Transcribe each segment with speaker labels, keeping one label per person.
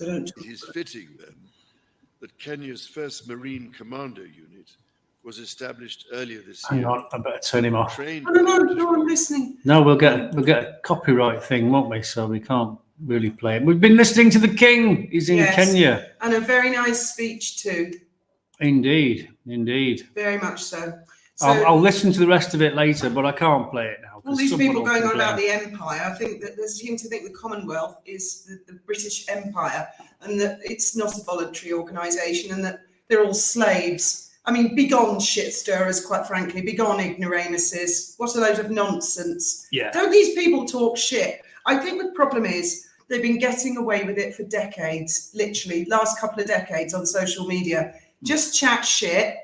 Speaker 1: So don't.
Speaker 2: It is fitting then that Kenya's first Marine Commando unit was established earlier this year.
Speaker 3: Hang on, I better turn him off.
Speaker 1: No, I'm listening.
Speaker 3: No, we'll get a copyright thing, won't we? So we can't really play it. We've been listening to the King. He's in Kenya.
Speaker 1: And a very nice speech too.
Speaker 3: Indeed.
Speaker 1: Very much so.
Speaker 3: I'll listen to the rest of it later, but I can't play it now.
Speaker 1: All these people going on about the empire, I think that they seem to think the Commonwealth is the British Empire and that it's not a voluntary organisation and that they're all slaves. I mean, begone shit stirrers, quite frankly, begone ignoramuses. What a load of nonsense.
Speaker 3: Yeah.
Speaker 1: Don't these people talk shit? I think the problem is they've been getting away with it for decades, literally, last couple of decades on social media. Just chat shit.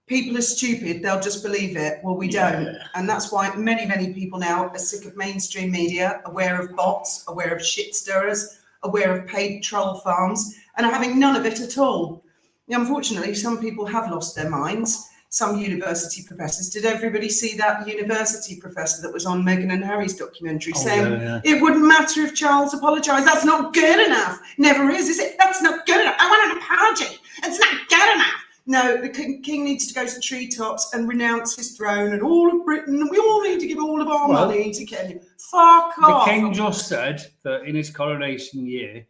Speaker 1: People are stupid. They'll just believe it. Well, we don't. And that's why many, many people now are sick of mainstream media, aware of bots, aware of shit stirrers, aware of paid troll farms, and are having none of it at all. Now, unfortunately, some people have lost their minds. Some university professors. Did everybody see that university professor that was on Meghan and Harry's documentary saying it wouldn't matter if Charles apologised? That's not good enough. Never is it? That's not good enough. I want an apology. It's not good enough. No, the king needs to go to treetops and renounce his throne and all of Britain. We all need to give all of our money to Kenya. Fuck off.
Speaker 3: The king just said that in his coronation year,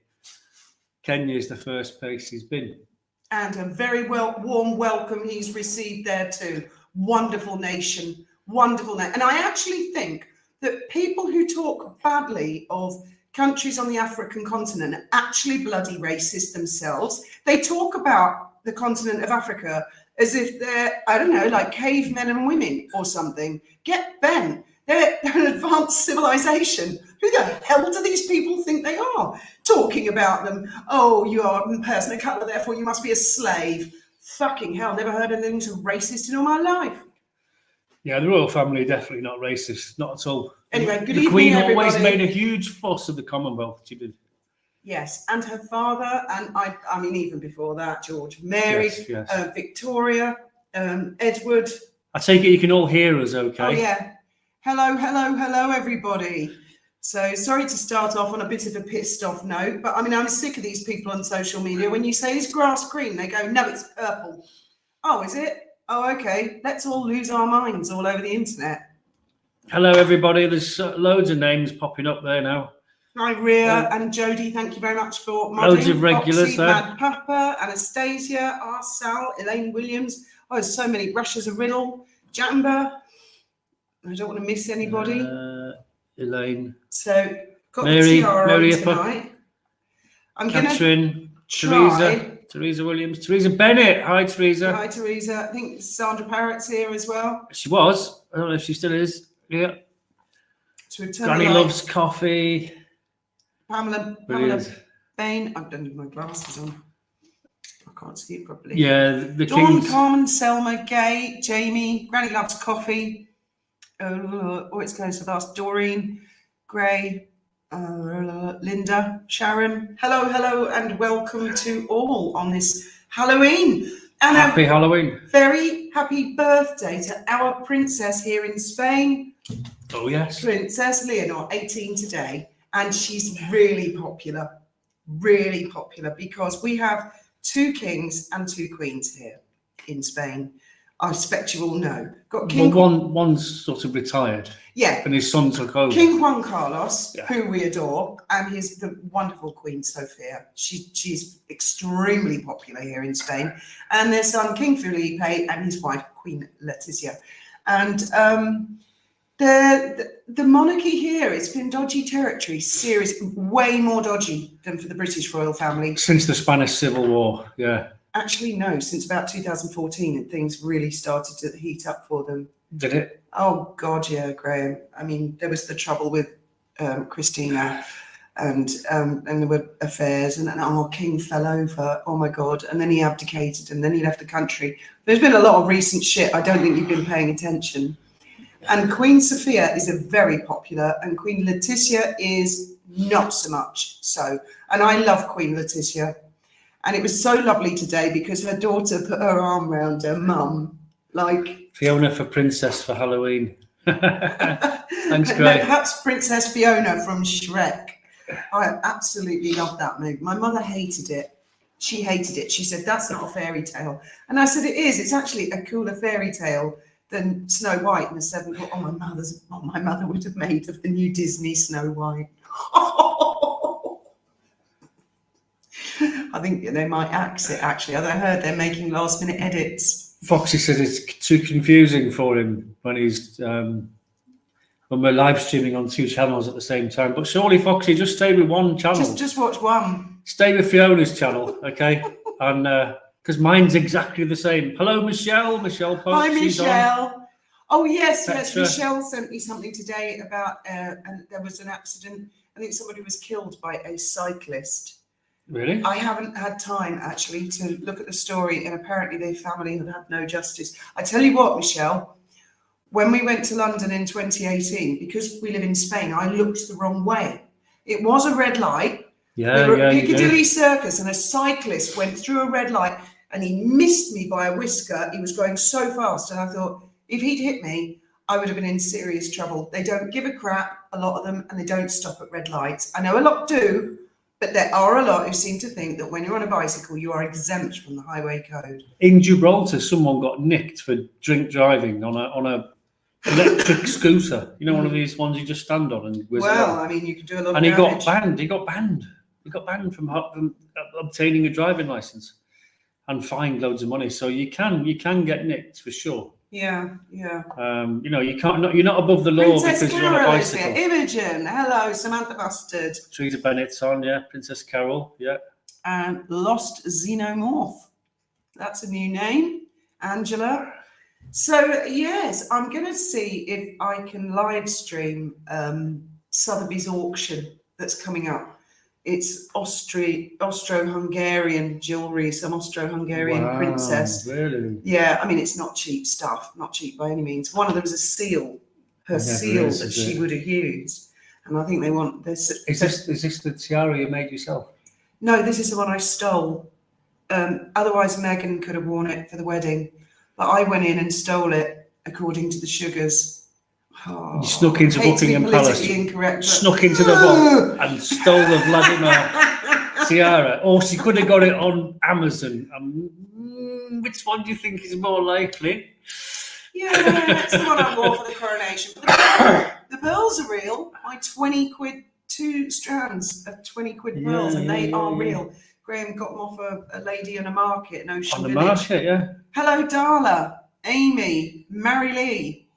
Speaker 3: Kenya is the first place he's been.
Speaker 1: And a very warm welcome he's received there too. Wonderful nation, wonderful nation. And I actually think that people who talk badly of countries on the African continent are actually bloody racist themselves. They talk about the continent of Africa as if they're, I don't know, like cavemen and women or something. Get bent. They're an advanced civilization. Who the hell do these people think they are? Talking about them. Oh, you are a person of colour, therefore you must be a slave. Fucking hell, never heard anything so racist in all my life.
Speaker 3: Yeah, the royal family are definitely not racist. Not at all.
Speaker 1: Anyway, good evening,
Speaker 3: the Queen
Speaker 1: everybody.
Speaker 3: Always made a huge fuss of the Commonwealth. She did.
Speaker 1: Yes, and her father, and I mean, even before that, George, Mary, Victoria, Edward.
Speaker 3: I take it you can all hear us okay?
Speaker 1: Oh, yeah. Hello, everybody. So sorry to start off on a bit of a pissed off note, but I mean, I'm sick of these people on social media. When you say, is grass green? They go, no, it's purple. Oh, is it? Oh, okay. Let's all lose our minds all over the internet.
Speaker 3: Hello, everybody. There's loads of names popping up there now.
Speaker 1: Hi, Rhea and Jodie, thank you very much for modding.
Speaker 3: Loads of regulars
Speaker 1: Foxy,
Speaker 3: there.
Speaker 1: Mad Papa, Anastasia, Sal, Elaine Williams. Oh, there's so many. Russia's a riddle. Jamba. I don't want to miss anybody.
Speaker 3: Elaine.
Speaker 1: So, got
Speaker 3: Mary,
Speaker 1: the tiara
Speaker 3: Mary
Speaker 1: tonight. I'm
Speaker 3: Catherine, Teresa Williams, Teresa Bennett. Hi, Teresa.
Speaker 1: Hi, Teresa. I think Sandra Parrott's here as well.
Speaker 3: She was. I don't know if she still is. Yeah.
Speaker 1: So
Speaker 3: Granny loves coffee.
Speaker 1: Pamela Bain. I don't have my glasses on. I can't see it properly.
Speaker 3: Yeah, the
Speaker 1: Dawn,
Speaker 3: King's...
Speaker 1: Carmen, Selma, Gay, Jamie. Granny loves coffee. It's close to last. Doreen, Gray, Linda, Sharon. Hello, and welcome to all on this Halloween. And
Speaker 3: happy Halloween.
Speaker 1: Very happy birthday to our princess here in Spain.
Speaker 3: Oh, yes.
Speaker 1: Princess Leonor, 18 today. And she's really popular because we have 2 kings and 2 queens here in Spain. I expect you all know. Got King
Speaker 3: one's sort of retired.
Speaker 1: Yeah.
Speaker 3: And his son took over.
Speaker 1: King Juan Carlos, who we adore, and the wonderful Queen Sofia. She's extremely popular here in Spain. And their son, King Felipe, and his wife, Queen Letizia. And the monarchy here, it's been dodgy territory, serious, way more dodgy than for the British royal family.
Speaker 3: Since the Spanish Civil War, yeah.
Speaker 1: Actually, no, since about 2014, and things really started to heat up for them.
Speaker 3: Did it?
Speaker 1: Oh, God, yeah, Graham. I mean, there was the trouble with Christina and there were affairs and our king fell over. Oh, my God. And then he abdicated and then he left the country. There's been a lot of recent shit. I don't think you've been paying attention. And Queen Sofia is a very popular, and Queen Letizia is not so much so. And I love Queen Letizia. And it was so lovely today because her daughter put her arm around her mum, like
Speaker 3: Fiona for Princess for Halloween. Thanks, Greg.
Speaker 1: Perhaps Princess Fiona from Shrek. I absolutely loved that movie. My mother hated it. She hated it. She said, that's not a fairy tale. And I said, it is. It's actually a cooler fairy tale than Snow White and the Seven. My mother would have made of the new Disney Snow White. I think they might axe it, actually. I heard they're making last-minute edits.
Speaker 3: Foxy said it's too confusing for him when he's when we're live streaming on 2 channels at the same time. But surely, Foxy, just stay with one channel.
Speaker 1: Just watch one.
Speaker 3: Stay with Fiona's channel, okay? And because mine's exactly the same. Hello, Michelle. Michelle Pope.
Speaker 1: Hi, Michelle. Oh, yes,
Speaker 3: Petra.
Speaker 1: Michelle sent me something today about and there was an accident. I think somebody was killed by a cyclist.
Speaker 3: Really?
Speaker 1: I haven't had time, actually, to look at the story, and apparently their family have had no justice. I tell you what, Michelle, when we went to London in 2018, because we live in Spain, I looked the wrong way. It was a red light.
Speaker 3: Yeah,
Speaker 1: we were at
Speaker 3: yeah,
Speaker 1: Piccadilly Circus, and a cyclist went through a red light, and he missed me by a whisker. He was going so fast, and I thought, if he'd hit me, I would have been in serious trouble. They don't give a crap, a lot of them, and they don't stop at red lights. I know a lot do, but there are a lot who seem to think that when you're on a bicycle, you are exempt from the highway code.
Speaker 3: In Gibraltar, someone got nicked for drink driving on a electric scooter. You know, one of these ones you just stand on and whiz
Speaker 1: Well,
Speaker 3: along.
Speaker 1: I mean, you can do a lot
Speaker 3: And
Speaker 1: of
Speaker 3: he
Speaker 1: damage.
Speaker 3: got banned. He got banned from obtaining a driving license and fined loads of money. So you can get nicked for sure.
Speaker 1: Yeah.
Speaker 3: You know, you're not above the law
Speaker 1: Princess
Speaker 3: because you're on a
Speaker 1: Carol is
Speaker 3: bicycle.
Speaker 1: here. Imogen, hello. Samantha Mustard.
Speaker 3: Teresa Bennett's on, yeah. Princess Carol, yeah.
Speaker 1: And Lost Xenomorph. That's a new name. Angela. So, yes, I'm going to see if I can live stream Sotheby's auction that's coming up. It's Austro-Hungarian jewellery, some Austro-Hungarian princess.
Speaker 3: Really?
Speaker 1: Yeah, I mean, it's not cheap stuff, not cheap by any means. One of them is a seal, her seal that she would have used. And I think they want this.
Speaker 3: Is this the tiara you made yourself?
Speaker 1: No, this is the one I stole. Otherwise, Meghan could have worn it for the wedding. But I went in and stole it, according to the Sugars. Oh,
Speaker 3: You snuck into Buckingham Palace,
Speaker 1: incorrect,
Speaker 3: snuck into the vault and stole the Vladimir tiara. Or she could have got it on Amazon. Which one do you think is more likely?
Speaker 1: Yeah, it's the one I wore for the coronation. But the pearls are real. My 20 quid, 2 strands of 20 quid pearls, and they are real. Graham got them off a lady in a market in Ocean
Speaker 3: On the
Speaker 1: Village.
Speaker 3: market, yeah.
Speaker 1: Hello, Darla, Amy, Mary Lee,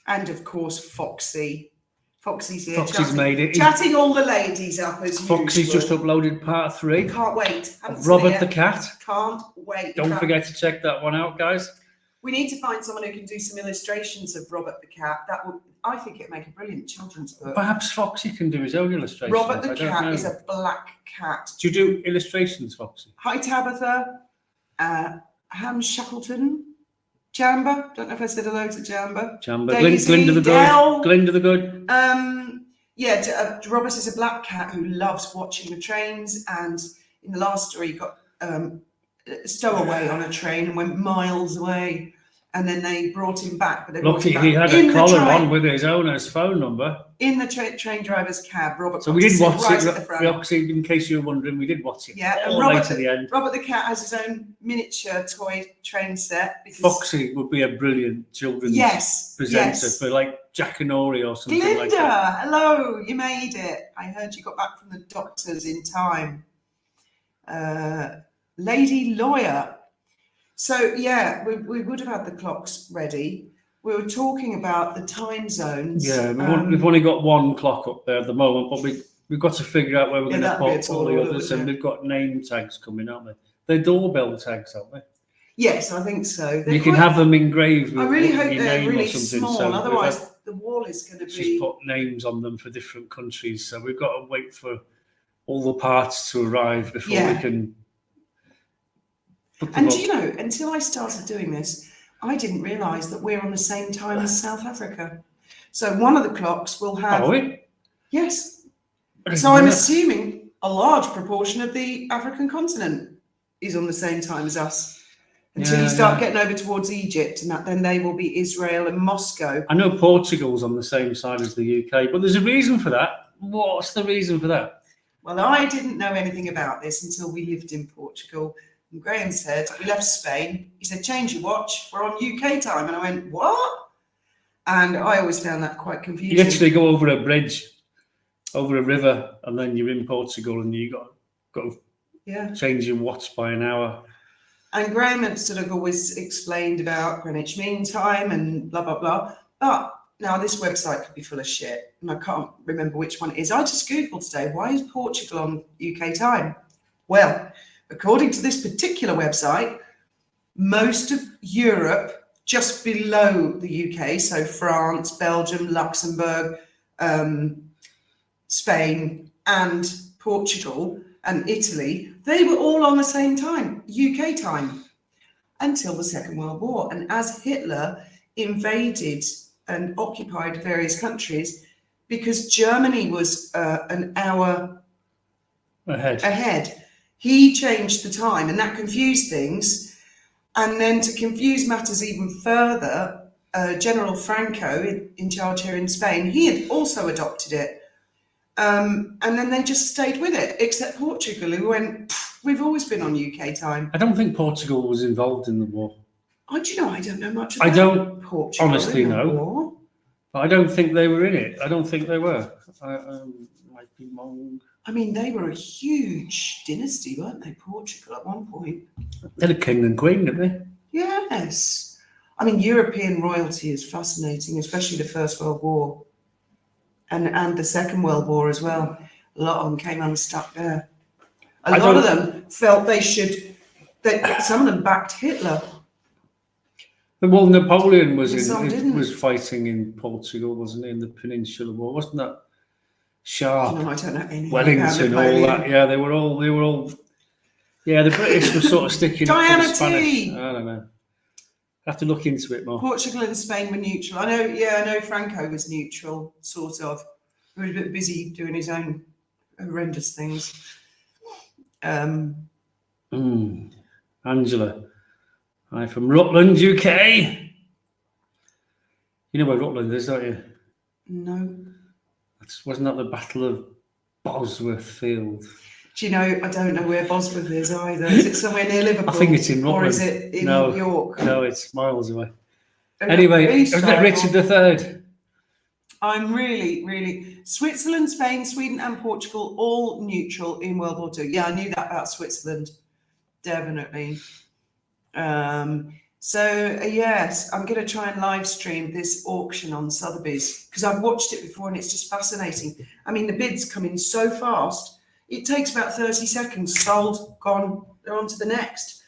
Speaker 1: and of course Foxy. Foxy's here.
Speaker 3: Foxy's made it.
Speaker 1: Chatting all the ladies up as
Speaker 3: Foxy's
Speaker 1: usual.
Speaker 3: just uploaded part 3.
Speaker 1: Can't wait. Haven't seen
Speaker 3: Robert
Speaker 1: it
Speaker 3: the
Speaker 1: yet.
Speaker 3: Cat.
Speaker 1: Can't wait.
Speaker 3: Don't forget to check that one out, guys.
Speaker 1: We need to find someone who can do some illustrations of Robert the Cat. That would, I think, it'd make a brilliant children's book.
Speaker 3: Perhaps Foxy can do his own illustrations.
Speaker 1: Robert the
Speaker 3: I don't
Speaker 1: Cat
Speaker 3: know.
Speaker 1: is a black cat.
Speaker 3: Do you do illustrations, Foxy?
Speaker 1: Hi, Tabitha. Ham Shackleton. Jamba. Don't know if I said hello to Jamba.
Speaker 3: Jamba.
Speaker 1: Daisy,
Speaker 3: Glinda the
Speaker 1: Del.
Speaker 3: Good. Glinda the Good.
Speaker 1: Robert is a black cat who loves watching the trains, and in the last story, he got stowaway on a train and went miles away, and then they brought him back. But they brought
Speaker 3: Lucky
Speaker 1: him
Speaker 3: he
Speaker 1: back
Speaker 3: had
Speaker 1: in
Speaker 3: a
Speaker 1: the
Speaker 3: collar
Speaker 1: train-
Speaker 3: on with his owner's phone number.
Speaker 1: in the train driver's cab. Robert.
Speaker 3: So
Speaker 1: got
Speaker 3: we
Speaker 1: to
Speaker 3: did
Speaker 1: sit
Speaker 3: watch
Speaker 1: right
Speaker 3: it,
Speaker 1: at the front.
Speaker 3: Foxy, in case you were wondering, we did watch it.
Speaker 1: Yeah, and
Speaker 3: all the way to the end.
Speaker 1: Robert the Cat has his own miniature toy train set. Because,
Speaker 3: Foxy would be a brilliant children's presenter for like Jack and Ori or something
Speaker 1: Glinda,
Speaker 3: like that.
Speaker 1: hello, you made it. I heard you got back from the doctors in time. Lady Lawyer. So, yeah, we would have had the clocks ready. We were talking about the time zones.
Speaker 3: Yeah, we've only got one clock up there at the moment, but we've got to figure out where we're going to
Speaker 1: that'd be a
Speaker 3: put all
Speaker 1: tall
Speaker 3: the
Speaker 1: order,
Speaker 3: others, and
Speaker 1: wouldn't it?
Speaker 3: we've got name tags coming, aren't they? They're doorbell tags, aren't they?
Speaker 1: Yes, I think so.
Speaker 3: You can have them engraved with
Speaker 1: I really
Speaker 3: your
Speaker 1: hope they're
Speaker 3: name
Speaker 1: really
Speaker 3: or something.
Speaker 1: small,
Speaker 3: so
Speaker 1: otherwise the wall is going to
Speaker 3: just
Speaker 1: be...
Speaker 3: put names on them for different countries. So we've got to wait for all the parts to arrive before we can put them
Speaker 1: And
Speaker 3: up.
Speaker 1: do you know, until I started doing this, I didn't realise that we're on the same time as South Africa. So one of the clocks will have...
Speaker 3: Are we?
Speaker 1: Yes.
Speaker 3: I didn't
Speaker 1: So
Speaker 3: know
Speaker 1: I'm
Speaker 3: that.
Speaker 1: assuming a large proportion of the African continent is on the same time as us. Until you start getting over towards Egypt, and then they will be Israel and Moscow.
Speaker 3: I know Portugal's on the same side as the UK, but there's a reason for that. What's the reason for that?
Speaker 1: Well, I didn't know anything about this until we lived in Portugal. And Graham said, we left Spain. He said, change your watch. We're on UK time. And I went, what? And I always found that quite confusing.
Speaker 3: You literally go over a bridge, over a river, and then you're in Portugal, and you got to change your watch by an hour.
Speaker 1: And Graham had sort of always explained about Greenwich Mean Time and blah, blah, blah. But now this website could be full of shit, and I can't remember which one it is. I just Googled today, why is Portugal on UK time? Well, according to this particular website, most of Europe just below the UK, so France, Belgium, Luxembourg, Spain, and Portugal and Italy, they were all on the same time, UK time, until the Second World War. And as Hitler invaded and occupied various countries, because Germany was an hour ahead, he changed the time, and that confused things. And then to confuse matters even further, General Franco, in charge here in Spain, he had also adopted it. And then they just stayed with it, except Portugal, who went, we've always been on UK time.
Speaker 3: I don't think Portugal was involved in the war.
Speaker 1: Oh, do you know, I don't know much about
Speaker 3: I don't
Speaker 1: Portugal
Speaker 3: honestly
Speaker 1: in the
Speaker 3: know.
Speaker 1: war.
Speaker 3: But I don't think they were in it. I don't think they were. I might be wrong.
Speaker 1: I mean, they were a huge dynasty, weren't they, Portugal, at one point?
Speaker 3: They had a king and queen, didn't they?
Speaker 1: Yes. I mean, European royalty is fascinating, especially the First World War and the Second World War as well. A lot of them came unstuck there. A lot of them felt some of them backed Hitler.
Speaker 3: Well, Napoleon was fighting in Portugal, wasn't he, in the Peninsular War? Wasn't that Sharp?
Speaker 1: No, I don't know anything.
Speaker 3: Wellington, all that. Yeah, they were all. Yeah, the British were sort of sticking up for the Spanish. I don't know. I have to look into it more.
Speaker 1: Portugal and Spain were neutral. I know Franco was neutral, sort of. He was a bit busy doing his own horrendous things.
Speaker 3: Angela. Hi from Rutland, UK. You know where Rutland is, don't you?
Speaker 1: No.
Speaker 3: Wasn't that the Battle of Bosworth Field?
Speaker 1: Do you know, I don't know where Bosworth is either. Is it somewhere near Liverpool?
Speaker 3: I think it's in Rutland.
Speaker 1: Or is it in York?
Speaker 3: No, it's miles away. Anyway, isn't it Richard III?
Speaker 1: I'm really... Switzerland, Spain, Sweden and Portugal, all neutral in World War II. Yeah, I knew that about Switzerland. Definitely. Yes, I'm going to try and live stream this auction on Sotheby's because I've watched it before and it's just fascinating. I mean, the bids come in so fast. It takes about 30 seconds, sold, gone, they're on to the next.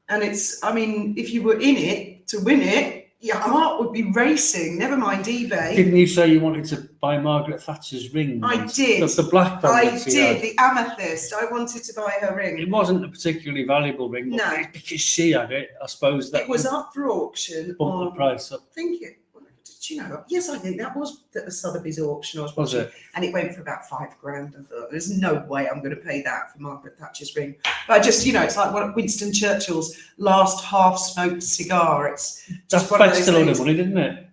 Speaker 1: And it's, I mean, if you were in it to win it, your heart would be racing, never mind eBay.
Speaker 3: Didn't you say you wanted to buy Margaret Thatcher's ring?
Speaker 1: I did.
Speaker 3: The black one.
Speaker 1: I did, the amethyst. I wanted to buy her ring.
Speaker 3: It wasn't a particularly valuable ring, but
Speaker 1: no,
Speaker 3: because she had it, I suppose that
Speaker 1: it was up for auction.
Speaker 3: Bumped the price up.
Speaker 1: Did you know? Yes, I think that was the Sotheby's auction I was
Speaker 3: watching. Was it?
Speaker 1: And it went for about $5,000. I thought, there's no way I'm going to pay that for Margaret Thatcher's ring. But I just, it's like one of Winston Churchill's last half-smoked cigar. It's just
Speaker 3: that fetched a lot of money, didn't it?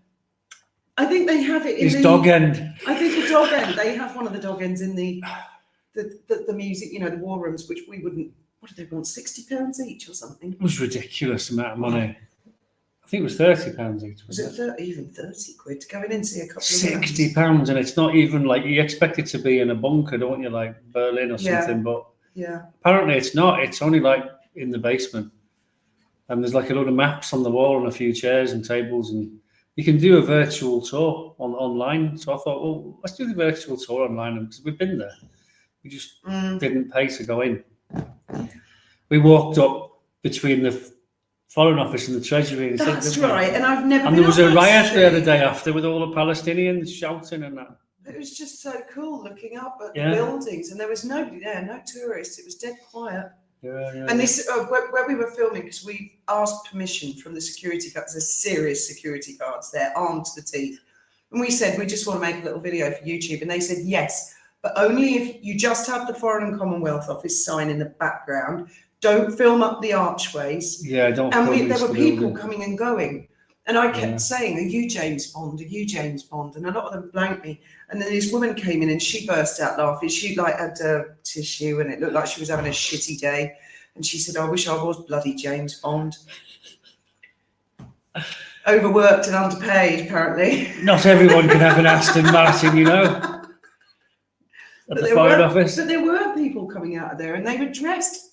Speaker 1: I think they have it in
Speaker 3: his dog end.
Speaker 1: I think the dog end. They have one of the dog ends in the music, the war rooms, which we wouldn't. What did they want? £60 each or something?
Speaker 3: It was ridiculous amount of money. I think it was £30 each.
Speaker 1: Was it even 30 quid to go in and see a couple of
Speaker 3: £60, and it's not even like you expect it to be in a bunker, don't you? Like Berlin or something, but apparently it's not. It's only like in the basement, and there's like a load of maps on the wall and a few chairs and tables, and you can do a virtual tour online. So I thought, well, let's do the virtual tour online because we've been there. We just didn't pay to go in. We walked up between the Foreign Office and the Treasury.
Speaker 1: That's right, and I've never.
Speaker 3: And there was a riot there the day after with all the Palestinians shouting and that.
Speaker 1: It was just so cool looking up at the buildings, and there was nobody there, no tourists. It was dead quiet. And this, where we were filming, because we asked permission from the security guards. There's serious security guards there, armed to the teeth, and we said we just want to make a little video for YouTube, and they said yes, but only if you just have the Foreign and Commonwealth Office sign in the background. Don't film up the archways.
Speaker 3: Yeah, don't.
Speaker 1: And there were people coming and going, And I kept saying, are you James Bond? Are you James Bond? And a lot of them blanked me. And then this woman came in and she burst out laughing. She like had a tissue and it looked like she was having a shitty day. And she said, I wish I was bloody James Bond. Overworked and underpaid, apparently.
Speaker 3: Not everyone can have an Aston Martin, you know, at the fire office.
Speaker 1: But there were people coming out of there and they were dressed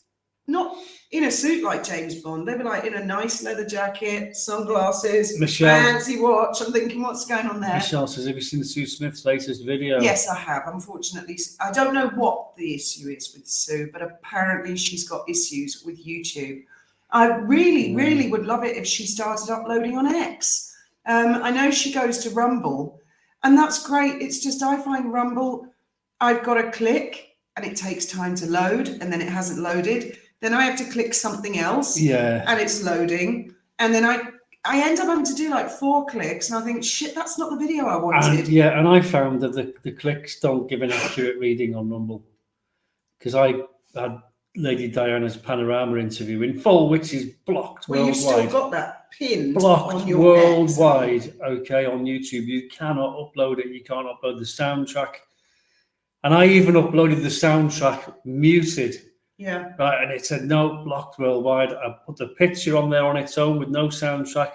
Speaker 1: not in a suit like James Bond. They were like in a nice leather jacket, sunglasses, fancy watch. I'm thinking, what's going on there?
Speaker 3: Michelle says, have you seen Sue Smith's latest video?
Speaker 1: Yes, I have. Unfortunately, I don't know what the issue is with Sue, but apparently she's got issues with YouTube. I really would love it if she started uploading on X. I know she goes to Rumble, and that's great. It's just I find Rumble, I've got to click, and it takes time to load, and then it hasn't loaded. Then I have to click something else, and it's loading, and then I end up having to do like 4 clicks, and I think, shit, that's not the video I wanted.
Speaker 3: And I found that the clicks don't give an accurate reading on Rumble, because I had Lady Diana's Panorama interview in full, which is blocked worldwide.
Speaker 1: You've still got that pinned
Speaker 3: blocked
Speaker 1: on your
Speaker 3: worldwide, okay, on YouTube. You cannot upload it. You can't upload the soundtrack. And I even uploaded the soundtrack muted.
Speaker 1: Yeah.
Speaker 3: Right, and it said, no, blocked worldwide. I put the picture on there on its own with no soundtrack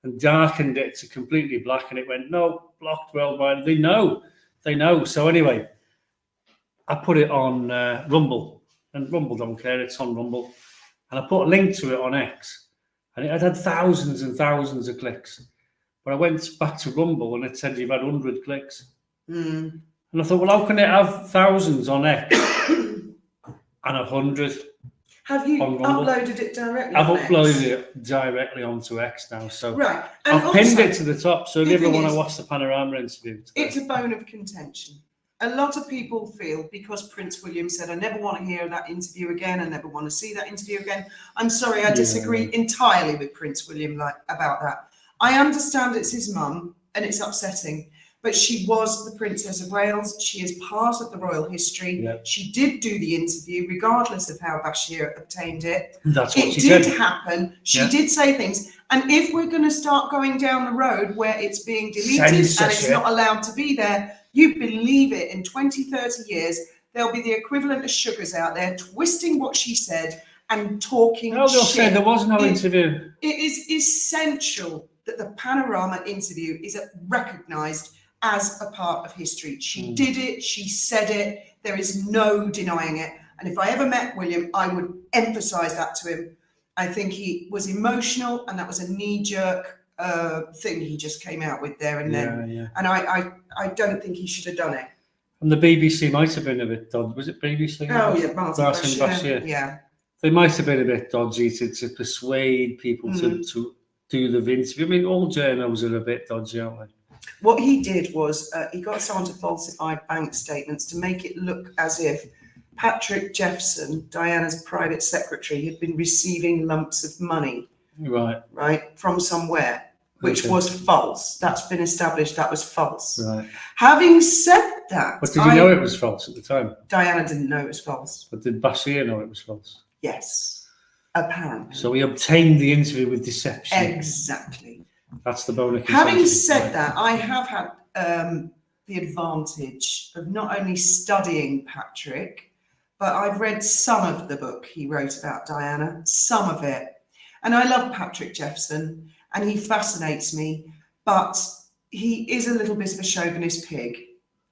Speaker 3: and darkened it to completely black, and it went, no, blocked worldwide. They know. So anyway, I put it on Rumble. And Rumble don't care, it's on Rumble. And I put a link to it on X. And it had thousands and thousands of clicks. But I went back to Rumble and it said you've had 100 clicks. And I thought, well, how can it have thousands on X and 100?
Speaker 1: Have you uploaded it directly?
Speaker 3: I've uploaded it directly onto X now. So
Speaker 1: right.
Speaker 3: And I've pinned it to the top. So if you ever want to watch the Panorama interview,
Speaker 1: it's a bone of contention. A lot of people feel because Prince William said, I never want to hear that interview again, I never want to see that interview again. I'm sorry, I disagree entirely with Prince William about that. I understand it's his mum and it's upsetting, but she was the Princess of Wales. She is part of the royal history. Yeah. She did do the interview, regardless of how Bashir obtained it.
Speaker 3: That's what she
Speaker 1: did. It
Speaker 3: did
Speaker 1: did happen. She did say things. And if we're going to start going down the road where it's being deleted and it's not allowed to be there, you believe it, in 20, 30 years, there'll be the equivalent of sugars out there twisting what she said and talking shit.
Speaker 3: They'll say there was no interview.
Speaker 1: It is essential that the Panorama interview is recognised as a part of history. She did it. She said it. There is no denying it. And if I ever met William, I would emphasise that to him. I think he was emotional, and that was a knee-jerk thing he just came out with there and then. Yeah. And I don't think he should have done it.
Speaker 3: And the BBC might have been a bit dodgy. Was it BBC?
Speaker 1: Oh, yeah, Martin Bashir. Yeah.
Speaker 3: They might have been a bit dodgy to persuade people to do the interview. I mean, all journals are a bit dodgy, aren't they?
Speaker 1: What he did was he got someone to falsify bank statements to make it look as if Patrick Jeffson, Diana's private secretary, had been receiving lumps of money. Right, from somewhere, which was false. That's been established. That was false.
Speaker 3: Right.
Speaker 1: Having said that,
Speaker 3: but did you know it was false at the time?
Speaker 1: Diana didn't know it was false.
Speaker 3: But did Bashir know it was false?
Speaker 1: Yes, apparently.
Speaker 3: So he obtained the interview with deception.
Speaker 1: Exactly.
Speaker 3: That's the bone of contention.
Speaker 1: Having said that, I have had the advantage of not only studying Patrick, but I've read some of the book he wrote about Diana, some of it. And I love Patrick Jeffson, and he fascinates me, but he is a little bit of a chauvinist pig.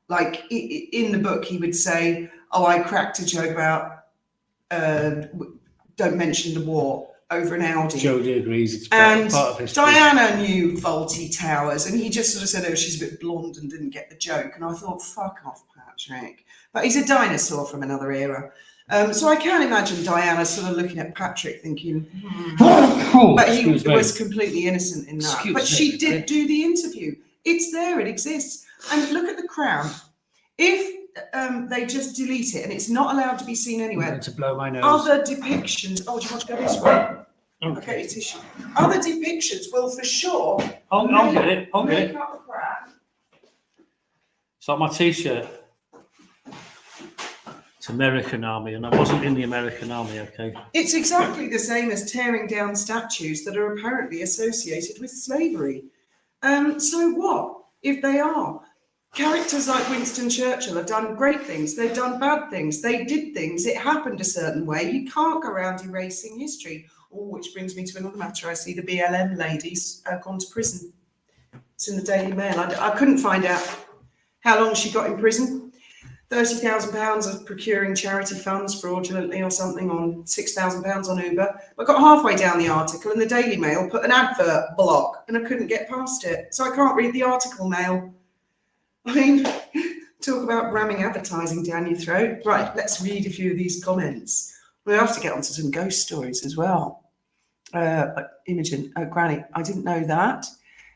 Speaker 1: Like in the book, he would say, oh, I cracked a joke about don't mention the war over an Audi.
Speaker 3: Jodie agrees. It's
Speaker 1: part
Speaker 3: of history.
Speaker 1: Diana knew Faulty Towers, and he just sort of said, oh, she's a bit blonde and didn't get the joke. And I thought, fuck off, Patrick. But he's a dinosaur from another era. So I can't imagine Diana sort of looking at Patrick thinking, but he was completely innocent in that. But she did do the interview. It's there, it exists. And look at the Crown. If they just delete it and it's not allowed to be seen anywhere,
Speaker 3: to blow my nose.
Speaker 1: Other depictions. Oh, do you want to go this way? Okay, your tissue. Other depictions will for sure.
Speaker 3: I'll get it. I'll get it. It's like my t-shirt. It's American Army, and I wasn't in the American Army, okay?
Speaker 1: It's exactly the same as tearing down statues that are apparently associated with slavery. So what if they are? Characters like Winston Churchill have done great things. They've done bad things. They did things. It happened a certain way. You can't go around erasing history. Oh, which brings me to another matter. I see the BLM ladies gone to prison. It's in the Daily Mail. I couldn't find out how long she got in prison. £30,000 of procuring charity funds fraudulently or something on £6,000 on Uber. I got halfway down the article and the Daily Mail put an advert block and I couldn't get past it. So I can't read the article now. I mean, talk about ramming advertising down your throat. Right, let's read a few of these comments. We have to get onto some ghost stories as well. Imogen, Granny, I didn't know that.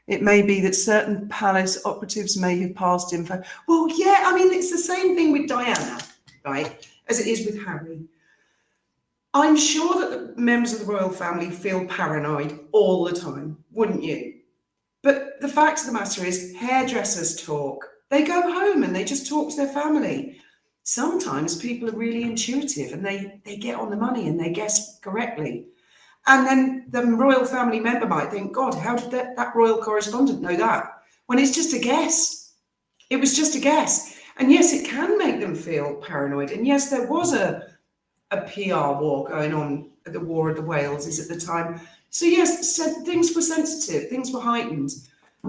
Speaker 1: It may be that certain palace operatives may have passed info. Well, yeah, I mean, it's the same thing with Diana, right, as it is with Harry. I'm sure that the members of the royal family feel paranoid all the time, wouldn't you? But the fact of the matter is, hairdressers talk. They go home and they just talk to their family. Sometimes people are really intuitive and they get on the money and they guess correctly. And then the royal family member might think, God, how did that royal correspondent know that? When it's just a guess. It was just a guess. And yes, it can make them feel paranoid. And yes, there was a PR war going on at the War of the Waleses at the time. So yes, things were sensitive, things were heightened.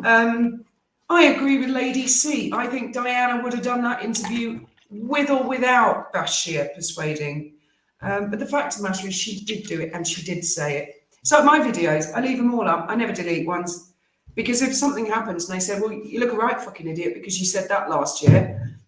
Speaker 1: I agree with Lady C. I think Diana would have done that interview with or without Bashir persuading. But the fact of the matter is she did do it and she did say it. So my videos, I leave them all up. I never delete ones. Because if something happens and they say, well, you look a right fucking idiot because you said that last year,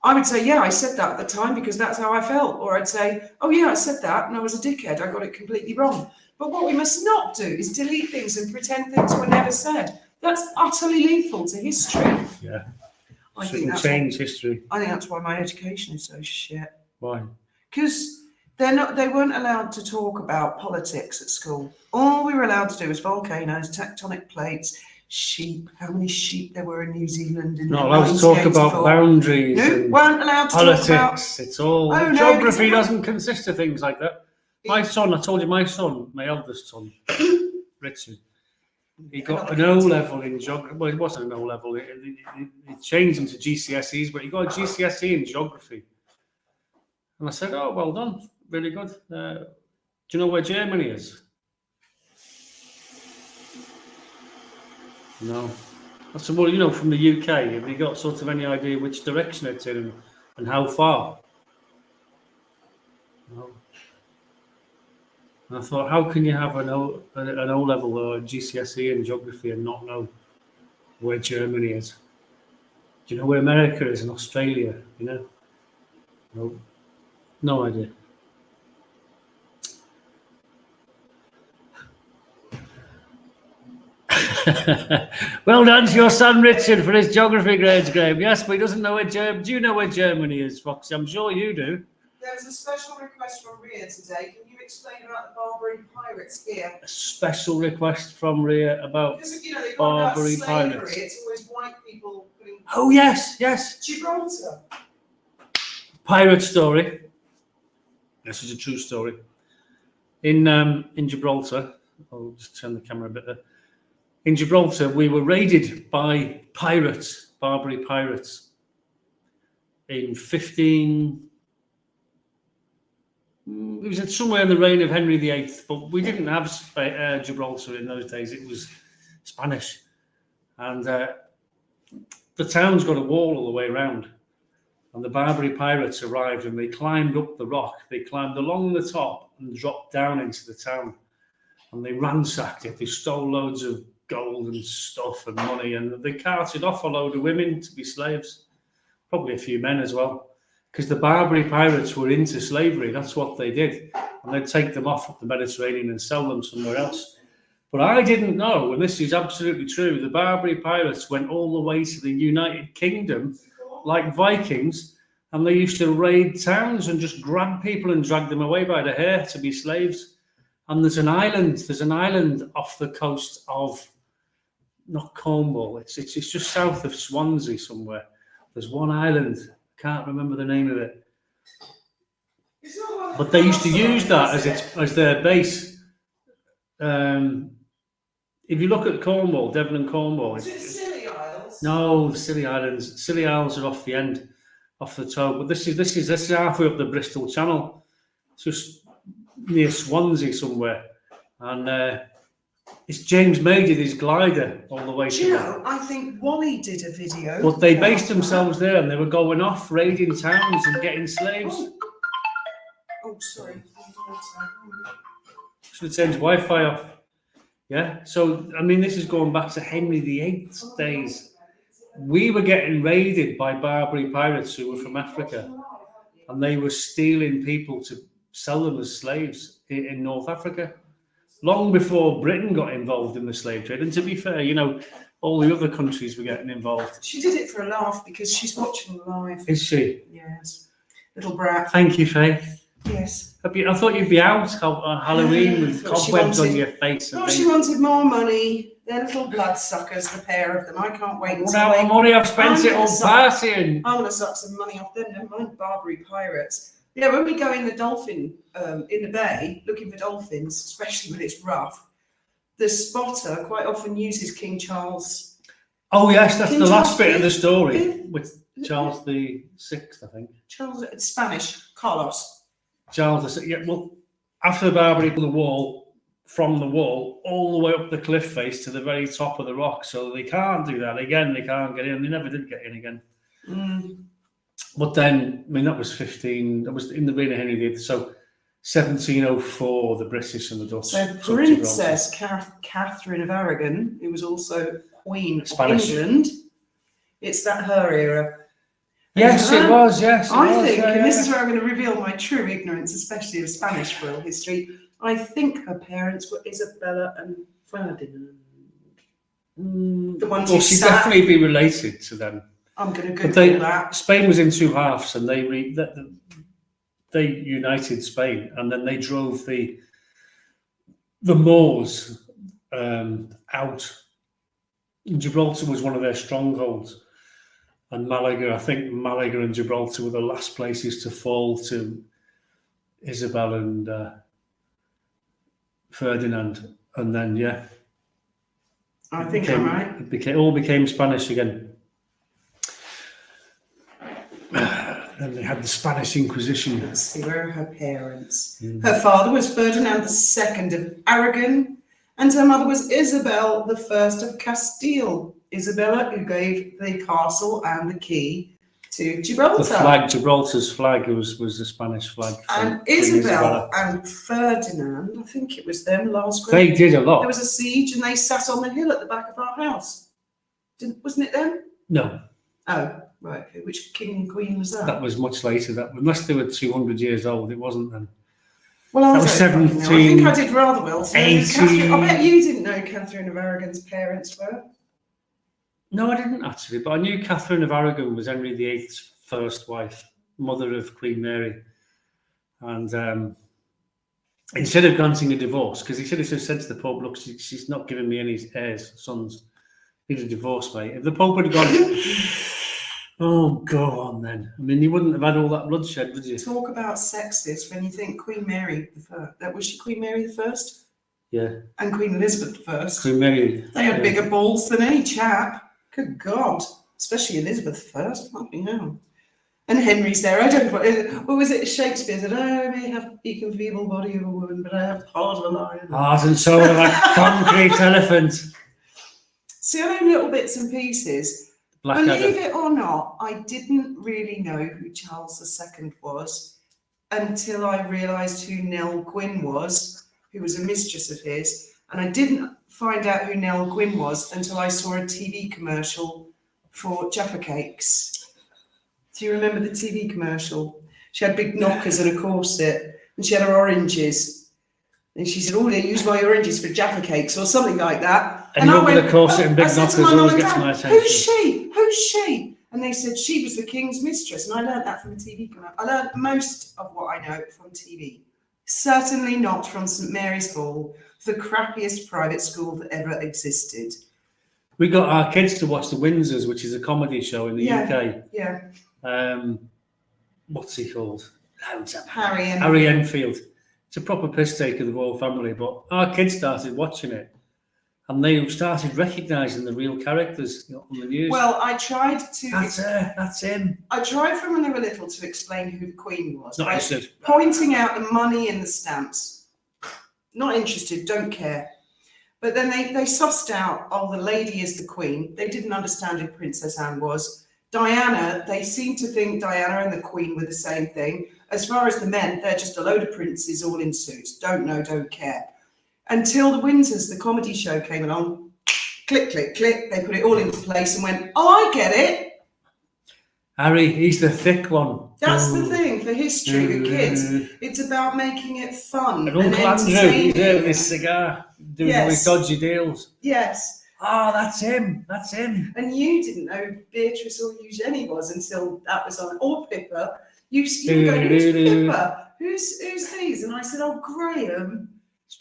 Speaker 1: I would say, yeah, I said that at the time because that's how I felt. Or I'd say, oh yeah, I said that and I was a dickhead. I got it completely wrong. But what we must not do is delete things and pretend things were never said. That's utterly lethal to history.
Speaker 3: Yeah.
Speaker 1: I think that's
Speaker 3: change history.
Speaker 1: I think that's why my education is so shit.
Speaker 3: Why?
Speaker 1: Because they weren't allowed to talk about politics at school. All we were allowed to do was volcanoes, tectonic plates, sheep, how many sheep there were in New Zealand.
Speaker 3: Not allowed to talk about boundaries.
Speaker 1: No, weren't allowed to
Speaker 3: politics.
Speaker 1: talk about.
Speaker 3: It's all geography doesn't consist of things like that. My son, I told you, my eldest son, Richard, he got an O level in geography. Well, it wasn't an O level. It changed into GCSEs, but he got a GCSE in geography. And I said, "Oh, well done, really good. Do you know where Germany is?" No. I said, "Well, you know, from the UK, have you got sort of any idea which direction it's in and how far?" No. And I thought, how can you have an O level or a GCSE in geography and not know where Germany is? Do you know where America is and Australia? You know? No, no idea. Well done to your son Richard for his geography grades, Graham. Yes, but he doesn't know where Germany. Do you know where Germany is, Foxy? I'm sure you do.
Speaker 1: There was a special request from Ria today. Can you explain about the Barbary pirates here?
Speaker 3: A special request from Ria about
Speaker 1: because, you know, they
Speaker 3: Barbary
Speaker 1: about slavery.
Speaker 3: pirates.
Speaker 1: It's always white people putting.
Speaker 3: Oh yes, yes.
Speaker 1: Gibraltar.
Speaker 3: Pirate story. This is a true story. In Gibraltar, I'll just turn the camera a bit there. In Gibraltar, we were raided by pirates, Barbary pirates, in 15. It was somewhere in the reign of Henry VIII, but we didn't have Gibraltar in those days. It was Spanish, and the town's got a wall all the way around. And the Barbary pirates arrived, and they climbed up the rock. They climbed along the top and dropped down into the town, and they ransacked it. They stole loads of gold and stuff and money, and they carted off a load of women to be slaves, probably a few men as well, because the Barbary pirates were into slavery. That's what they did, and they'd take them off up the Mediterranean and sell them somewhere else. But I didn't know, and this is absolutely true, the Barbary pirates went all the way to the United Kingdom like Vikings, and they used to raid towns and just grab people and drag them away by the hair to be slaves. And there's an island off the coast of, not Cornwall, it's just south of Swansea somewhere. There's one island, can't remember the name of it. But they used to use that as their base. If you look at Cornwall, Devon and Cornwall,
Speaker 1: Is it Scilly Isles?
Speaker 3: No, the Scilly Islands. Scilly Isles are off the end, off the toe. But this is halfway up the Bristol Channel, it's just near Swansea somewhere, and it's James May did his glider all the way.
Speaker 1: Do you know? I think Wally did a video.
Speaker 3: But they based themselves there, and they were going off raiding towns and getting slaves.
Speaker 1: Oh, sorry.
Speaker 3: Should have turned Wi-Fi off. Yeah. So I mean, this is going back to Henry VIII's days. We were getting raided by Barbary pirates who were from Africa, and they were stealing people to sell them as slaves in North Africa, long before Britain got involved in the slave trade. And to be fair, you know, all the other countries were getting involved.
Speaker 1: She did it for a laugh because she's watching live.
Speaker 3: Is she?
Speaker 1: Yes. Little brat.
Speaker 3: Thank you, Faith.
Speaker 1: Yes.
Speaker 3: I thought you'd be out on Halloween with cobwebs on your face.
Speaker 1: Oh, she wanted more money. They're little bloodsuckers, the pair of them. I can't wait until
Speaker 3: Now, money I've spent it on partying.
Speaker 1: I'm going to suck some money off them. Never mind Barbary pirates. Yeah, when we go in the dolphin, in the bay, looking for dolphins, especially when it's rough, the spotter quite often uses King Charles.
Speaker 3: Oh yes, that's
Speaker 1: King
Speaker 3: the
Speaker 1: Charles
Speaker 3: last bit of the
Speaker 1: Fifth?
Speaker 3: story with Charles the Sixth, I think.
Speaker 1: Charles, it's Spanish, Carlos.
Speaker 3: Charles the Sixth. Yeah, well, after the Barbary built the wall, from the wall all the way up the cliff face to the very top of the rock, so they can't do that again. They can't get in. They never did get in again. But then, I mean, that was that was in the reign of Henry VIII. So 1704, the British and the Dutch.
Speaker 1: So Princess Catherine of Aragon, who was also Queen of England, it's her era.
Speaker 3: Yes, it was, yes.
Speaker 1: I think, and this is where I'm going to reveal my true ignorance, especially of Spanish royal history, I think her parents were Isabella and Ferdinand. The ones
Speaker 3: well, she'd definitely be related to them.
Speaker 1: I'm going to Google that.
Speaker 3: Spain was in two halves, and they united Spain, and then they drove the Moors out. Gibraltar was one of their strongholds, and Malaga. I think Malaga and Gibraltar were the last places to fall to Isabel and Ferdinand, and then
Speaker 1: I think I'm right.
Speaker 3: It all became Spanish again. And they had the Spanish Inquisition.
Speaker 1: Let's see, where are her parents? Her father was Ferdinand II of Aragon, and her mother was Isabel I of Castile. Isabella, who gave the castle and the key to Gibraltar.
Speaker 3: The flag, Gibraltar's flag, was the Spanish flag.
Speaker 1: And Isabel and Ferdinand, I think it was them last group.
Speaker 3: They did a lot.
Speaker 1: There was a siege, and they sat on the hill at the back of our house. Wasn't it them?
Speaker 3: No.
Speaker 1: Oh. Right, okay. Which king and queen was that?
Speaker 3: That was much later. That unless they were 200 years old, it wasn't then.
Speaker 1: Well,
Speaker 3: that was 17.
Speaker 1: I think I did rather well. So
Speaker 3: 18.
Speaker 1: I bet you didn't know Catherine of Aragon's parents were.
Speaker 3: No, I didn't actually, but I knew Catherine of Aragon was Henry VIII's first wife, mother of Queen Mary, and instead of granting a divorce, because he should have said to the Pope, "Look, she's not giving me any heirs, sons. Need a divorce, mate." If the Pope had gone. Oh, go on then. I mean, you wouldn't have had all that bloodshed, would you?
Speaker 1: Talk about sexist when you think Queen Mary I. Was she Queen Mary I?
Speaker 3: Yeah.
Speaker 1: And Queen Elizabeth I.
Speaker 3: Queen Mary.
Speaker 1: They had bigger balls than any chap. Good God. Especially Elizabeth I. Fucking hell. And Henry's there. I don't know. What was it? Shakespeare said, I may have the weak and feeble body of a woman, but I have the heart of a lion.
Speaker 3: Heart and soul of a concrete elephant.
Speaker 1: See, I know little bits and pieces. Believe it or not, I didn't really know who Charles II was until I realised who Nell Gwyn was, who was a mistress of his. And I didn't find out who Nell Gwyn was until I saw a TV commercial for Jaffa Cakes. Do you remember the TV commercial? She had big knockers and a corset, and she had her oranges. And she said, "Oh, they use my oranges for Jaffa Cakes," or something like that.
Speaker 3: And I went, with a corset and big knockers always gets my attention.
Speaker 1: Who's she? Who's she? And they said she was the king's mistress. And I learned that from a TV commercial. I learned most of what I know from TV. Certainly not from St Mary's Hall, the crappiest private school that ever existed.
Speaker 3: We got our kids to watch The Windsors, which is a comedy show in the UK.
Speaker 1: Yeah.
Speaker 3: What's he called? Loads of
Speaker 1: Harry
Speaker 3: Enfield. It's a proper piss take of the royal family, but our kids started watching it and they started recognising the real characters on the news.
Speaker 1: Well, I tried to...
Speaker 3: That's her, that's him.
Speaker 1: I tried from when they were little to explain who the Queen was.
Speaker 3: Not interested.
Speaker 1: Pointing out the money in the stamps. Not interested, don't care. But then they sussed out, oh, the lady is the Queen. They didn't understand who Princess Anne was. Diana, they seem to think Diana and the Queen were the same thing. As far as the men, they're just a load of princes all in suits. Don't know, don't care. Until the Windsors, the comedy show came along, click, click, click. They put it all into place and went, oh, I get it.
Speaker 3: Harry, he's the thick one.
Speaker 1: That's the thing for history with kids. It's about making it fun.
Speaker 3: And Uncle Andrew, he's there with his cigar, doing all his dodgy deals.
Speaker 1: Yes.
Speaker 3: Oh, that's him. That's him.
Speaker 1: And you didn't know who Beatrice or Eugenie was until that was on, or Pippa. You go, who's Pippa? Who's these? And I said, oh, Graham.
Speaker 3: It's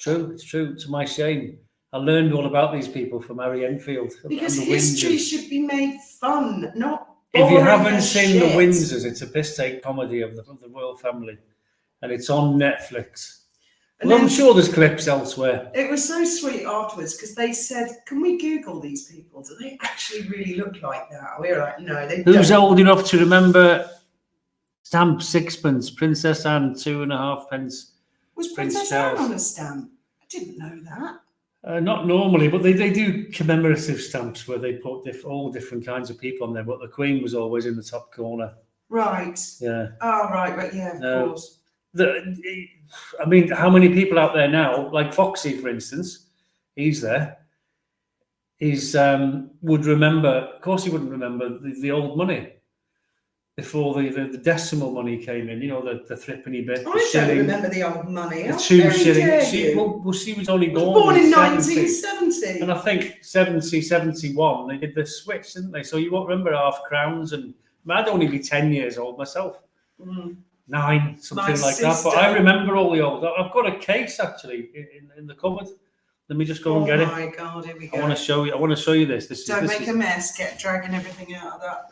Speaker 3: true. To my shame, I learned all about these people from Harry Enfield.
Speaker 1: Because history should be made fun, not.
Speaker 3: If you haven't seen The Windsors, it's a piss take comedy of the royal family, and it's on Netflix. And I'm sure there's clips elsewhere.
Speaker 1: It was so sweet afterwards because they said, "Can we Google these people? Do they actually really look like that?" We were like, "No, they."
Speaker 3: Who's old enough to remember stamp sixpence, Princess Anne 2.5 pence?
Speaker 1: Was Princess Anne on a stamp? I didn't know that.
Speaker 3: Not normally, but they do commemorative stamps where they put all different kinds of people on there, but the Queen was always in the top corner.
Speaker 1: Right.
Speaker 3: Yeah.
Speaker 1: Oh, right, yeah, of course.
Speaker 3: I mean, how many people out there now, like Foxy, for instance, he's there. He's would remember, of course he wouldn't remember the old money before the decimal money came in, the threepenny bit.
Speaker 1: I don't remember the old money.
Speaker 3: The 2 shillings. She was only born
Speaker 1: in 1970.
Speaker 3: And I think 70, 71, they did the switch, didn't they? So you won't remember half crowns. And I'd only be 10 years old myself. 9, something like that. But I remember all the old. I've got a case, actually, in the cupboard. Let me just go and get it.
Speaker 1: Oh, my God, here we go.
Speaker 3: I want to show you this.
Speaker 1: Don't make a mess. Dragging everything out of that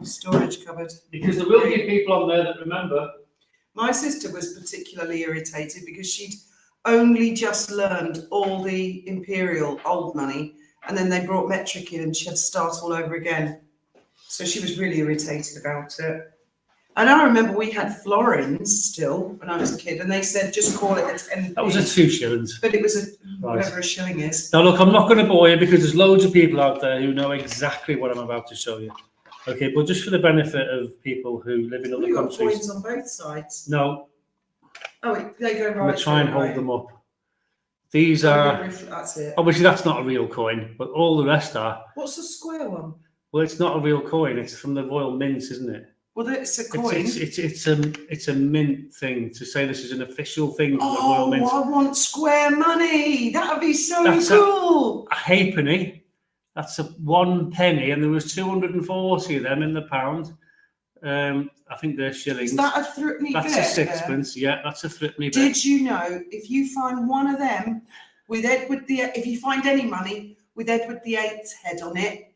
Speaker 1: storage cupboard.
Speaker 3: Because there will be people on there that remember.
Speaker 1: My sister was particularly irritated because she'd only just learned all the imperial old money, and then they brought metric in and she had to start all over again. So she was really irritated about it. And I remember we had florins still when I was a kid, and they said just call it a 10p.
Speaker 3: That was a 2 shillings.
Speaker 1: But it was whatever a shilling is.
Speaker 3: Now look, I'm not going to bore you because there's loads of people out there who know exactly what I'm about to show you. Okay, but just for the benefit of people who live in other countries.
Speaker 1: You've got coins on both sides.
Speaker 3: No.
Speaker 1: Oh, they go right.
Speaker 3: I'm going to try and hold them up. These are.
Speaker 1: That's it.
Speaker 3: Obviously, that's not a real coin, but all the rest are.
Speaker 1: What's the square one?
Speaker 3: Well, it's not a real coin. It's from the Royal Mint, isn't it?
Speaker 1: Well, it's a coin.
Speaker 3: It's a mint thing to say this is an official thing from the Royal Mint.
Speaker 1: Oh, I want square money. That would be so cool.
Speaker 3: A halfpenny. That's a 1 penny, and there was 240 of them in the pound. I think they're shillings.
Speaker 1: Is that a threepenny bit?
Speaker 3: That's a sixpence. Yeah, that's a threepenny bit.
Speaker 1: Did you know if you find one of them with if you find any money with Edward VIII's head on it,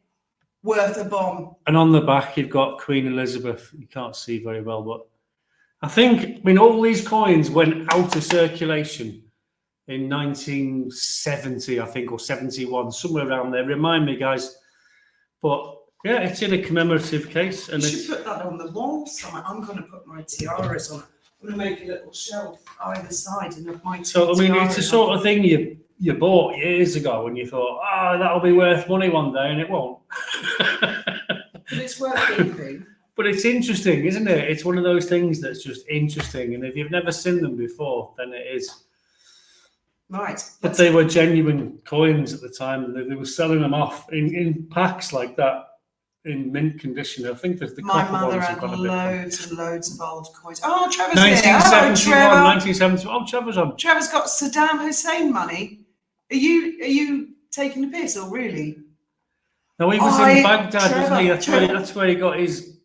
Speaker 1: worth a bomb.
Speaker 3: And on the back, you've got Queen Elizabeth. You can't see very well, but I mean, all these coins went out of circulation in 1970, I think, or 71, somewhere around there. Remind me, guys. But yeah, it's in a commemorative case. And
Speaker 1: you should put that on the wall side. I'm going to put my tiaras on. I'm going to make a little shelf either side and have my tiaras.
Speaker 3: So, I mean, it's the sort of thing you bought years ago and you thought, that'll be worth money one day, and it won't.
Speaker 1: But it's worth keeping.
Speaker 3: But it's interesting, isn't it? It's one of those things that's just interesting. And if you've never seen them before, then it is.
Speaker 1: Right.
Speaker 3: But they were genuine coins at the time, and they were selling them off in packs like that in mint condition. I think there's the
Speaker 1: my
Speaker 3: copper
Speaker 1: mother
Speaker 3: ones
Speaker 1: had
Speaker 3: have got
Speaker 1: loads and loads of old coins. Oh, Trevor's
Speaker 3: 1971,
Speaker 1: there.
Speaker 3: 1971. Oh, Trevor's on.
Speaker 1: Trevor's got Saddam Hussein money. Are you taking the piss, or really?
Speaker 3: No, he was in Baghdad, wasn't he? That's where he got his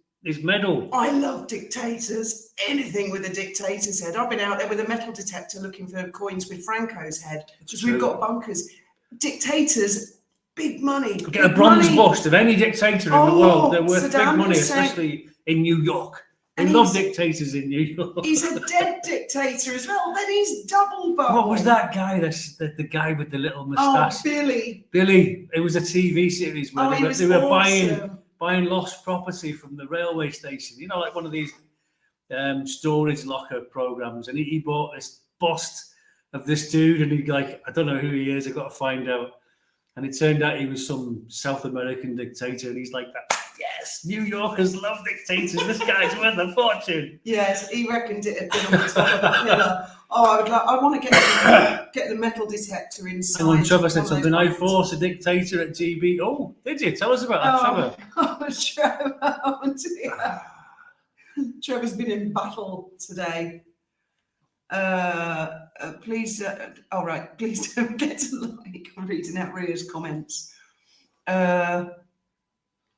Speaker 3: medal.
Speaker 1: I love dictators. Anything with a dictator's head. I've been out there with a metal detector looking for coins with Franco's head, because we've got bunkers. Dictators, big money.
Speaker 3: Get a bronze bust of any dictator in the world. They're worth big money, especially in New York. They love dictators in New York.
Speaker 1: He's a dead dictator as well. Then he's double barreled.
Speaker 3: What was that guy? The guy with the little moustache.
Speaker 1: Oh, Billy.
Speaker 3: Billy. It was a TV series where they were
Speaker 1: awesome.
Speaker 3: buying lost property from the railway station. You know, like one of these storage locker programs. And he bought this bust of this dude, and he like, I don't know who he is. I got to find out. And it turned out he was some South American dictator, and he's like that. Yes, New Yorkers love dictators. This guy's worth a fortune.
Speaker 1: Yes, he reckoned it had been on the top of the pillar. Oh, I want to get the metal detector inside.
Speaker 3: And when Trevor said something, I forced a dictator at GB. Oh, did you? Tell us about that, Trevor.
Speaker 1: Oh, Trevor. Oh, dear. Trevor's been in battle today. Please, all right, please don't forget to like. I'm reading out Ria's comments.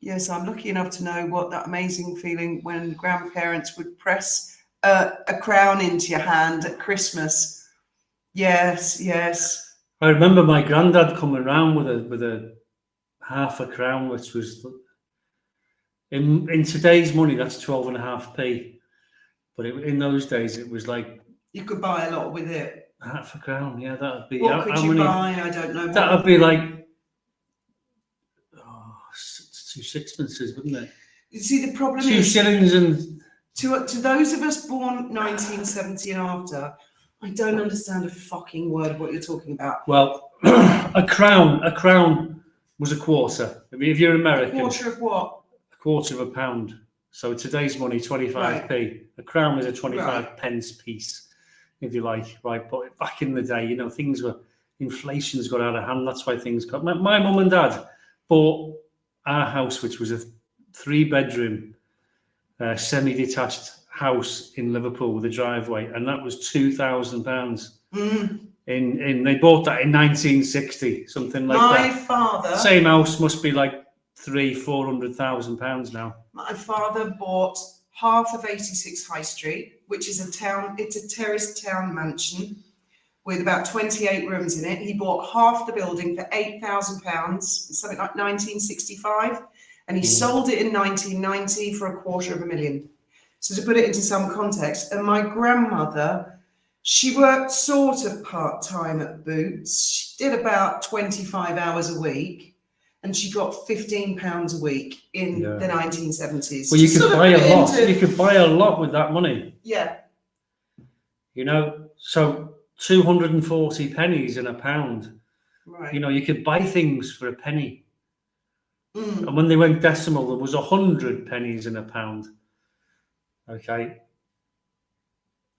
Speaker 1: Yes, I'm lucky enough to know what that amazing feeling when grandparents would press a crown into your hand at Christmas. Yes, yes.
Speaker 3: I remember my granddad coming around with a half a crown, which was in today's money that's 12.5p, but in those days it was like
Speaker 1: you could buy a lot with it.
Speaker 3: Half a crown, yeah, that'd be.
Speaker 1: What could you buy? I don't know.
Speaker 3: That'd be like 2 sixpences, wouldn't it?
Speaker 1: You see, the problem
Speaker 3: 2
Speaker 1: is
Speaker 3: shillings and
Speaker 1: to those of us born 1970 and after, I don't understand a fucking word of what you're talking about.
Speaker 3: Well, a crown was a quarter. I mean, if you're American,
Speaker 1: a quarter of what?
Speaker 3: A quarter of a pound. So today's money, 25p. Right. A crown is a 25 pence piece, if you like, right? But back in the day, you know, inflation's got out of hand. That's why things got. My mum and dad bought our house, which was a 3-bedroom, semi-detached house in Liverpool with a driveway, and that was £2,000. They bought that in 1960, something like that.
Speaker 1: My father.
Speaker 3: Same house must be like £400,000 now.
Speaker 1: My father bought half of 86 High Street, which is a town. It's a terraced town mansion with about 28 rooms in it. He bought half the building for £8,000, something like 1965, and he sold it in 1990 for $250,000. So to put it into some context, and my grandmother, she worked sort of part-time at Boots. She did about 25 hours a week, and she got £15 a week in the 1970s.
Speaker 3: Well, you could buy a lot. You could buy a lot with that money.
Speaker 1: Yeah.
Speaker 3: You know, so 240 pennies in a pound.
Speaker 1: Right.
Speaker 3: You know, you could buy things for a penny. And when they went decimal, there was 100 pennies in a pound. Okay.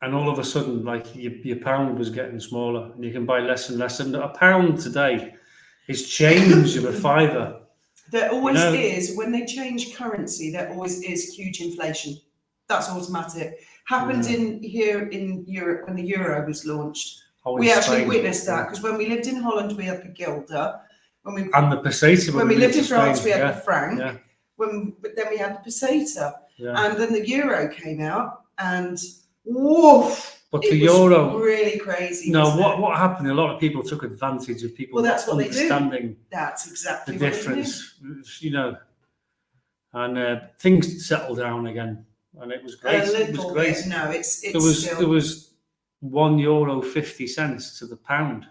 Speaker 3: And all of a sudden, like your pound was getting smaller, and you can buy less and less. And a pound today is change of a fiver.
Speaker 1: There always is, when they change currency, there always is huge inflation. That's automatic. Happened in Europe when the euro was launched. We actually witnessed that because when we lived in Holland, we had the guilder. And the
Speaker 3: peseta.
Speaker 1: When we lived in France, we had the franc. Yeah. But then we had the peseta. Yeah. And then the euro came out, and woof!
Speaker 3: But the euro
Speaker 1: was really crazy.
Speaker 3: No, what happened? A lot of people took advantage of people understanding.
Speaker 1: That's exactly
Speaker 3: the difference. You know, and things settled down again, and it was great. It was great.
Speaker 1: Bit. No,
Speaker 3: there was €1.50 to the pound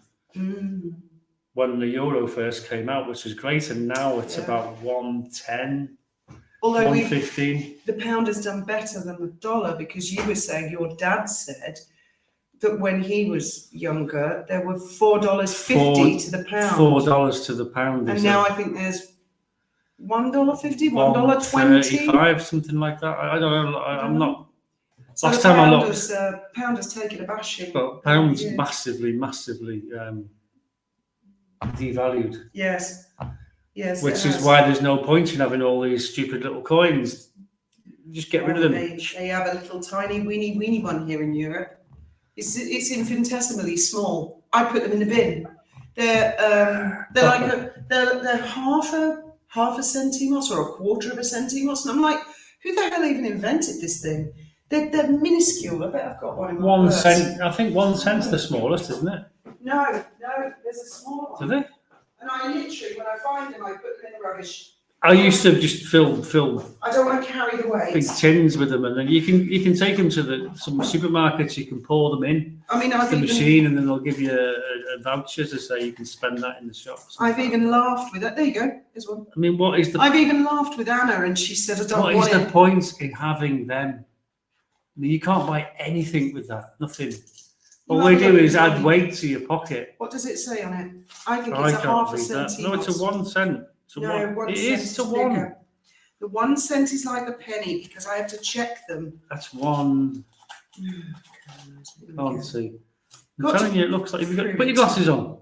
Speaker 3: when the euro first came out, which was great, and now it's about 1.10.
Speaker 1: Although
Speaker 3: 1.15.
Speaker 1: The pound has done better than the dollar, because you were saying your dad said that when he was younger, there were $4.50 to the pound.
Speaker 3: $4 to the pound.
Speaker 1: And now I think there's $1.50, $1.20.
Speaker 3: $1.35, something like that. I don't know. I'm not.
Speaker 1: So
Speaker 3: last time I looked,
Speaker 1: pound has taken a bashing.
Speaker 3: But pound's massively devalued.
Speaker 1: Yes. Yes.
Speaker 3: Which is why there's no point in having all these stupid little coins. Just get rid of them.
Speaker 1: They have a little tiny weeny one here in Europe. It's infinitesimally small. I put them in the bin. They're they're half a centimos or a quarter of a centimos, and I'm like, who the hell even invented this thing? They're minuscule. I bet I've got one in my purse.
Speaker 3: Cent. I think 1 cent's the smallest, isn't it?
Speaker 1: No, there's a smaller one.
Speaker 3: Do they?
Speaker 1: And I literally, when I find them, I put them in the rubbish.
Speaker 3: I used to just fill
Speaker 1: I don't want to carry the weight.
Speaker 3: big tins with them, and then you can take them to some supermarkets. You can pour them in.
Speaker 1: I mean, I've
Speaker 3: the
Speaker 1: even,
Speaker 3: machine, and then they'll give you a voucher to say you can spend that in the shops.
Speaker 1: I've even laughed with it. There you go. There's one.
Speaker 3: I mean, what is the?
Speaker 1: I've even laughed with Anna, and she said, "I don't want it."
Speaker 3: What is the point in having them? I mean, you can't buy anything with that. Nothing. All they do is add weight to your pocket.
Speaker 1: What does it say on it? I think
Speaker 3: I
Speaker 1: it's a
Speaker 3: can't
Speaker 1: half a
Speaker 3: read
Speaker 1: cent.
Speaker 3: that. No, it's a 1 cent.
Speaker 1: No, 1
Speaker 3: It
Speaker 1: cent
Speaker 3: is to
Speaker 1: bigger.
Speaker 3: 1.
Speaker 1: The 1 cent is like a penny because I have to check them.
Speaker 3: That's 1. Can't see. I'm telling you, it looks like. If you got put your glasses on.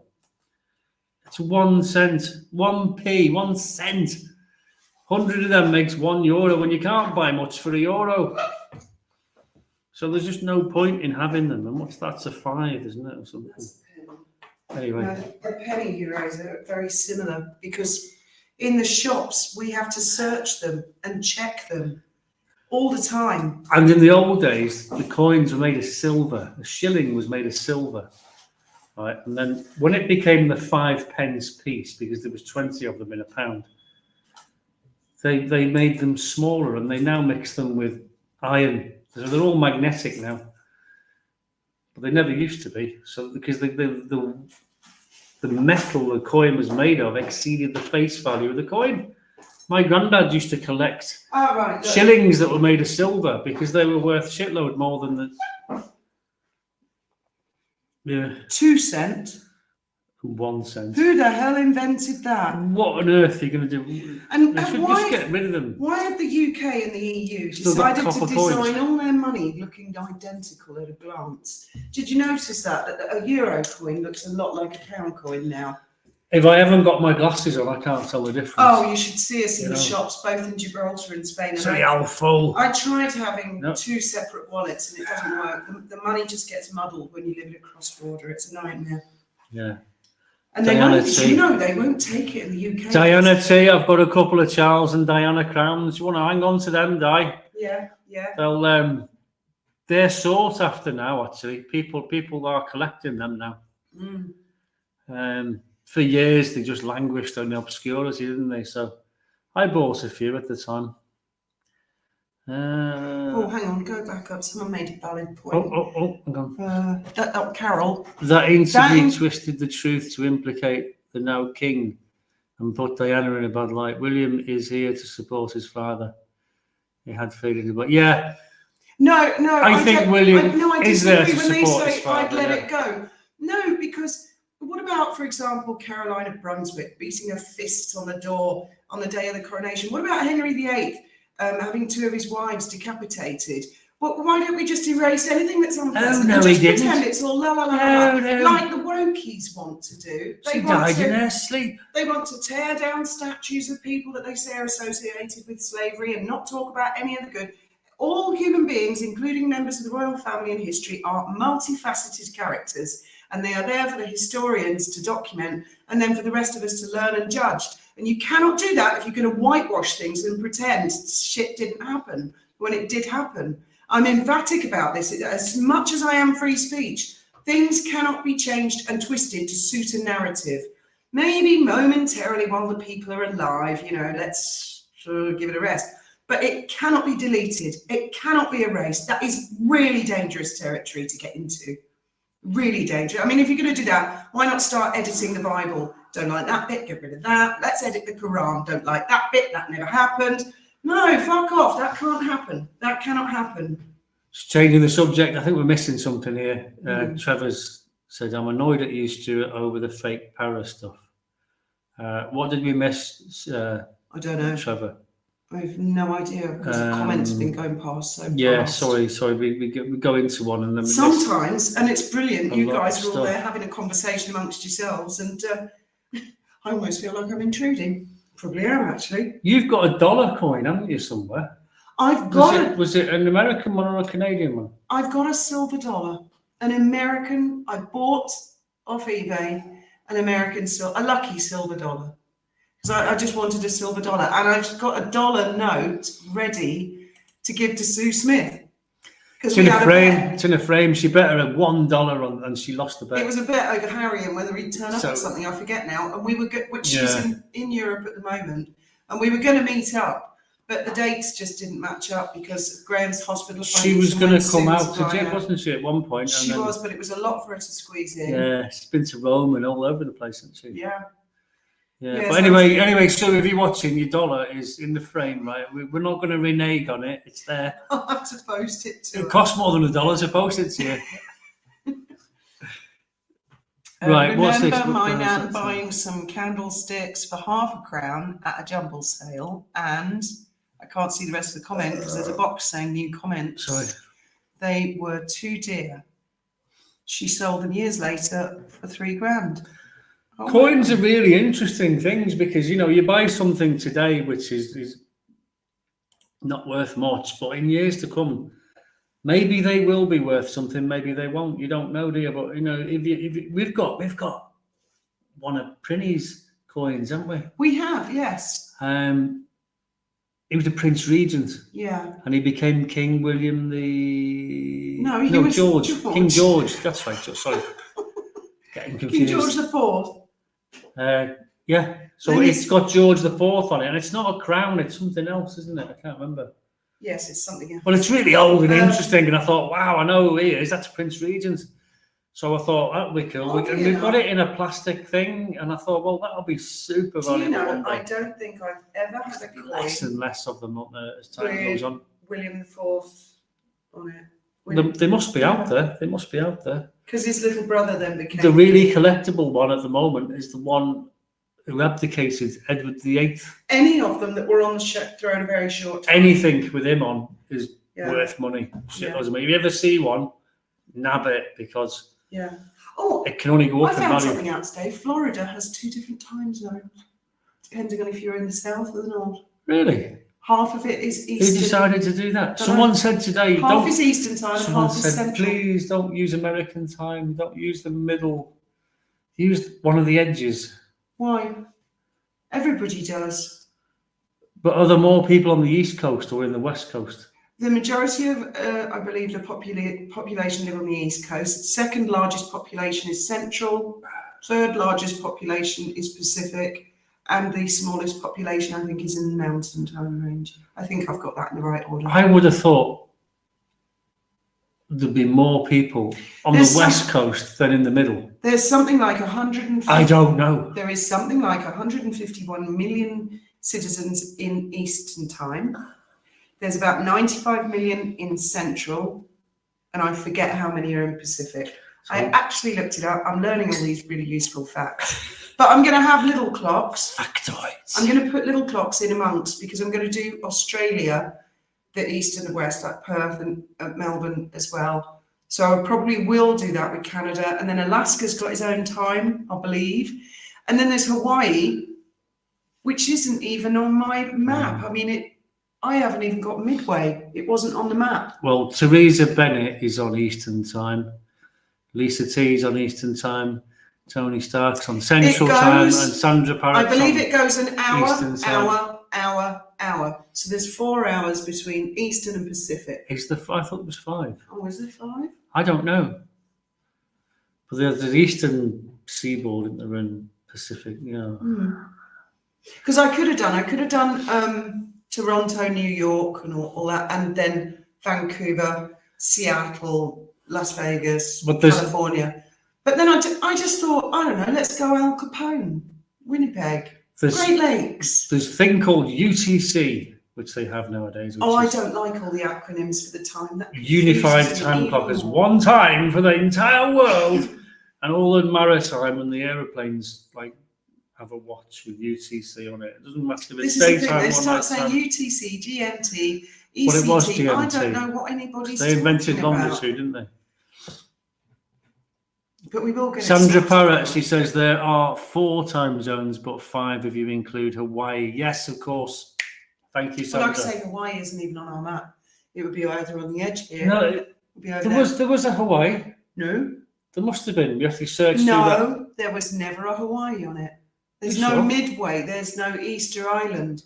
Speaker 3: It's 1 cent, 1p, 1 cent. 100 of them makes €1, when you can't buy much for €1. So there's just no point in having them. And what's that's a 5, isn't it, or something? Anyway,
Speaker 1: no, the penny euros are very similar because in the shops we have to search them and check them all the time.
Speaker 3: And in the old days, the coins were made of silver. A shilling was made of silver, right? And then when it became the 5 pence piece, because there was 20 of them in a pound, they made them smaller, and they now mix them with iron. So they're all magnetic now, but they never used to be. So because the metal the coin was made of exceeded the face value of the coin. My granddad used to collect shillings that were made of silver because they were worth shitload more than the
Speaker 1: 2 cent.
Speaker 3: 1 cent.
Speaker 1: Who the hell invented that?
Speaker 3: What on earth are you going to do?
Speaker 1: And
Speaker 3: They should
Speaker 1: why,
Speaker 3: just get rid of them.
Speaker 1: why have the UK and the EU
Speaker 3: Still got
Speaker 1: decided to
Speaker 3: copper
Speaker 1: design
Speaker 3: coins.
Speaker 1: all their money looking identical at a glance? Did you notice that a euro coin looks a lot like a pound coin now?
Speaker 3: If I haven't got my glasses on, I can't tell the difference.
Speaker 1: Oh, you should see us in the shops, both in Gibraltar and Spain. And
Speaker 3: Say how full.
Speaker 1: I tried having 2 separate wallets and it doesn't work. The money just gets muddled when you live in a cross border. It's a nightmare.
Speaker 3: Yeah.
Speaker 1: And they won't, you know, they won't take it in the UK.
Speaker 3: Diana T, I've got a couple of Charles and Diana crowns. You want to hang on to them, Di?
Speaker 1: Yeah, yeah.
Speaker 3: They're sought after now. Actually, people are collecting them now. For years they just languished on the obscurity, didn't they? So I bought a few at the time.
Speaker 1: Oh, hang on, go back up. Someone made a valid point.
Speaker 3: Hang on.
Speaker 1: Carol.
Speaker 3: That interview twisted the truth to implicate the now king and put Diana in a bad light. William is here to support his father. He had feelings about. Yeah.
Speaker 1: No.
Speaker 3: I think William is there to
Speaker 1: when they
Speaker 3: support
Speaker 1: say
Speaker 3: his father.
Speaker 1: I'd let it go. No, because what about, for example, Caroline of Brunswick beating her fists on the door on the day of the coronation? What about Henry VIII having 2 of his wives decapitated? Well, why don't we just erase anything that's unpleasant and just pretend it's all la la la la, like the wokies want to do?
Speaker 3: She died in her sleep.
Speaker 1: They want to tear down statues of people that they say are associated with slavery and not talk about any of the good. All human beings, including members of the royal family in history, are multifaceted characters, and they are there for the historians to document and then for the rest of us to learn and judge. And you cannot do that if you're going to whitewash things and pretend shit didn't happen when it did happen. I'm emphatic about this. As much as I am free speech, things cannot be changed and twisted to suit a narrative. Maybe momentarily while the people are alive, let's give it a rest. But it cannot be deleted. It cannot be erased. That is really dangerous territory to get into. Really dangerous. I mean, if you're going to do that, why not start editing the Bible? Don't like that bit, get rid of that. Let's edit the Quran. Don't like that bit, that never happened. No, fuck off. That can't happen. That cannot happen.
Speaker 3: Just changing the subject, I think we're missing something here. Trevor's said, I'm annoyed at you, Stuart, over the fake para stuff. What did we miss,
Speaker 1: I don't know.
Speaker 3: Trevor?
Speaker 1: I have no idea because the comments have been going past so fast.
Speaker 3: Sorry. We go into one and then we
Speaker 1: sometimes, and it's brilliant. You guys are all there having a conversation amongst yourselves, and I almost feel like I'm intruding. Probably am, actually.
Speaker 3: You've got a dollar coin, haven't you, somewhere?
Speaker 1: I've got
Speaker 3: Was it an American one or a Canadian one?
Speaker 1: I've got a silver dollar, an American. I bought off eBay a lucky silver dollar. Because I just wanted a silver dollar, and I've got a dollar note ready to give to Sue Smith.
Speaker 3: It's in a frame. It's in a frame. She bet her $1 on, and she lost the bet.
Speaker 1: It was a bet over Harry and whether he'd turn up or something. I forget now. And we were which she's in Europe at the moment. and we were going to meet up, but the dates just didn't match up because Graham's hospital.
Speaker 3: She was going to come out to Jip, wasn't she, at one point?
Speaker 1: She was, but it was a lot for her to squeeze in.
Speaker 3: Yeah, she's been to Rome and all over the place, hasn't she?
Speaker 1: Yeah.
Speaker 3: Yeah, but anyway, so if you're watching, your dollar is in the frame, right? We're not going to renege on it. It's there.
Speaker 1: I'll have to post it to
Speaker 3: It costs more than $1 to post it to you. Right, what's this?
Speaker 1: Remember my nan buying some candlesticks for £0.50 at a jumble sale, and I can't see the rest of the comment because there's a box saying new comments.
Speaker 3: Sorry.
Speaker 1: They were too dear. She sold them years later for £3,000. Oh,
Speaker 3: coins are really interesting things because, you know, you buy something today which is not worth much, but in years to come, maybe they will be worth something, maybe they won't. You don't know, do you? But, you know, if we've got one of Prinny's coins, haven't we?
Speaker 1: We have, yes.
Speaker 3: He was the Prince Regent.
Speaker 1: Yeah.
Speaker 3: And he became King William the...
Speaker 1: No, he was
Speaker 3: George. King George. That's right. Sorry. Getting confused.
Speaker 1: King George IV.
Speaker 3: Yeah. So it's got George IV on it. And it's not a crown. It's something else, isn't it? I can't remember.
Speaker 1: Yes, it's something else.
Speaker 3: But it's really old and interesting. And I thought, wow, I know who he is. That's Prince Regent. So I thought, that'll be cool. And we've got it in a plastic thing. And I thought, well, that'll be super valuable.
Speaker 1: Do you know, I don't think I've ever had a coin.
Speaker 3: Less and less of them, aren't there, as time goes on.
Speaker 1: William IV on it.
Speaker 3: They must be out there. They must be out there.
Speaker 1: Because his little brother then became...
Speaker 3: The really collectible one at the moment is the one who abdicated, Edward VIII.
Speaker 1: Any of them that were on the shelf throughout a very short time.
Speaker 3: Anything with him on is worth money. Shit, if you ever see one, nab it because it can only go up in value.
Speaker 1: I found something out today. Florida has 2 different time zones, depending on if you're in the south or the north.
Speaker 3: Really?
Speaker 1: Half of it is Eastern.
Speaker 3: Who decided to do that? Someone said today...
Speaker 1: Half is Eastern time and half is Central.
Speaker 3: Please don't use American time. Don't use the middle. Use one of the edges.
Speaker 1: Why? Everybody does.
Speaker 3: But are there more people on the East Coast or in the West Coast?
Speaker 1: The majority of, I believe, the population live on the East Coast. Second largest population is Central. Third largest population is Pacific. And the smallest population, I think, is in the mountain time range. I think I've got that in the right order.
Speaker 3: I would have thought there'd be more people on the West Coast than in the middle.
Speaker 1: There's something like 150.
Speaker 3: I don't know.
Speaker 1: There is something like 151 million citizens in Eastern time. There's about 95 million in Central, and I forget how many are in Pacific. I actually looked it up. I'm learning all these really useful facts. But I'm going to have little clocks.
Speaker 3: Factoids.
Speaker 1: I'm going to put little clocks in amongst because I'm going to do Australia, the East and the West, like Perth and Melbourne as well. So I probably will do that with Canada. And then Alaska's got its own time, I believe. And then there's Hawaii, which isn't even on my map. I mean, I haven't even got Midway. It wasn't on the map.
Speaker 3: Well, Theresa Bennett is on Eastern time. Lisa T's on Eastern time. Tony Stark's on Central time. And Sandra Parrott's
Speaker 1: I believe it goes an hour, hour. So there's 4 hours between Eastern and Pacific.
Speaker 3: I thought it was 5.
Speaker 1: Oh, is it 5?
Speaker 3: I don't know. But there's the Eastern seaboard and the Pacific,
Speaker 1: Because I could have done Toronto, New York, and all that, and then Vancouver, Seattle, Las Vegas, California. But then I just thought, I don't know, let's go Al Capone, Winnipeg, Great Lakes.
Speaker 3: There's a thing called UTC, which they have nowadays.
Speaker 1: I don't like all the acronyms for the time.
Speaker 3: Unified Time Clock is one time for the entire world, and all the maritime and the aeroplanes have a watch with UTC on it. It doesn't matter if it's daytime.
Speaker 1: They start saying UTC, GMT, ECT.
Speaker 3: Well, it was GMT.
Speaker 1: I don't know what anybody's
Speaker 3: They invented
Speaker 1: talking about.
Speaker 3: longitude, didn't they?
Speaker 1: But we will get
Speaker 3: Sandra Parrott, she says there are 4 time zones, but 5 if you include Hawaii. Yes, of course. Thank you, Sandra.
Speaker 1: Well, like I say, Hawaii isn't even on our map. It would be either on the edge here.
Speaker 3: No, there was a Hawaii.
Speaker 1: No.
Speaker 3: There must have been. We have to search through that.
Speaker 1: No, there was never a Hawaii on it. There's no Midway. There's no Easter Island.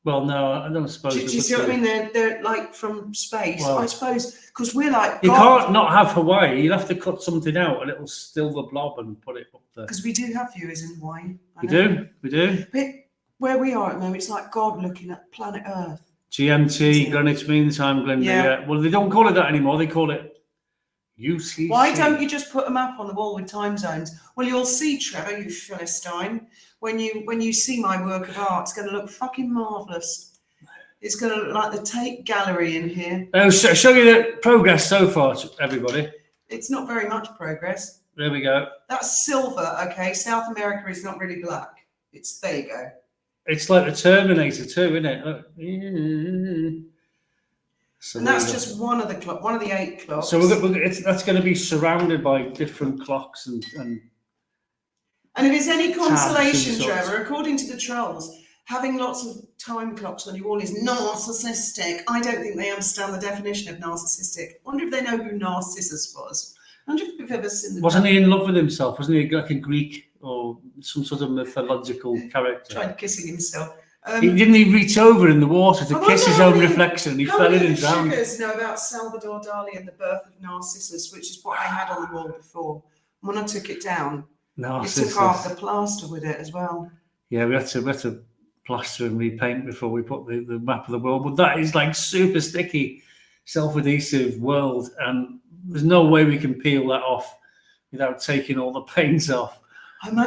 Speaker 3: Well, no, I don't suppose.
Speaker 1: Do you see what I mean? They're like from space, well, I suppose, because we're like.
Speaker 3: You can't not have Hawaii. You'll have to cut something out, a little silver blob, and put it up there.
Speaker 1: Because we do have viewers in Hawaii.
Speaker 3: We do.
Speaker 1: But where we are at the moment, it's like God looking at planet Earth.
Speaker 3: GMT, Greenwich Mean Time, Glinda. Yeah. Well, they don't call it that anymore. They call it UCC.
Speaker 1: Why don't you just put a map on the wall with time zones? Well, you'll see, Trevor, you Philistine, when you see my work of art, it's going to look fucking marvellous. It's going to look like the Tate Gallery in here.
Speaker 3: I'll show you the progress so far, everybody.
Speaker 1: It's not very much progress.
Speaker 3: There we go.
Speaker 1: That's silver, okay? South America is not really black. There you go.
Speaker 3: It's like the Terminator too, isn't it? So
Speaker 1: and that's just one of the 8 clocks.
Speaker 3: So that's going to be surrounded by different clocks and
Speaker 1: if it's any consolation, Trevor, according to the trolls, having lots of time clocks on your wall is narcissistic. I don't think they understand the definition of narcissistic. I wonder if they know who Narcissus was. I wonder if we've ever seen the.
Speaker 3: Wasn't he in love with himself? Wasn't he like a Greek or some sort of mythological character?
Speaker 1: Tried kissing himself.
Speaker 3: Didn't he reach over in the water to kiss his own reflection and he fell in and drowned?
Speaker 1: Sugars know about Salvador Dali and the birth of Narcissus, which is what I had on the wall before. When I took it down,
Speaker 3: Narcissus.
Speaker 1: It took off the plaster with it as well.
Speaker 3: Yeah, we had to plaster and repaint before we put the map of the world. But that is like super sticky, self-adhesive world, and there's no way we can peel that off without taking all the paints off.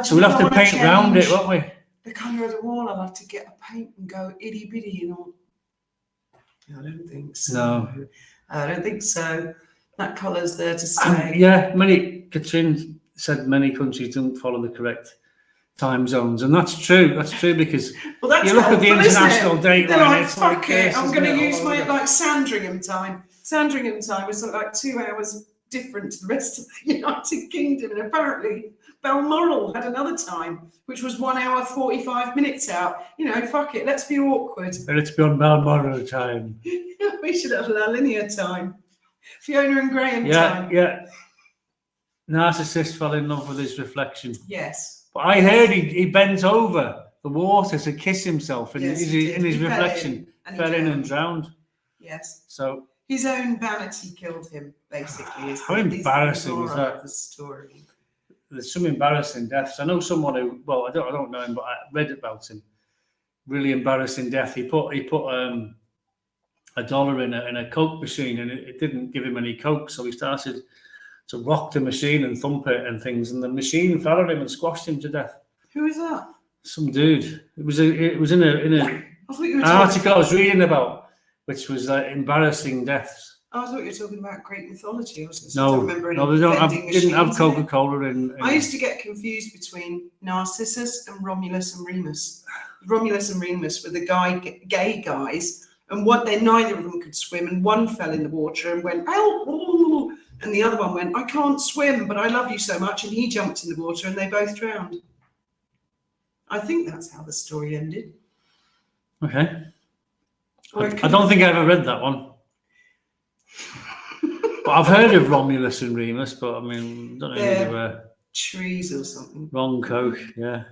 Speaker 3: So we'll have to paint around it, won't we?
Speaker 1: The colour of the wall, I'll have to get a paint and go itty bitty and all. I don't think so.
Speaker 3: No.
Speaker 1: I don't think so. That colour's there to stay.
Speaker 3: Katrin said many countries don't follow the correct time zones, and that's true. That's true because you look at the international date line.
Speaker 1: It's like, fuck it, I'm going to use my Sandringham time. Sandringham time is like 2 hours different to the rest of the United Kingdom, and apparently Balmoral had another time, which was 1 hour 45 minutes out. Fuck it, let's be awkward.
Speaker 3: Let's be on Balmoral time.
Speaker 1: We should have La Linea time. Fiona and Graham time.
Speaker 3: Yeah. Narcissist fell in love with his reflection.
Speaker 1: Yes.
Speaker 3: But I heard he bent over the water to kiss himself in his reflection. Fell in and drowned.
Speaker 1: Yes.
Speaker 3: So
Speaker 1: his own vanity killed him, basically.
Speaker 3: How embarrassing is that?
Speaker 1: The story.
Speaker 3: There's some embarrassing deaths. I know someone who, well, I don't know him, but I read about him. Really embarrassing death. He put $1 in a Coke machine, and it didn't give him any Coke, so he started to rock the machine and thump it and things, and the machine fell on him and squashed him to death.
Speaker 1: Who is that?
Speaker 3: Some dude. It was in a article I was reading about, which was embarrassing deaths.
Speaker 1: I thought you were talking about Greek mythology.
Speaker 3: No, didn't have Coca-Cola in.
Speaker 1: I used to get confused between Narcissus and Romulus and Remus. Romulus and Remus were the gay guys, and neither of them could swim, and one fell in the water and went, "Ow!" And the other one went, "I can't swim, but I love you so much," and he jumped in the water, and they both drowned. I think that's how the story ended.
Speaker 3: Okay. I don't think I ever read that one. But I've heard of Romulus and Remus, but I mean, don't know if they were
Speaker 1: trees or something.
Speaker 3: Wrong Coke, yeah.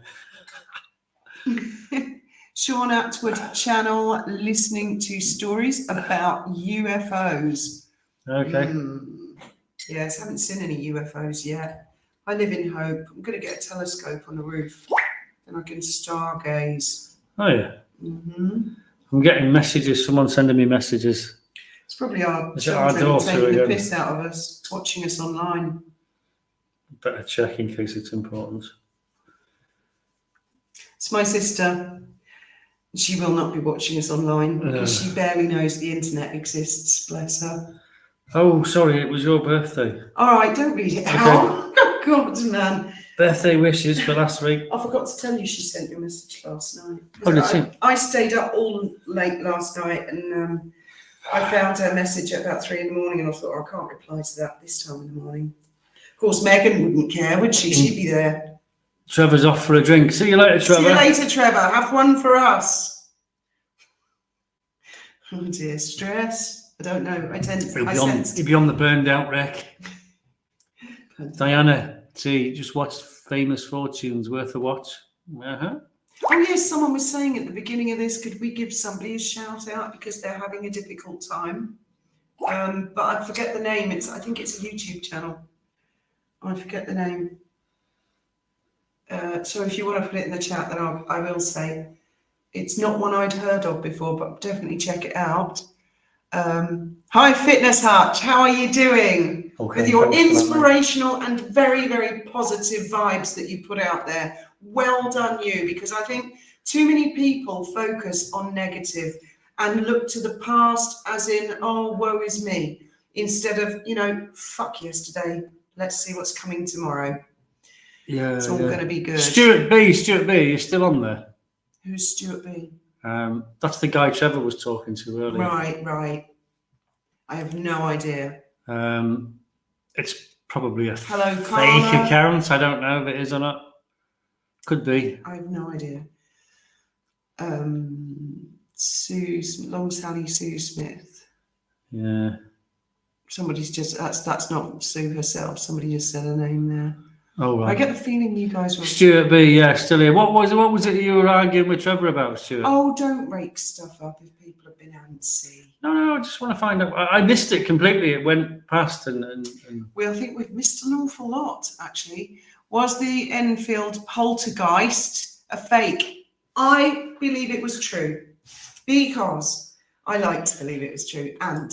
Speaker 1: Sean Atwood channel, listening to stories about UFOs.
Speaker 3: Okay.
Speaker 1: Yes, haven't seen any UFOs yet. I live in hope. I'm going to get a telescope on the roof, then I can stargaze.
Speaker 3: Oh yeah. I'm getting messages. Someone sending me messages.
Speaker 1: It's probably our children taking the piss out of us, watching us online.
Speaker 3: Better check in case it's important.
Speaker 1: It's my sister. She will not be watching us online because she barely knows the internet exists. Bless her.
Speaker 3: Oh, sorry, it was your birthday.
Speaker 1: All right, don't read it out. Oh, God, man.
Speaker 3: Birthday wishes for last week.
Speaker 1: I forgot to tell you she sent you a message last night.
Speaker 3: Oh, did she?
Speaker 1: I stayed up all late last night and I found her message at about 3 a.m, and I thought, I can't reply to that this time in the morning. Of course, Megan wouldn't care, would she? She'd be there.
Speaker 3: Trevor's off for a drink. See you later, Trevor.
Speaker 1: See you later, Trevor. Have one for us. Oh dear, stress. I don't know.
Speaker 3: He'd be on the burned out wreck. Diana T, just watched Famous Fortunes, worth a watch.
Speaker 1: Oh yes, someone was saying at the beginning of this, could we give somebody a shout out because they're having a difficult time? But I forget the name. I think it's a YouTube channel. I forget the name. So if you want to put it in the chat, then I will say. It's not one I'd heard of before, but definitely check it out. Hi, Fitness Hutch. How are you doing?
Speaker 3: Okay,
Speaker 1: with your
Speaker 3: thanks for that,
Speaker 1: inspirational and very, very positive vibes that you put out there. Well done, you, because I think too many people focus on negative and look to the past as in, oh, woe is me, instead of, you know, fuck yesterday. Let's see what's coming tomorrow.
Speaker 3: Yeah,
Speaker 1: it's all going to be good.
Speaker 3: Stuart B, you're still on there.
Speaker 1: Who's Stuart B?
Speaker 3: That's the guy Trevor was talking to earlier.
Speaker 1: Right. I have no idea.
Speaker 3: It's probably a
Speaker 1: Hello,
Speaker 3: fake
Speaker 1: Carla.
Speaker 3: account. I don't know if it is or not. Could be.
Speaker 1: I have no idea. Long Sally Sue Smith.
Speaker 3: Yeah.
Speaker 1: Somebody's just that's not Sue herself. Somebody just said her name there.
Speaker 3: Oh right.
Speaker 1: I get the feeling you guys were
Speaker 3: Stuart B. Yeah, still here. What was it you were arguing with Trevor about, Stuart?
Speaker 1: Oh, don't rake stuff up if people have been antsy.
Speaker 3: No, I just want to find out. I missed it completely. It went past and...
Speaker 1: Well, I think we've missed an awful lot, actually. Was the Enfield Poltergeist a fake? I believe it was true because I like to believe it was true. And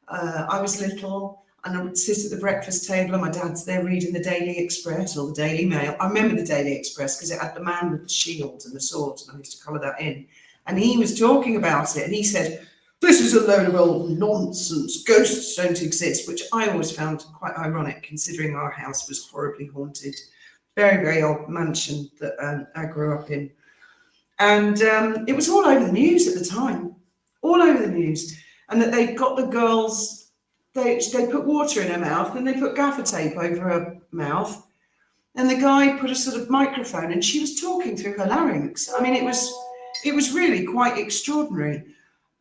Speaker 1: I was little and I would sit at the breakfast table and my dad's there reading the Daily Express or the Daily Mail. I remember the Daily Express because it had the man with the shield and the sword, and I used to colour that in. And he was talking about it and he said, "This is a load of old nonsense. Ghosts don't exist," which I always found quite ironic considering our house was horribly haunted. Very, very old mansion that I grew up in. And it was all over the news at the time, all over the news. And that they got the girls, they put water in her mouth and they put gaffer tape over her mouth. And the guy put a sort of microphone and she was talking through her larynx. I mean, it was really quite extraordinary.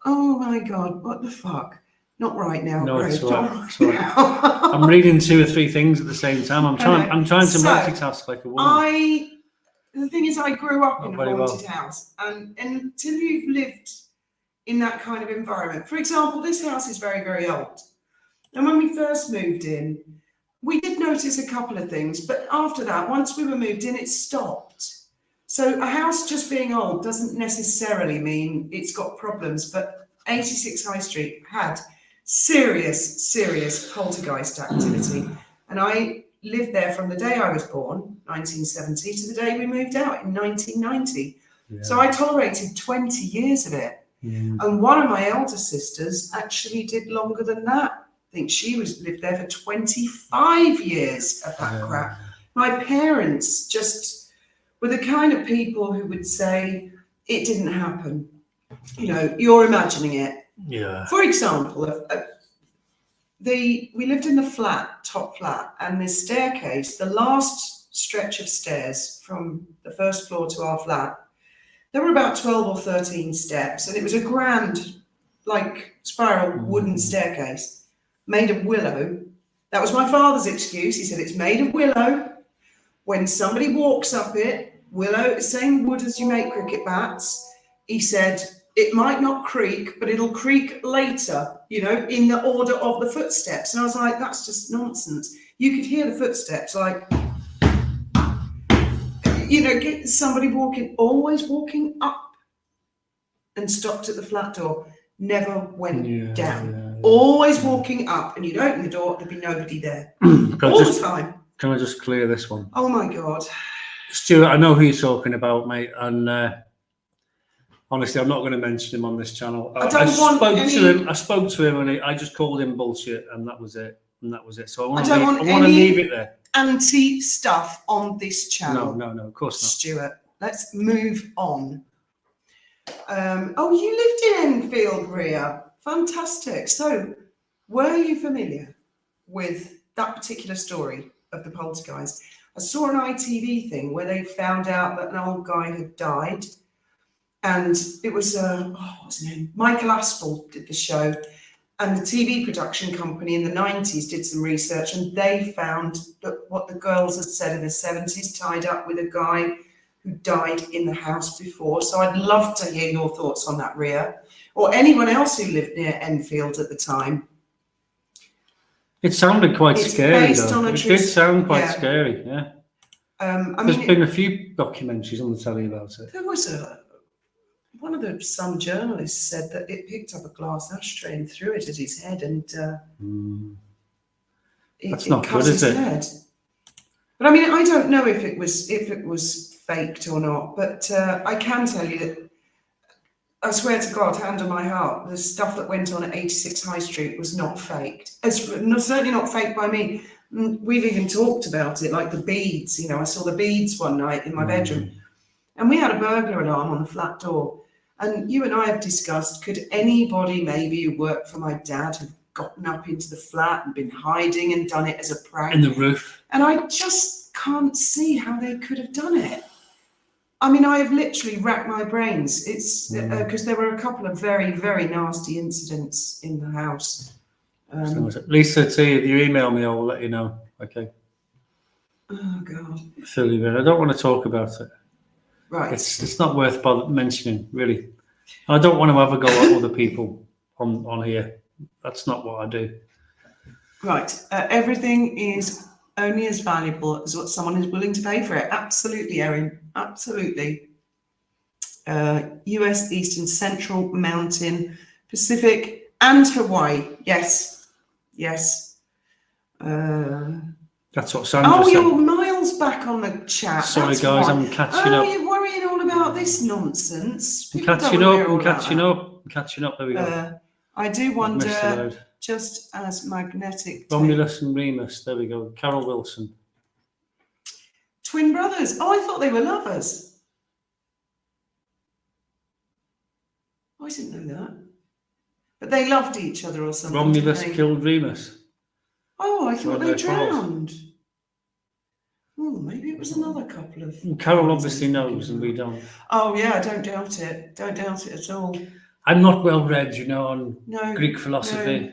Speaker 1: Oh my God, what the fuck? Not right now.
Speaker 3: No, it's
Speaker 1: Greg,
Speaker 3: right. It's right. I'm reading 2 or 3 things at the same time. I'm trying to multitask like a woman.
Speaker 1: The thing is, I grew up in a haunted house, and until you've lived in that kind of environment, for example, this house is very, very old. And when we first moved in, we did notice a couple of things, but after that, once we were moved in, it stopped. So a house just being old doesn't necessarily mean it's got problems, but 86 High Street had serious poltergeist activity. And I lived there from the day I was born, 1970, to the day we moved out in 1990. Yeah. So I tolerated 20 years of it. Yeah. And one of my elder sisters actually did longer than that. I think she lived there for 25 years of that crap. My parents just were the kind of people who would say, it didn't happen. You know, you're imagining it. Yeah. For example, we lived in the top flat, and the staircase, the last stretch of stairs from the first floor to our flat, there were about 12 or 13 steps, and it was a grand, like, spiral wooden staircase made of willow. That was my father's excuse. He said, it's made of willow. When somebody walks up it, willow, same wood as you make cricket bats, he said, it might not creak, but it'll creak later, you know, in the order of the footsteps. And I was like, that's just nonsense. You could hear the footsteps, like, you know, get somebody always walking up, and stopped at the flat door, never went down. Yeah. Always walking up, and you'd open the door, there'd be nobody there. All the time.
Speaker 3: Can I just clear this one?
Speaker 1: Oh my God.
Speaker 3: Stuart, I know who you're talking about, mate, and honestly, I'm not going to mention him on this channel. I spoke to him, and I just called him bullshit, and that was it. So I want to leave it there.
Speaker 1: Anti-stuff on this channel.
Speaker 3: No, of course not.
Speaker 1: Stuart, let's move on. You lived in Enfield, Rhea. Fantastic. So, were you familiar with that particular story of the poltergeist? I saw an ITV thing where they found out that an old guy had died. And it was, what's his name? Michael Aspel did the show. And the TV production company in the 90s did some research, and they found that what the girls had said in the 70s tied up with a guy who died in the house before. So I'd love to hear your thoughts on that, Rhea, or anyone else who lived near Enfield at the time.
Speaker 3: It sounded quite scary, though. It did sound quite scary, yeah. There's been a few documentaries on the telly about it.
Speaker 1: There was one of the Sun journalists said that it picked up a glass ashtray and threw it at his head, and
Speaker 3: that's
Speaker 1: it
Speaker 3: not
Speaker 1: cut
Speaker 3: good, is
Speaker 1: his
Speaker 3: it?
Speaker 1: head. But I mean, I don't know if it was faked or not, but I can tell you that I swear to God, hand on my heart, the stuff that went on at 86 High Street was not faked. It's certainly not faked by me. We've even talked about it, like the beads. You know, I saw the beads one night in my bedroom, and we had a burglar alarm on the flat door. And you and I have discussed, could anybody maybe who worked for my dad have gotten up into the flat and been hiding and done it as a prank?
Speaker 3: In the roof.
Speaker 1: And I just can't see how they could have done it. I mean, I have literally racked my brains. It's because there were a couple of very, very nasty incidents in the house.
Speaker 3: Lisa T, if you email me, I will let you know. Okay.
Speaker 1: Oh God.
Speaker 3: Silly bit. I don't want to talk about it.
Speaker 1: Right.
Speaker 3: It's not worth mentioning, really. I don't want to have a go at other people on here. That's not what I do.
Speaker 1: Right. Everything is only as valuable as what someone is willing to pay for it. Absolutely, Erin. Absolutely. US, Eastern, Central, Mountain, Pacific, and Hawaii. Yes. Yes.
Speaker 3: That's what Sandra said.
Speaker 1: You're miles back on the chat.
Speaker 3: Sorry,
Speaker 1: That's
Speaker 3: guys,
Speaker 1: why.
Speaker 3: I'm catching up.
Speaker 1: You're worrying all about this nonsense.
Speaker 3: I'm
Speaker 1: People
Speaker 3: catching
Speaker 1: don't
Speaker 3: up.
Speaker 1: worry all
Speaker 3: I'm
Speaker 1: about
Speaker 3: catching
Speaker 1: that.
Speaker 3: up. I'm catching up. There we go.
Speaker 1: I do
Speaker 3: I've missed a
Speaker 1: wonder,
Speaker 3: load.
Speaker 1: just as magnetic.
Speaker 3: Romulus and Remus. There we go. Carol Wilson.
Speaker 1: Twin brothers. Oh, I thought they were lovers. I didn't know that. But they loved each other or something.
Speaker 3: Romulus
Speaker 1: didn't they?
Speaker 3: killed Remus.
Speaker 1: Oh, I thought
Speaker 3: Well,
Speaker 1: they
Speaker 3: they're close.
Speaker 1: drowned. Oh, maybe it was another couple of.
Speaker 3: Carol obviously knows, and we don't.
Speaker 1: Oh yeah, I don't doubt it. Don't doubt it at all.
Speaker 3: I'm not well read, on
Speaker 1: No,
Speaker 3: Greek philosophy.
Speaker 1: no.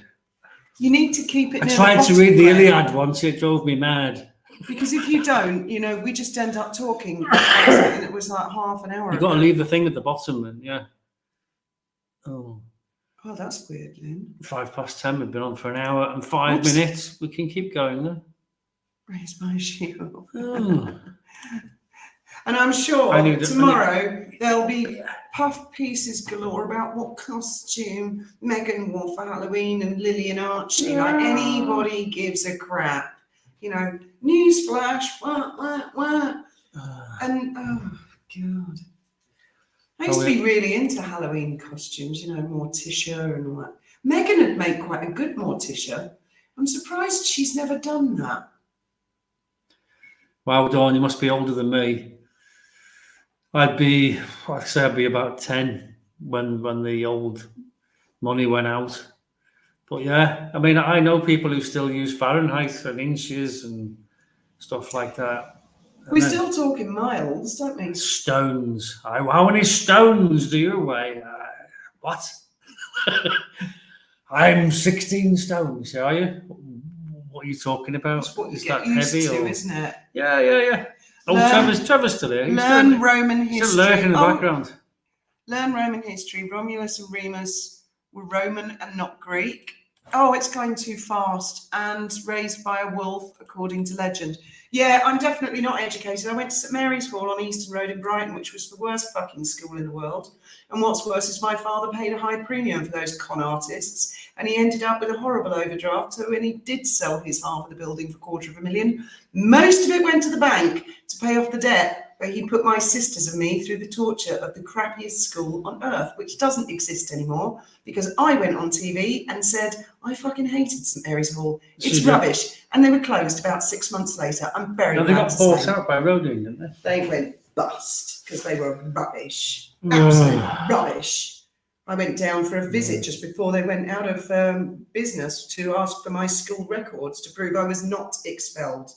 Speaker 1: You need to keep it.
Speaker 3: I
Speaker 1: near
Speaker 3: tried
Speaker 1: the
Speaker 3: to read the
Speaker 1: bottom,
Speaker 3: Iliad once. It drove me mad.
Speaker 1: because if you don't, we just end up talking about something that was like half an hour.
Speaker 3: You've got to
Speaker 1: ago.
Speaker 3: leave the thing at the bottom, and yeah. Oh,
Speaker 1: that's weird, Lynn.
Speaker 3: 10:05. We've been on for an hour and 5
Speaker 1: Oops.
Speaker 3: minutes. We can keep going though.
Speaker 1: Raise my shield.
Speaker 3: Oh.
Speaker 1: And I'm sure
Speaker 3: I need-
Speaker 1: tomorrow there'll be puff pieces galore about what costume Meghan wore for Halloween and Lily and Archie. Like anybody gives a crap. Newsflash, what. And oh God. I used to be really into Halloween costumes, Morticia and all that. Meghan had made quite a good Morticia. I'm surprised she's never done that.
Speaker 3: Wow, Dawn, you must be older than me. I'd be about 10 when the old money went out. But yeah, I mean, I know people who still use Fahrenheit and inches and stuff like that.
Speaker 1: We're still talking miles, don't we?
Speaker 3: Stones. How many stones do you weigh? What? I'm 16 stones, are you? What are you talking about?
Speaker 1: That's what you
Speaker 3: Is
Speaker 1: get
Speaker 3: that
Speaker 1: used
Speaker 3: heavy?
Speaker 1: to,
Speaker 3: Or...
Speaker 1: isn't it?
Speaker 3: Yeah. Oh, Trevor's still here. He's
Speaker 1: Learn
Speaker 3: still,
Speaker 1: Roman
Speaker 3: still
Speaker 1: history.
Speaker 3: lurking in the background.
Speaker 1: Learn Roman history. Romulus and Remus were Roman and not Greek. Oh, it's going too fast. And raised by a wolf, according to legend. Yeah, I'm definitely not educated. I went to St Mary's Hall on Easton Road in Brighton, which was the worst fucking school in the world. And what's worse is my father paid a high premium for those con artists, and he ended up with a horrible overdraft. So when he did sell his half of the building for $250,000, most of it went to the bank to pay off the debt. But he put my sisters and me through the torture of the crappiest school on earth, which doesn't exist anymore, because I went on TV and said, I fucking hated St Mary's Hall. It's rubbish. And they were closed about 6 months later. I'm very glad
Speaker 3: They got
Speaker 1: to
Speaker 3: bought
Speaker 1: say.
Speaker 3: out by Rodin, didn't they?
Speaker 1: They went bust because they were rubbish. Absolute rubbish. I went down for a visit just before they went out of business to ask for my school records to prove I was not expelled.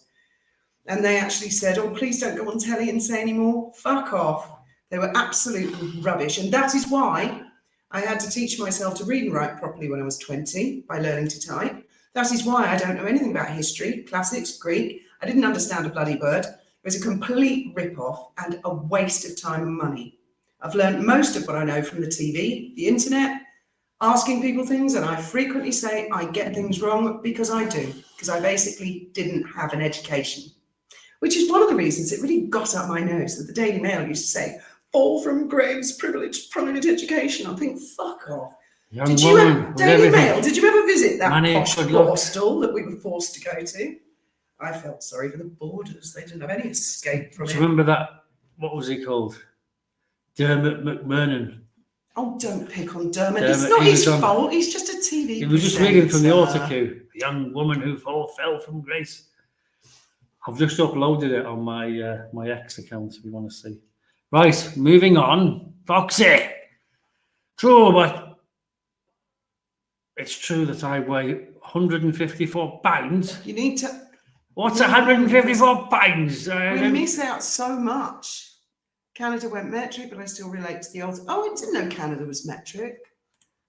Speaker 1: And they actually said, oh, please don't go on telly and say any more. Fuck off. They were absolutely rubbish. And that is why I had to teach myself to read and write properly when I was 20 by learning to type. That is why I don't know anything about history, classics, Greek. I didn't understand a bloody word. It was a complete rip-off and a waste of time and money. I've learned most of what I know from the TV, the internet, asking people things, and I frequently say I get things wrong because I do, because I basically didn't have an education. Which is one of the reasons it really got up my nose that the Daily Mail used to say, fall from grace, privileged private education. I think, fuck off.
Speaker 3: Young
Speaker 1: Did you
Speaker 3: woman,
Speaker 1: ever, Daily Mail, did you ever visit that
Speaker 3: Money,
Speaker 1: posh
Speaker 3: good luck.
Speaker 1: hostel that we were forced to go to? I felt sorry for the boarders. They didn't have any escape from
Speaker 3: Do
Speaker 1: it.
Speaker 3: you remember that? What was he called? Dermot McMurnan.
Speaker 1: Oh, don't pick on Dermot.
Speaker 3: Dermot,
Speaker 1: It's not
Speaker 3: he
Speaker 1: his
Speaker 3: was on-
Speaker 1: fault. He's just a TV
Speaker 3: He was just reading from the
Speaker 1: presenter.
Speaker 3: autocue. The young woman who fell from grace. I've just uploaded it on my my X account if you want to see. Right, moving on. Foxy. True, but it's true that I weigh 154 pounds.
Speaker 1: You need to.
Speaker 3: What's 154 pounds?
Speaker 1: We miss out so much. Canada went metric, but I still relate to the old. Oh, I didn't know Canada was metric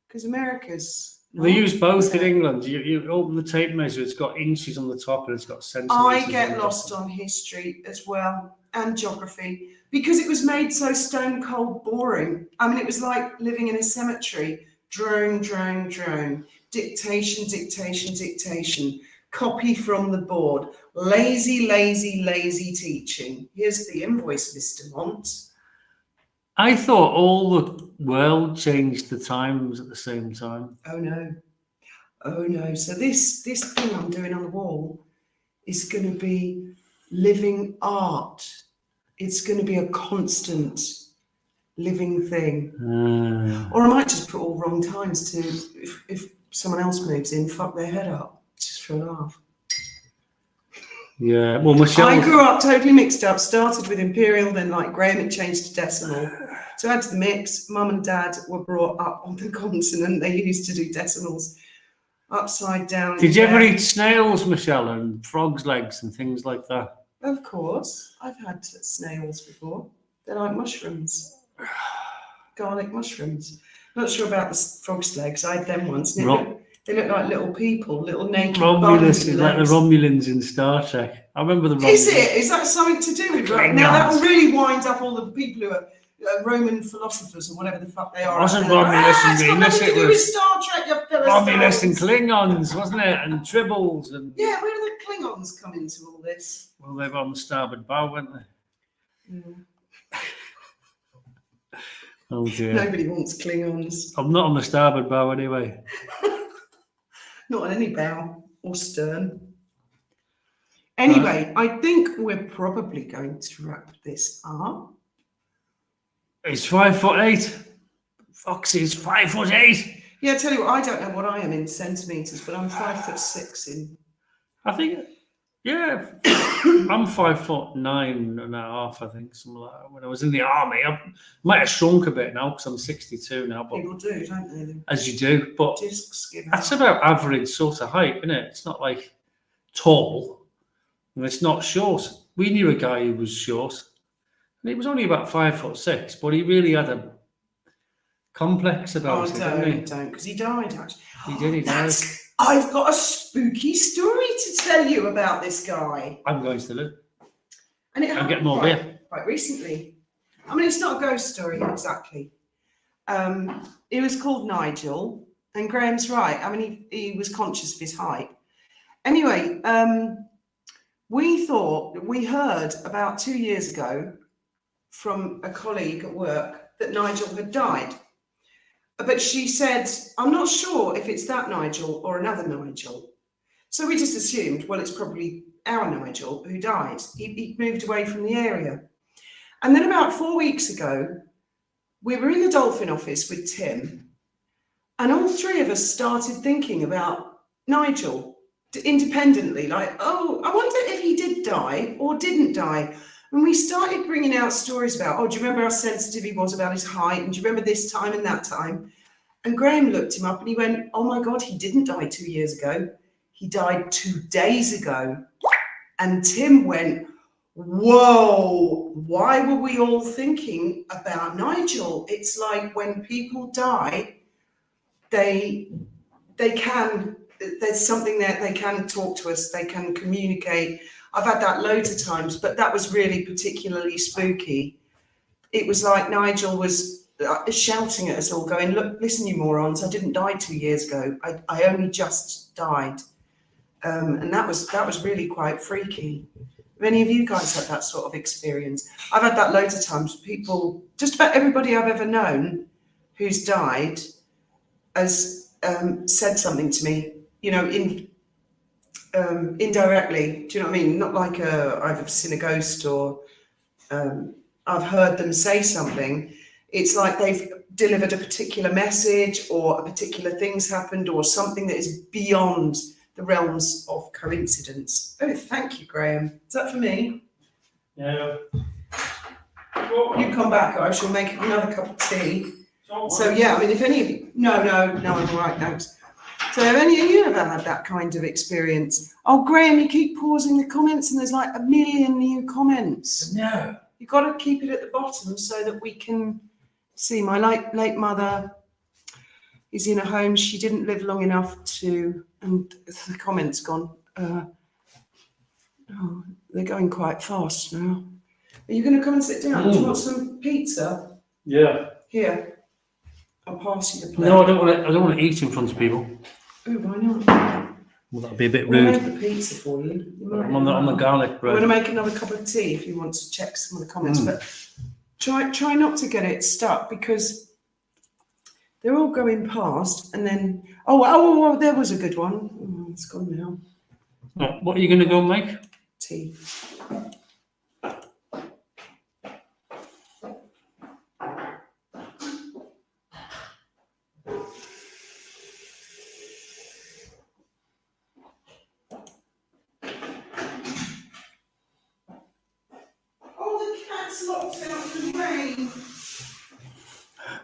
Speaker 1: because America's.
Speaker 3: They use both in England. You open the tape measure, it's got inches on the top and it's got centimetres.
Speaker 1: I get lost on history as well and geography because it was made so stone cold boring. I mean, it was like living in a cemetery. Drone, drone, drone. Dictation, dictation, dictation. Copy from the board. Lazy, lazy, lazy teaching. Here's the invoice, Mr. Mont.
Speaker 3: I thought all the world changed the times at the same time.
Speaker 1: Oh no. Oh no. So this thing I'm doing on the wall is going to be living art. It's going to be a constant living thing. Or I might just put all wrong times to, if someone else moves in, fuck their head up. Just for a laugh.
Speaker 3: Yeah, well, Michelle.
Speaker 1: I grew up totally mixed up. Started with imperial, then like Graham, it changed to decimal. So add to the mix. Mum and dad were brought up on the continent. They used to do decimals upside down.
Speaker 3: Did you ever eat snails, Michelle, and frogs' legs and things like that?
Speaker 1: Of course, I've had snails before. They're like mushrooms, garlic mushrooms. Not sure about the frog's legs. I had them once. They look like little people, little naked
Speaker 3: Romulus
Speaker 1: buns
Speaker 3: is like the Romulans in Star Trek. I remember the Romulans.
Speaker 1: Is it? Is that something to do with it? Now that will really wind up all the people who are Roman philosophers or whatever the fuck they are.
Speaker 3: Wasn't Romulus and Remus?
Speaker 1: It was Star Trek.
Speaker 3: Romulus and Klingons, wasn't it? And Tribbles and.
Speaker 1: Yeah, where do the Klingons come into all this?
Speaker 3: Well, they were on the starboard bow, weren't they? Oh dear.
Speaker 1: Nobody wants Klingons.
Speaker 3: I'm not on the starboard bow anyway.
Speaker 1: Not on any bow or stern. Anyway, I think we're probably going to wrap this up.
Speaker 3: He's 5'8". Foxy's 5'8".
Speaker 1: Yeah, I tell you what, I don't know what I am in centimetres, but I'm 5'6" in.
Speaker 3: I think, yeah, I'm 5'9.5", I think, something like that. When I was in the army, I might have shrunk a bit now because I'm 62 now. But
Speaker 1: people do, don't they?
Speaker 3: As you do, but
Speaker 1: discs give
Speaker 3: that's
Speaker 1: out.
Speaker 3: about average sort of height, isn't it? It's not like tall, and it's not short. We knew a guy who was short, and he was only about 5'6", but he really had a complex about it, didn't he?
Speaker 1: Don't, because he died actually.
Speaker 3: He did, he died.
Speaker 1: I've got a spooky story to tell you about this guy.
Speaker 3: I'm going to live.
Speaker 1: And it
Speaker 3: I'll
Speaker 1: happened
Speaker 3: get more beer.
Speaker 1: quite recently. I mean, it's not a ghost story exactly. He was called Nigel, and Graham's right. I mean, he was conscious of his height. Anyway, we heard about 2 years ago from a colleague at work that Nigel had died. But she said, I'm not sure if it's that Nigel or another Nigel. So we just assumed, well, it's probably our Nigel who died. He moved away from the area. And then about 4 weeks ago, we were in the Dolphin office with Tim, and all three of us started thinking about Nigel independently, like, oh, I wonder if he did die or didn't die. And we started bringing out stories about, oh, do you remember how sensitive he was about his height? And do you remember this time and that time? And Graham looked him up and he went, oh my God, he didn't die 2 years ago. He died 2 days ago. And Tim went, whoa, why were we all thinking about Nigel? It's like when people die, there's something that they can talk to us, they can communicate. I've had that loads of times, but that was really particularly spooky. It was like Nigel was shouting at us all, going, look, listen, you morons, I didn't die 2 years ago. I only just died. And that was really quite freaky. Any of you guys had that sort of experience? I've had that loads of times. People, just about everybody I've ever known who's died has said something to me, you know, indirectly. Do you know what I mean? Not like I've seen a ghost or I've heard them say something. It's like they've delivered a particular message or a particular thing's happened or something that is beyond the realms of coincidence. Oh, thank you, Graham. Is that for me?
Speaker 3: Yeah.
Speaker 1: You come back, I shall make another cup of tea. So yeah, I mean, if any of you, no, I'm all right, thanks. So have any of you ever had that kind of experience? Oh, Graham, you keep pausing the comments and there's like a million new comments.
Speaker 3: No.
Speaker 1: You've got to keep it at the bottom so that we can see. My late mother is in a home. She didn't live long enough to, and the comments gone. Oh, they're going quite fast now. Are you going to come and sit down? Do you want some pizza?
Speaker 3: Yeah.
Speaker 1: Here, I'll pass you the plate.
Speaker 3: No, I don't want to eat in front of people.
Speaker 1: Oh, why not?
Speaker 3: Well, that'd be a bit
Speaker 1: We'll
Speaker 3: rude.
Speaker 1: make the pizza for you.
Speaker 3: I'm on the garlic
Speaker 1: I'm
Speaker 3: bread.
Speaker 1: going to make another cup of tea if you want to check some of the comments, but try not to get it stuck because they're all going past, and then oh, there was a good one. Oh, it's gone now.
Speaker 3: Right, what are you going to go and make?
Speaker 1: Tea. Oh, the cat's locked out in the rain.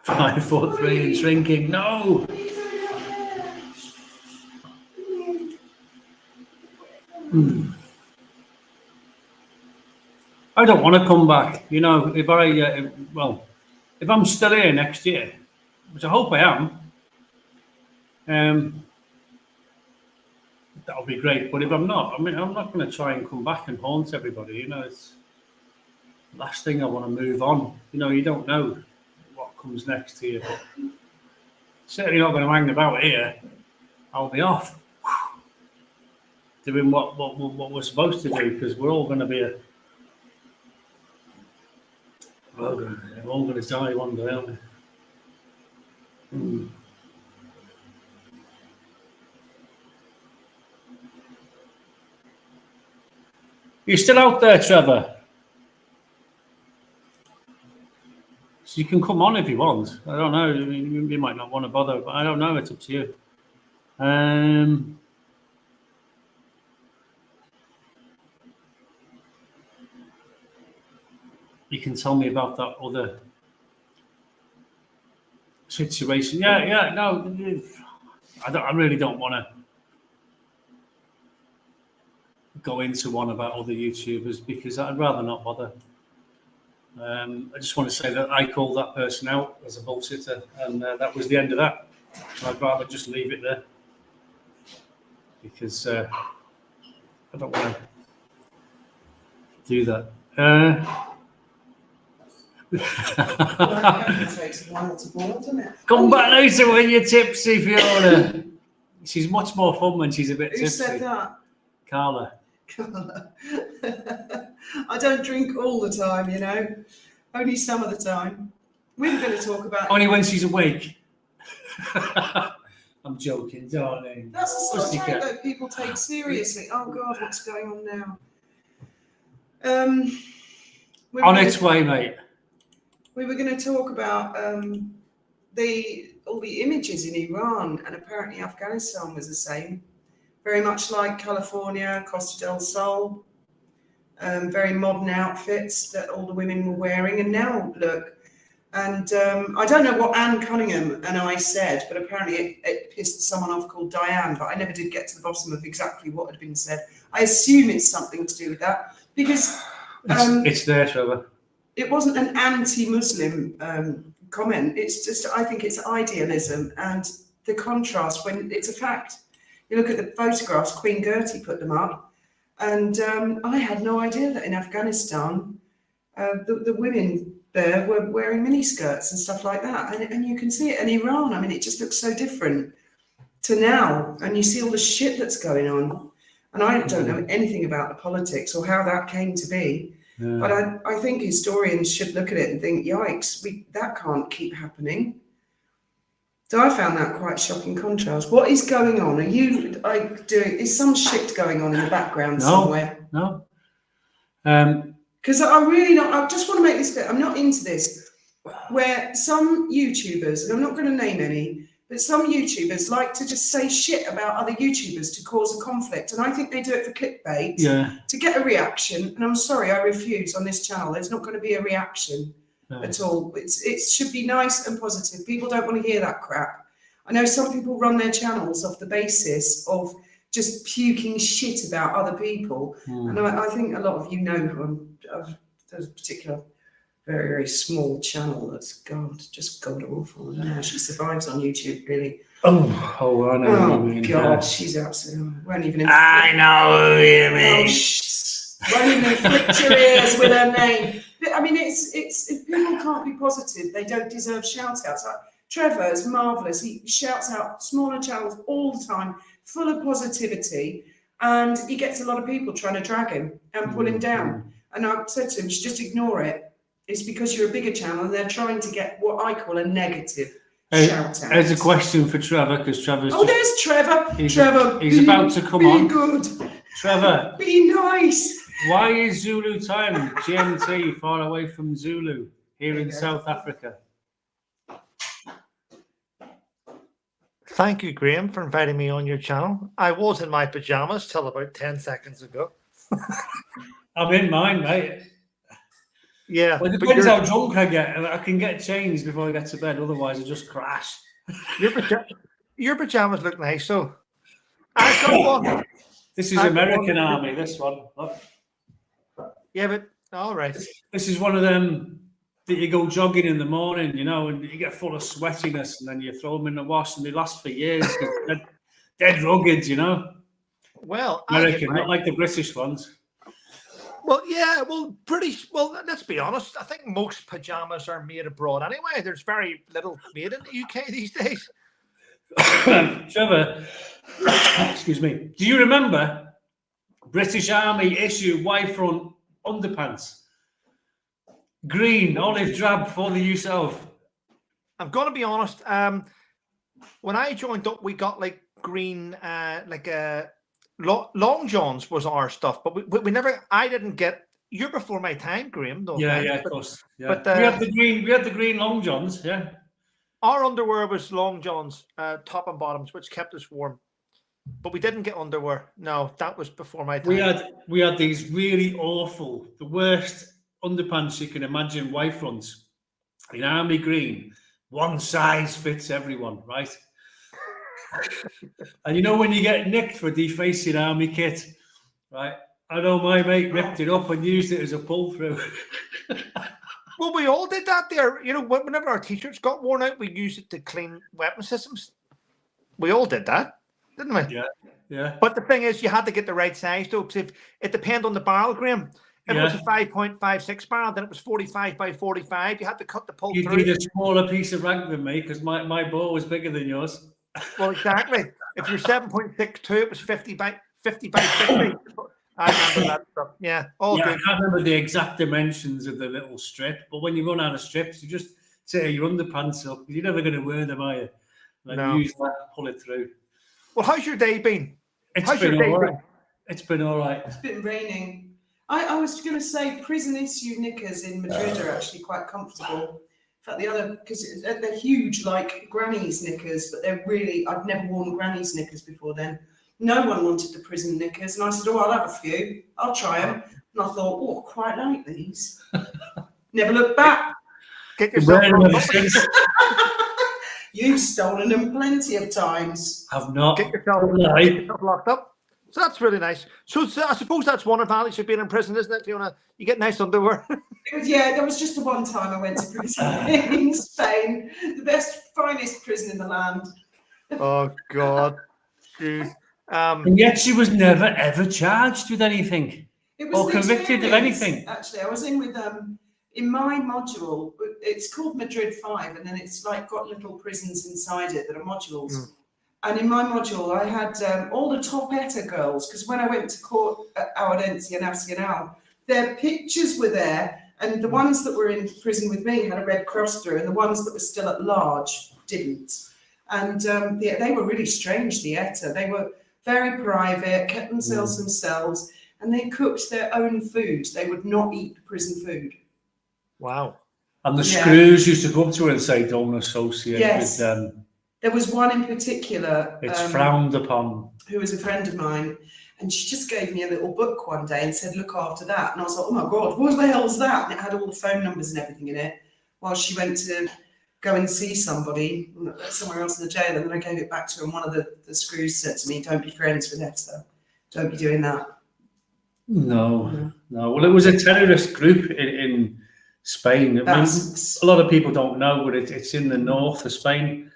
Speaker 3: 5, 4, 3 and shrinking. No. I don't want to come back. You know, if I'm still here next year, which I hope I am, that'll be great. But if I'm not, I mean, I'm not going to try and come back and haunt everybody. You know, it's the last thing I want to move on. You know, you don't know what comes next to you. But certainly not going to hang about here. I'll be off doing what we're supposed to do because we're all going to be we're all going to die one day, aren't we? You're still out there, Trevor. So you can come on if you want. I don't know. You might not want to bother, but I don't know. It's up to you. You can tell me about that other situation. Yeah. No, I really don't want to go into one about other YouTubers because I'd rather not bother. I just want to say that I called that person out as a bullshitter, and that was the end of that. I'd rather just leave it there because I don't want to do that.
Speaker 1: It takes a while to boil, doesn't it?
Speaker 3: Come back later when you're tipsy, Fiona. She's much more fun when she's a bit tipsy.
Speaker 1: Who said that?
Speaker 3: Carla.
Speaker 1: I don't drink all the time, you know. Only some of the time. We were going to talk about...
Speaker 3: Only when she's awake. I'm joking, darling.
Speaker 1: That's the sort of thing that people take seriously. Oh, God, what's going on now?
Speaker 3: On its way, mate.
Speaker 1: We were going to talk about all the images in Iran, and apparently Afghanistan was the same. Very much like California, Costa del Sol. Very modern outfits that all the women were wearing. And now, look, and I don't know what Anne Cunningham and I said, but apparently it pissed someone off called Diane, but I never did get to the bottom of exactly what had been said. I assume it's something to do with that, because...
Speaker 3: it's there, Trevor.
Speaker 1: It wasn't an anti-Muslim comment. It's just, I think it's idealism and the contrast when it's a fact. You look at the photographs, Queen Gertie put them up, and I had no idea that in Afghanistan, the women there were wearing miniskirts and stuff like that. And you can see it in Iran. I mean, it just looks so different to now. And you see all the shit that's going on. And I don't know anything about the politics or how that came to be. Yeah. But I think historians should look at it and think, yikes, that can't keep happening. So I found that quite a shocking contrast. What is going on? Are you is some shit going on in the background somewhere?
Speaker 3: No.
Speaker 1: Because I just want to make this clear. I'm not into this, where some YouTubers, and I'm not going to name any, but some YouTubers like to just say shit about other YouTubers to cause a conflict. And I think they do it for clickbait, to get a reaction. And I'm sorry, I refuse on this channel. There's not going to be a reaction at all. It should be nice and positive. People don't want to hear that crap. I know some people run their channels off the basis of just puking shit about other people. And I think a lot of you know who there's a particular very, very small channel that's just god awful. I don't know how she survives on YouTube, really.
Speaker 3: I know.
Speaker 1: Oh God, she's absolutely won't even.
Speaker 3: I know who you mean.
Speaker 1: Won't even inflict your ears with her name. But, I mean, it's if people can't be positive, they don't deserve shout outs. Like, Trevor is marvellous. He shouts out smaller channels all the time, full of positivity, and he gets a lot of people trying to drag him and pull him down. And I said to him, just ignore it. It's because you're a bigger channel and they're trying to get what I call a negative shout out.
Speaker 3: There's a question for Trevor, because Trevor's
Speaker 1: there's Trevor. Trevor,
Speaker 3: he's about to come on.
Speaker 1: Be good.
Speaker 3: Trevor.
Speaker 1: Be nice.
Speaker 3: Why is Zulu time, GMT, far away from Zulu here in South Africa?
Speaker 4: Thank you, Graham, for inviting me on your channel. I was in my pajamas till about 10 seconds ago.
Speaker 3: I'm in mine, mate.
Speaker 4: Yeah.
Speaker 3: Well, it depends how drunk I get. I can get changed before I get to bed. Otherwise, I just crash.
Speaker 4: Your pajamas look nice, so I've got one.
Speaker 3: This is American Army, this one. Look.
Speaker 4: Yeah, but all right.
Speaker 3: This is one of them that you go jogging in the morning, you know, and you get full of sweatiness, and then you throw them in the wash, and they last for years. They're dead rugged, you know.
Speaker 4: Well,
Speaker 3: American, not like the British ones.
Speaker 4: Well, yeah, well, let's be honest. I think most pajamas are made abroad anyway. There's very little made in the UK these days.
Speaker 3: Trevor, excuse me. Do you remember British Army issue Y-front underpants? Green, olive drab for the use of.
Speaker 4: I'm going to be honest. When I joined up, we got like green, long johns was our stuff, but we never. I didn't get. You're before my time, Graham. Though.
Speaker 3: Yeah, of course. Yeah.
Speaker 4: But
Speaker 3: we had the green long johns. Yeah.
Speaker 4: Our underwear was long johns, top and bottoms, which kept us warm. But we didn't get underwear. No, that was before my time.
Speaker 3: We had these really awful, the worst underpants you can imagine, white fronts in army green. One size fits everyone, right? And you know when you get nicked for defacing army kit, right? I know my mate ripped it up and used it as a pull through.
Speaker 4: Well, we all did that there. You know, whenever our t-shirts got worn out, we used it to clean weapon systems. We all did that, didn't we?
Speaker 3: Yeah.
Speaker 4: But the thing is, you had to get the right size, though, because it depended on the barrel, Graham. If it was a 5.56 barrel, then it was 45 by 45. You had to cut the pull through.
Speaker 3: You need a smaller piece of rank than me, because my bore was bigger than yours.
Speaker 4: Well, exactly. If you're 7.62, it was 50 by 50. I remember that stuff. Yeah, all good.
Speaker 3: I can't remember the exact dimensions of the little strip, but when you run out of strips, you just tear your underpants up. You're never going to wear them, are you?
Speaker 4: No.
Speaker 3: Use that, pull it through.
Speaker 4: Well, how's your day been?
Speaker 3: It's been all right. It's been all right.
Speaker 1: It's been raining. I was going to say prison issue knickers in Madrid are actually quite comfortable. In fact, the other, because they're huge, like granny's knickers, but they're really, I've never worn granny's knickers before then. No one wanted the prison knickers. And I said, I'll have a few. I'll try them. And I thought, quite like these. Never looked back.
Speaker 4: Get yourself
Speaker 1: You've stolen them plenty of times.
Speaker 3: I've not.
Speaker 4: Get yourself locked up. So that's really nice. So I suppose that's one advantage of being in prison, isn't it, Fiona? You get nice underwear.
Speaker 1: Yeah, there was just the one time I went to prison in Spain. The best, finest prison in the land.
Speaker 4: Oh, God. Jeez.
Speaker 3: And yet she was never, ever charged with anything or convicted of anything.
Speaker 1: Actually, I was in with, in my module, it's called Madrid 5, and then it's like got little prisons inside it that are modules. And in my module, I had all the top ETA girls, because when I went to court at Audiència Nacional, their pictures were there, and the ones that were in prison with me had a red cross through, and the ones that were still at large didn't. And they were really strange, the ETA. They were very private, kept themselves themselves, and they cooked their own food. They would not eat prison food.
Speaker 4: Wow.
Speaker 3: And the screws used to go up to her and say, don't associate with them.
Speaker 1: There was one in particular.
Speaker 3: It's frowned upon.
Speaker 1: Who was a friend of mine. And she just gave me a little book one day and said, look after that. And I was like, oh my God, what the hell's that? And it had all the phone numbers and everything in it. While she went to go and see somebody somewhere else in the jail. And then I gave it back to her. And one of the screws said to me, don't be friends with ETA. Don't be doing that.
Speaker 3: No. Well, it was a terrorist group in Spain. I mean, a lot of people don't know, but it's in the north of Spain.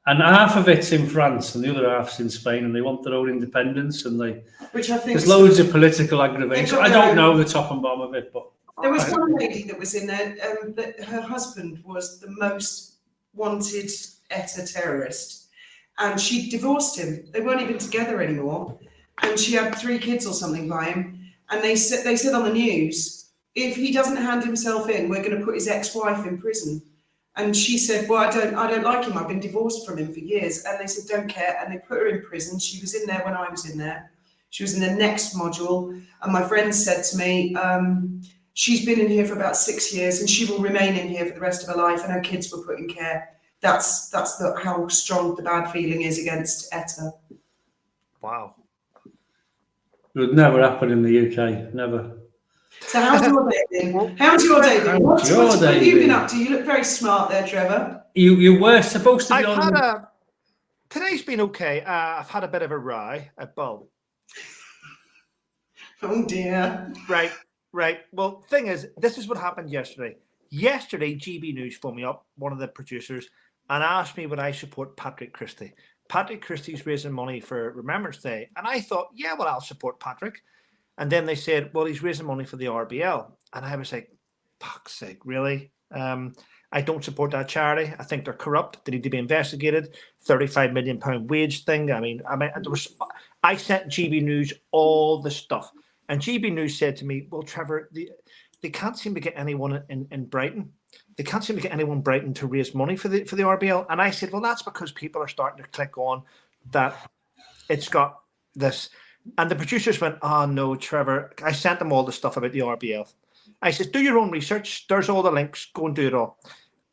Speaker 3: And half of it's in France and the other half's in Spain, and they want their own independence. And
Speaker 1: which I think
Speaker 3: there's loads of political aggravation. I don't know the top and bottom of it, but
Speaker 1: there was one lady that was in there. That her husband was the most wanted ETA terrorist, and she divorced him. They weren't even together anymore, and she had 3 kids or something by him. And they said on the news, if he doesn't hand himself in, we're going to put his ex-wife in prison. And she said, well, I don't like him. I've been divorced from him for years. And they said, don't care. And they put her in prison. She was in there when I was in there. She was in the next module. And my friend said to me, she's been in here for about 6 years and she will remain in here for the rest of her life. And her kids were put in care. That's how strong the bad feeling is against ETA.
Speaker 4: Wow.
Speaker 3: It would never happen in the UK. Never.
Speaker 1: So how's your day been? How's your day been? What have you been up to? You look very smart there, Trevor.
Speaker 3: You were supposed to be
Speaker 4: today's been okay. I've had a bit of a rye at Bull.
Speaker 1: Oh dear.
Speaker 4: Right. Well, thing is, this is what happened yesterday. Yesterday, GB News phoned me up, one of the producers, and asked me would I support Patrick Christie. Patrick Christie's raising money for Remembrance Day. And I thought, yeah, well, I'll support Patrick. And then they said, well, he's raising money for the RBL. And I was like, fuck's sake, really? I don't support that charity. I think they're corrupt. They need to be investigated. £35 million wage thing. I sent GB News all the stuff. And GB News said to me, well, Trevor, they can't seem to get anyone in Brighton. They can't seem to get anyone in Brighton to raise money for the RBL. And I said, well, that's because people are starting to click on that it's got this. And the producers went, oh, no, Trevor. I sent them all the stuff about the RBL. I said, do your own research. There's all the links. Go and do it all.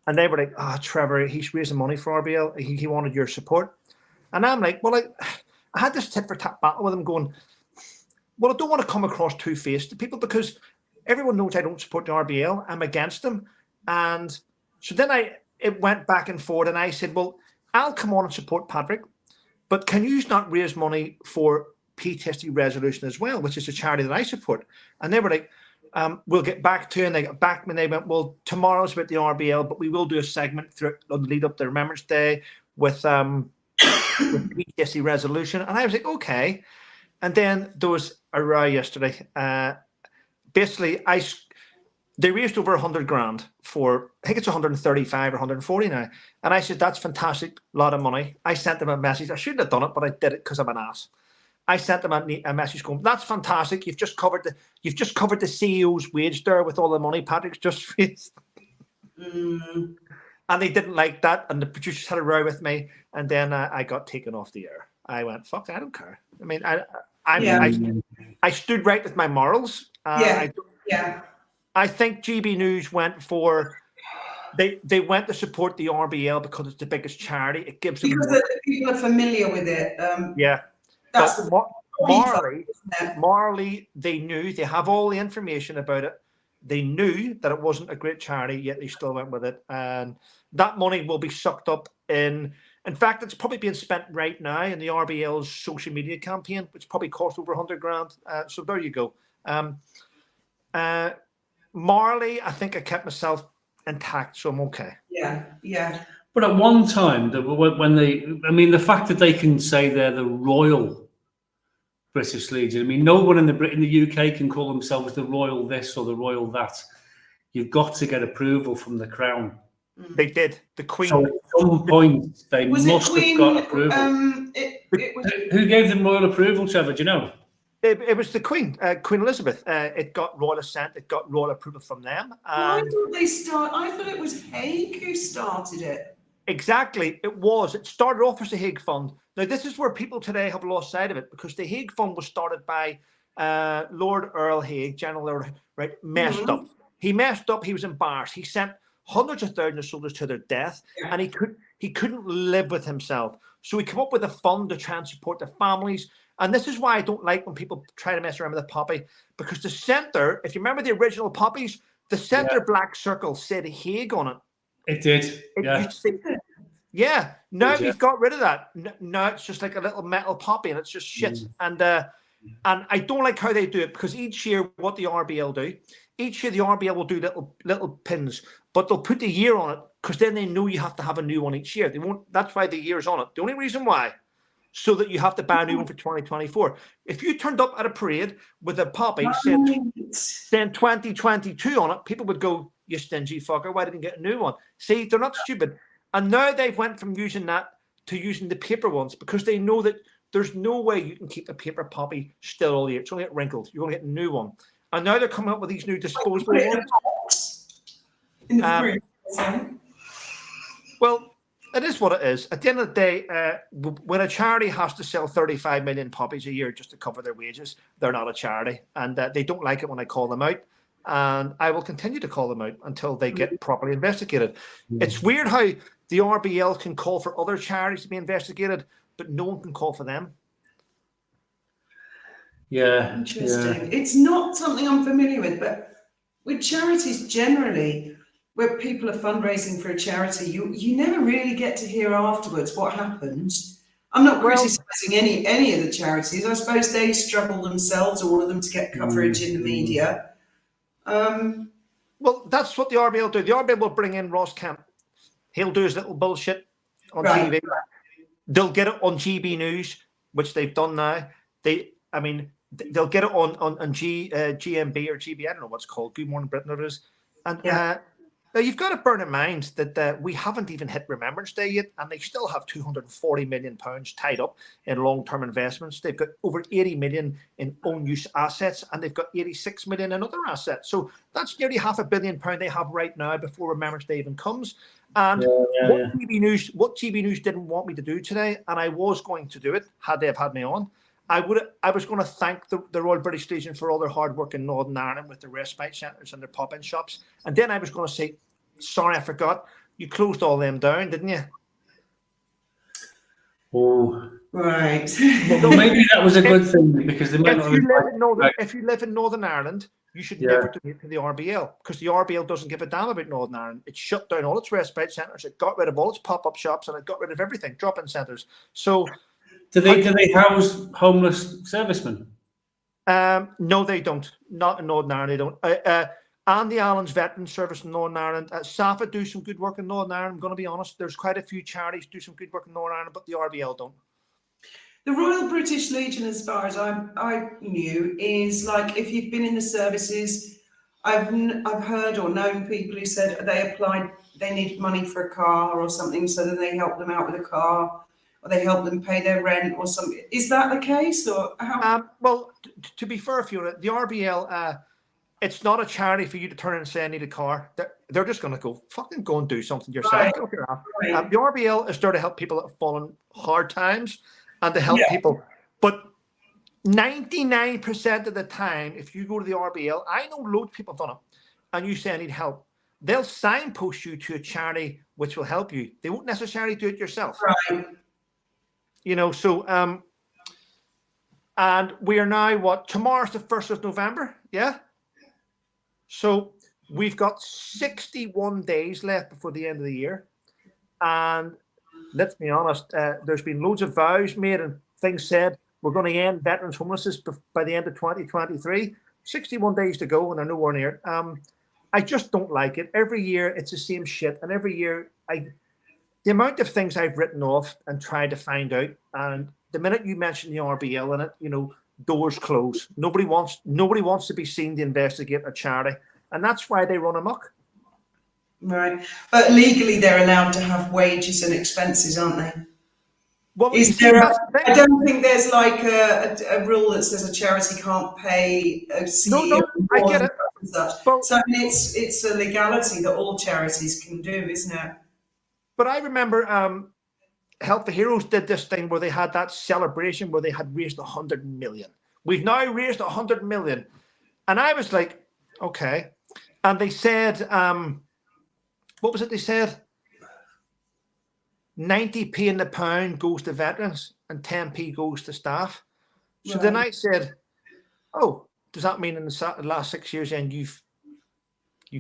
Speaker 4: And they were like, oh, Trevor, he's raising money for RBL. He wanted your support. And I'm like, well, I had this tit-for-tat battle with him going, well, I don't want to come across two-faced to people because everyone knows I don't support the RBL. I'm against them. And so then it went back and forth. And I said, well, I'll come on and support Patrick. But can you not raise money for PTSD Resolution as well, which is a charity that I support? And they were like, we'll get back to it. And they got back and they went, well, tomorrow's about the RBL, but we will do a segment on the lead up to Remembrance Day with PTSD Resolution. And I was like, okay. And then there was a row yesterday. Basically, they raised over 100 grand for, I think it's 135 or 140 now. And I said, that's fantastic, a lot of money. I sent them a message. I shouldn't have done it, but I did it because I'm an ass. I sent them a message going, that's fantastic. You've just covered the CEO's wage there with all the money Patrick's just raised. And they didn't like that. And the producers had a row with me. And then I got taken off the air. I went, fuck, I don't care. I mean, I stood right with my morals. I think GB News went for, they went to support the RBL because it's the biggest charity. It gives them
Speaker 1: because people are familiar with it. That's
Speaker 4: morally, they knew, they have all the information about it. They knew that it wasn't a great charity, yet they still went with it. And that money will be sucked up in fact, it's probably being spent right now in the RBL's social media campaign, which probably cost over 100 grand. So there you go. Morally, I think I kept myself intact, so I'm okay.
Speaker 1: Yeah.
Speaker 3: But at one time, the fact that they can say they're the Royal British Legion. I mean, no one in the UK can call themselves the Royal this or the Royal that. You've got to get approval from the Crown.
Speaker 4: They did. The Queen.
Speaker 3: So at some point, they must have got approval. Who gave them royal approval, Trevor? Do you know?
Speaker 4: It was the Queen, Queen Elizabeth. It got royal assent. It got royal approval from them.
Speaker 1: Why didn't they start? I thought it was Hague who started it.
Speaker 4: Exactly, it was. It started off as the Hague Fund. Now, this is where people today have lost sight of it, because the Hague Fund was started by Lord Earl Hague, General Lord, right, messed up. He messed up. He was embarrassed. He sent hundreds of thousands of soldiers to their death, and he couldn't live with himself. So he came up with a fund to try and support the families. And this is why I don't like when people try to mess around with the poppy, because the centre, if you remember the original poppies, the centre black circle said Hague on it.
Speaker 3: It did.
Speaker 4: Yeah. Now we've got rid of that. Now it's just like a little metal poppy, and it's just shit. And I don't like how they do it, because each year what the RBL do, each year the RBL will do little pins, but they'll put the year on it, because then they know you have to have a new one each year. They won't. That's why the year's on it. The only reason why, so that you have to buy a new one for 2024. If you turned up at a parade with a poppy saying 2022 on it, people would go, "You stingy fucker, why didn't you get a new one?" See, they're not stupid. And now they've went from using that to using the paper ones, because they know that there's no way you can keep a paper poppy still all year. It's only get wrinkled. You're going to get a new one. And now they're coming up with these new disposable ones.
Speaker 1: In the fridge.
Speaker 4: Well, it is what it is. At the end of the day, when a charity has to sell 35 million poppies a year just to cover their wages, they're not a charity. And they don't like it when I call them out. And I will continue to call them out until they get properly investigated. It's weird how the RBL can call for other charities to be investigated, but no one can call for them.
Speaker 3: Yeah.
Speaker 1: Interesting. Yeah. It's not something I'm familiar with, but with charities generally, where people are fundraising for a charity, you never really get to hear afterwards what happened. I'm not criticising any of the charities. I suppose they struggle themselves, all of them, to get coverage in the media.
Speaker 4: Well, that's what the RBL do. The RBL will bring in Ross Kemp. He'll do his little bullshit on TV. They'll get it on GB News, which they've done now. They'll get it on GMB or GB. I don't know what's called. Good Morning Britain, it is. And now you've got to bear in mind that we haven't even hit Remembrance Day yet, and they still have £240 million tied up in long-term investments. They've got over 80 million in own use assets, and they've got 86 million in other assets. So that's nearly £500 million they have right now before Remembrance Day even comes. And what GB News didn't want me to do today, and I was going to do it had they have had me on, I was going to thank the Royal British Legion for all their hard work in Northern Ireland with their respite centres and their pop-in shops. And then I was going to say, sorry, I forgot. You closed all them down, didn't you?
Speaker 3: Oh,
Speaker 1: right.
Speaker 3: Well, maybe that was a good thing, because they might
Speaker 4: if you live in Northern Ireland, you should never donate to the RBL, because the RBL doesn't give a damn about Northern Ireland. It shut down all its respite centres. It got rid of all its pop-up shops, and it got rid of everything, drop-in centres. So,
Speaker 3: do they house homeless servicemen?
Speaker 4: No, they don't. Not in Northern Ireland, they don't. Andy Allen's Veteran Service in Northern Ireland. SAFA do some good work in Northern Ireland. I'm going to be honest. There's quite a few charities do some good work in Northern Ireland, but the RBL don't.
Speaker 1: The Royal British Legion, as far as I knew, is like, if you've been in the services, I've heard or known people who said they needed money for a car or something, so then they help them out with a car, or they help them pay their rent or something. Is that the case, or how?
Speaker 4: Well, to be fair, Fiona, the RBL, it's not a charity for you to turn and say, I need a car. They're just going to go and do something yourself.
Speaker 1: Right.
Speaker 4: The RBL is there to help people that have fallen hard times and to help people. But 99% of the time, if you go to the RBL, I know loads of people have done it, and you say, I need help, they'll signpost you to a charity which will help you. They won't necessarily do it yourself.
Speaker 1: Right.
Speaker 4: You know, so, and we are now, tomorrow's the 1st of November, yeah? So we've got 61 days left before the end of the year. And let's be honest, there's been loads of vows made and things said. We're going to end veterans' homelessness by the end of 2023. 61 days to go, and they're nowhere near it. I just don't like it. Every year it's the same shit. And every year the amount of things I've written off and tried to find out, and the minute you mention the RBL in it, you know, doors close. Nobody wants to be seen to investigate a charity, and that's why they run amok.
Speaker 1: Right. But legally, they're allowed to have wages and expenses, aren't they?
Speaker 4: Well,
Speaker 1: Is there I don't think there's like a rule that says a charity can't pay a CEO.
Speaker 4: No, I get it.
Speaker 1: And such.
Speaker 4: Well,
Speaker 1: so I mean, it's a legality that all charities can do, isn't it?
Speaker 4: But I remember Help for Heroes did this thing where they had that celebration where they had raised 100 million. We've now raised 100 million. And I was like, okay. And they said, what was it they said? 90p in the pound goes to veterans and 10p goes to staff. So then I said, oh, does that mean in the last 6 years then you've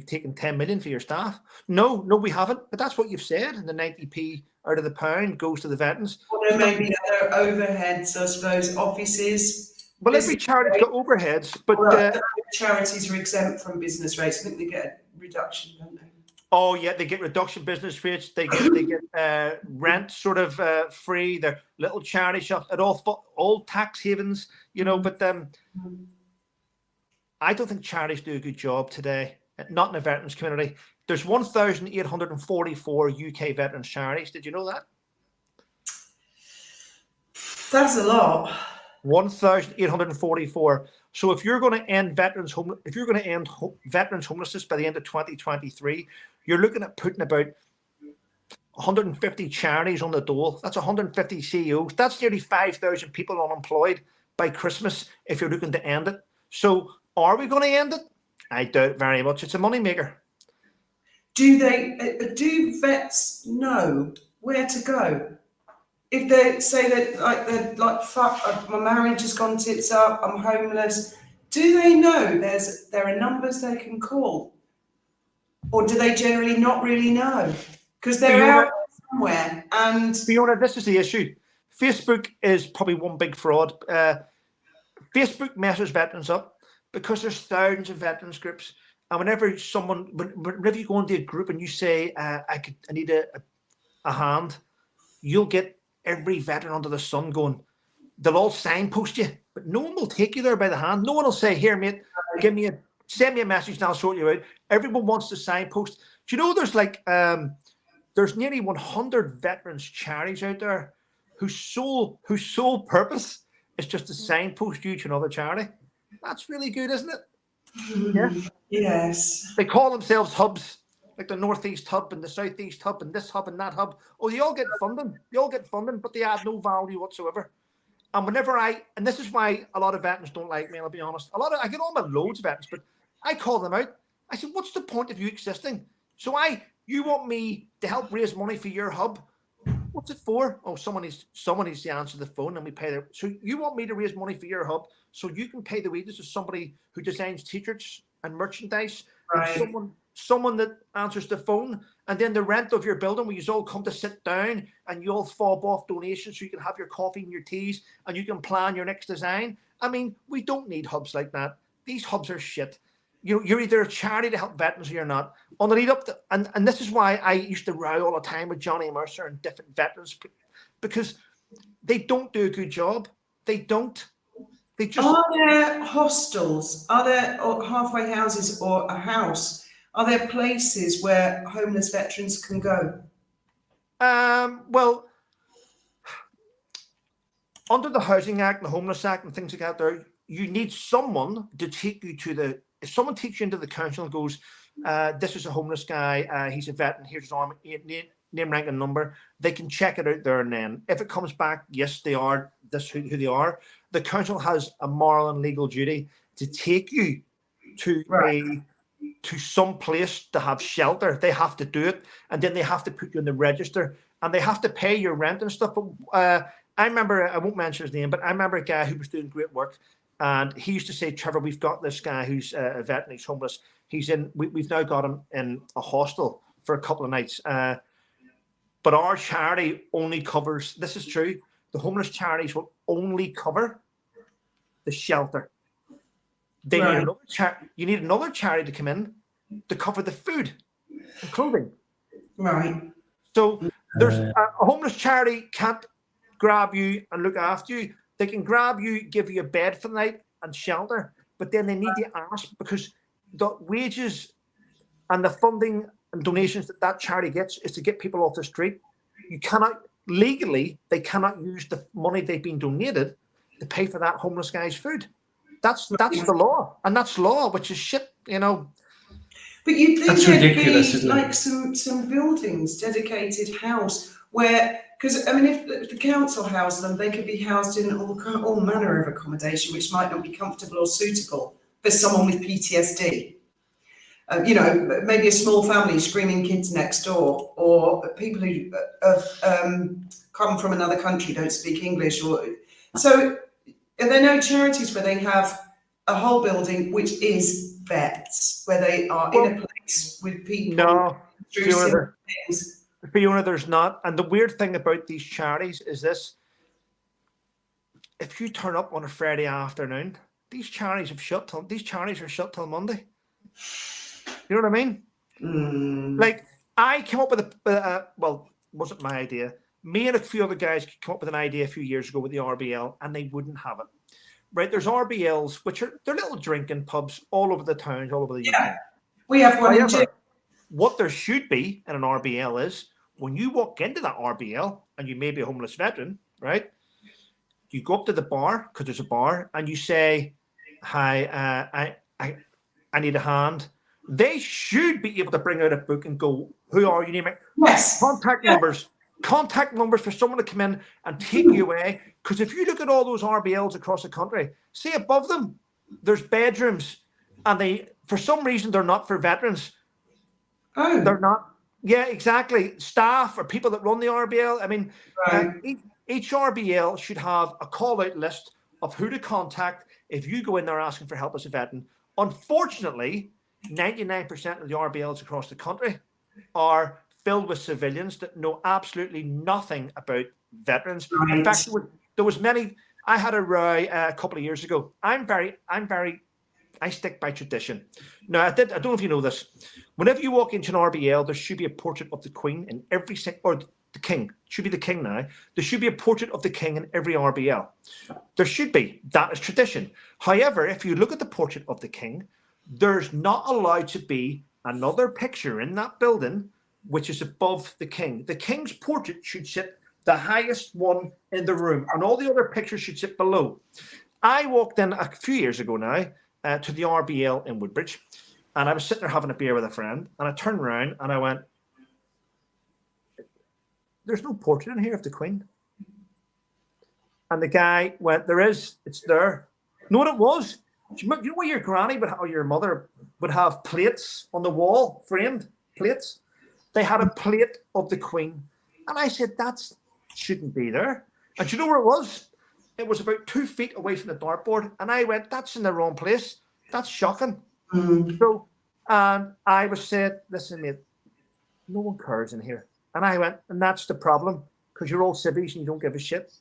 Speaker 4: taken 10 million for your staff? No, we haven't. But that's what you've said. And the 90p out of the pound goes to the veterans.
Speaker 1: Well, there may be other overheads, I suppose, offices.
Speaker 4: Well, every charity's got overheads, but
Speaker 1: charities are exempt from business rates. I think they get a reduction, don't they?
Speaker 4: Oh yeah, they get reduction business rates. They get rent sort of free. They're little charity shops at all tax havens, you know. But I don't think charities do a good job today. Not in the veterans community. There's 1,844 UK veterans charities. Did you know that?
Speaker 1: That's a lot.
Speaker 4: 1,844. So if you're going to end veterans homelessness by the end of 2023, you're looking at putting about 150 charities on the dole. That's 150 CEOs. That's nearly 5,000 people unemployed by Christmas if you're looking to end it. So are we going to end it? I doubt it very much. It's a moneymaker.
Speaker 1: Do vets know where to go? If they say that they're like fuck, my marriage has gone tits up, I'm homeless, do they know there are numbers they can call? Or do they generally not really know? Because they're out somewhere. And
Speaker 4: Fiona, this is the issue. Facebook is probably one big fraud. Facebook messes veterans up because there's thousands of veterans groups. And whenever you go into a group and you say, I need a hand, you'll get every veteran under the sun going, they'll all signpost you, but no one will take you there by the hand. No one will say, here, mate, send me a message and I'll sort you out. Everyone wants to signpost. Do you know there's there's nearly 100 veterans charities out there whose sole purpose is just to signpost you to another charity? That's really good, isn't it? Yeah.
Speaker 1: Yes.
Speaker 4: They call themselves hubs, like the Northeast Hub and the Southeast Hub and this hub and that hub. Oh, they all get funding. But they add no value whatsoever. And and this is why a lot of veterans don't like me, I'll be honest. I get on with loads of veterans, but I call them out. I said, what's the point of you existing? So you want me to help raise money for your hub? What's it for? Oh, someone needs to answer the phone and we pay their. So you want me to raise money for your hub so you can pay the wages of somebody who designs t-shirts and merchandise,
Speaker 1: right.
Speaker 4: And someone that answers the phone, and then the rent of your building where you all come to sit down and you all fob off donations so you can have your coffee and your teas and you can plan your next design. I mean, we don't need hubs like that. These hubs are shit. You're either a charity to help veterans or you're not. On the lead up to, and this is why I used to row all the time with Johnny Mercer and different veterans, because they don't do a good job. They don't. They just.
Speaker 1: Are there hostels? Are there halfway houses or a house? Are there places where homeless veterans can go?
Speaker 4: Well, under the Housing Act and the Homeless Act and things like that, there you need someone to take you to the. If someone takes you into the council and goes, this is a homeless guy, he's a veteran, here's his name, rank, and number, they can check it out there and then. If it comes back, yes, they are, this who they are, the council has a moral and legal duty to take you to to some place to have shelter. They have to do it, and then they have to put you in the register, and they have to pay your rent and stuff. But I remember, I won't mention his name, but I remember a guy who was doing great work. And he used to say, Trevor, we've got this guy who's a veteran, he's homeless. We've now got him in a hostel for a couple of nights. But our charity only covers, this is true, the homeless charities will only cover the shelter. They need you need another charity to come in to cover the food and clothing.
Speaker 1: Right.
Speaker 4: So there's a homeless charity can't grab you and look after you. They can grab you, give you a bed for the night and shelter, but then they need to ask, because the wages and the funding and donations that charity gets is to get people off the street. You cannot, legally, they cannot use the money they've been donated to pay for that homeless guy's food. That's the law, and that's law, which is shit, you know.
Speaker 1: But you'd think
Speaker 3: That's
Speaker 1: there'd
Speaker 3: ridiculous,
Speaker 1: be
Speaker 3: isn't it?
Speaker 1: like some buildings, dedicated house where, because I mean, if the council housed them, they could be housed in all manner of accommodation, which might not be comfortable or suitable for someone with PTSD. You know, maybe a small family, screaming kids next door, or people who have come from another country, don't speak English, or so. Are there no charities where they have a whole building which is vets, where they are in a place with people?
Speaker 4: No,
Speaker 1: through similar things?
Speaker 4: Fiona, there's not. And the weird thing about these charities is this: if you turn up on a Friday afternoon, these charities are shut till Monday. You know what I mean? Like, I came up with well, wasn't my idea. Me and a few other guys came up with an idea a few years ago with the RBL, and they wouldn't have it. Right? There's RBLs, which are they're little drinking pubs all over the towns, all over the UK.
Speaker 1: We have one in Jim.
Speaker 4: What there should be in an RBL is when you walk into that RBL and you may be a homeless veteran, right? You go up to the bar, because there's a bar, and you say, "Hi, I need a hand." They should be able to bring out a book and go, "Who are you?" Name it.
Speaker 1: Yes.
Speaker 4: Contact numbers for someone to come in and take you away. Because if you look at all those RBLs across the country, see above them, there's bedrooms, and they, for some reason, they're not for veterans.
Speaker 1: Oh.
Speaker 4: They're not. Yeah, exactly. Staff or people that run the RBL. I mean, each RBL should have a call-out list of who to contact if you go in there asking for help as a veteran. Unfortunately, 99% of the RBLs across the country are filled with civilians that know absolutely nothing about veterans.
Speaker 1: Right.
Speaker 4: In fact, there was many. I had a row a couple of years ago. I stick by tradition. Now, I don't know if you know this. Whenever you walk into an RBL, there should be a portrait of the Queen in every or the King. It should be the King now. There should be a portrait of the King in every RBL. There should be. That is tradition. However, if you look at the portrait of the King, there's not allowed to be another picture in that building which is above the King. The King's portrait should sit the highest one in the room, and all the other pictures should sit below. I walked in a few years ago now to the RBL in Woodbridge, and I was sitting there having a beer with a friend, and I turned around and I went, "There's no portrait in here of the Queen." And the guy went, "There is, it's there." You know what it was? You know where your granny or your mother would have plates on the wall, framed plates? They had a plate of the Queen. And I said, that shouldn't be there. And do you know where it was? It was about 2 feet away from the dartboard. And I went, "That's in the wrong place. That's shocking." So, and I was said, "Listen, mate, no one cares in here." And I went, "And that's the problem, because you're all civvies and you don't give a shit."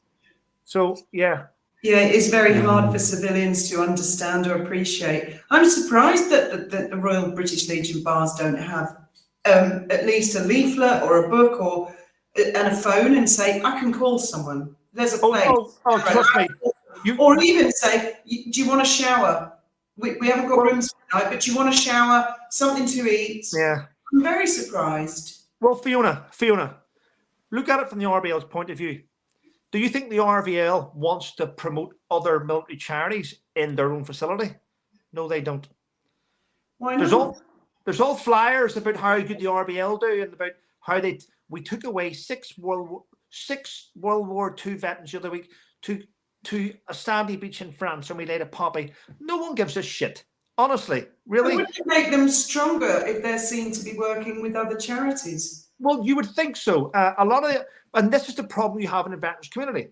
Speaker 4: So, yeah.
Speaker 1: Yeah, it is very hard for civilians to understand or appreciate. I'm surprised that the Royal British Legion bars don't have at least a leaflet or a book and a phone and say, "I can call someone. There's a place."
Speaker 4: Oh, trust me.
Speaker 1: Or even say, "Do you want a shower? We haven't got rooms tonight, but do you want a shower, something to eat?"
Speaker 4: Yeah.
Speaker 1: I'm very surprised.
Speaker 4: Well, Fiona, look at it from the RBL's point of view. Do you think the RBL wants to promote other military charities in their own facility? No, they don't.
Speaker 1: Why not?
Speaker 4: There's all flyers about how good the RBL do and about how we took away 6 World War II veterans the other week to a sandy beach in France, and we laid a poppy. No one gives a shit. Honestly, really.
Speaker 1: Wouldn't it make them stronger if they're seen to be working with other charities?
Speaker 4: Well, you would think so. A lot of it, and this is the problem you have in the veterans community.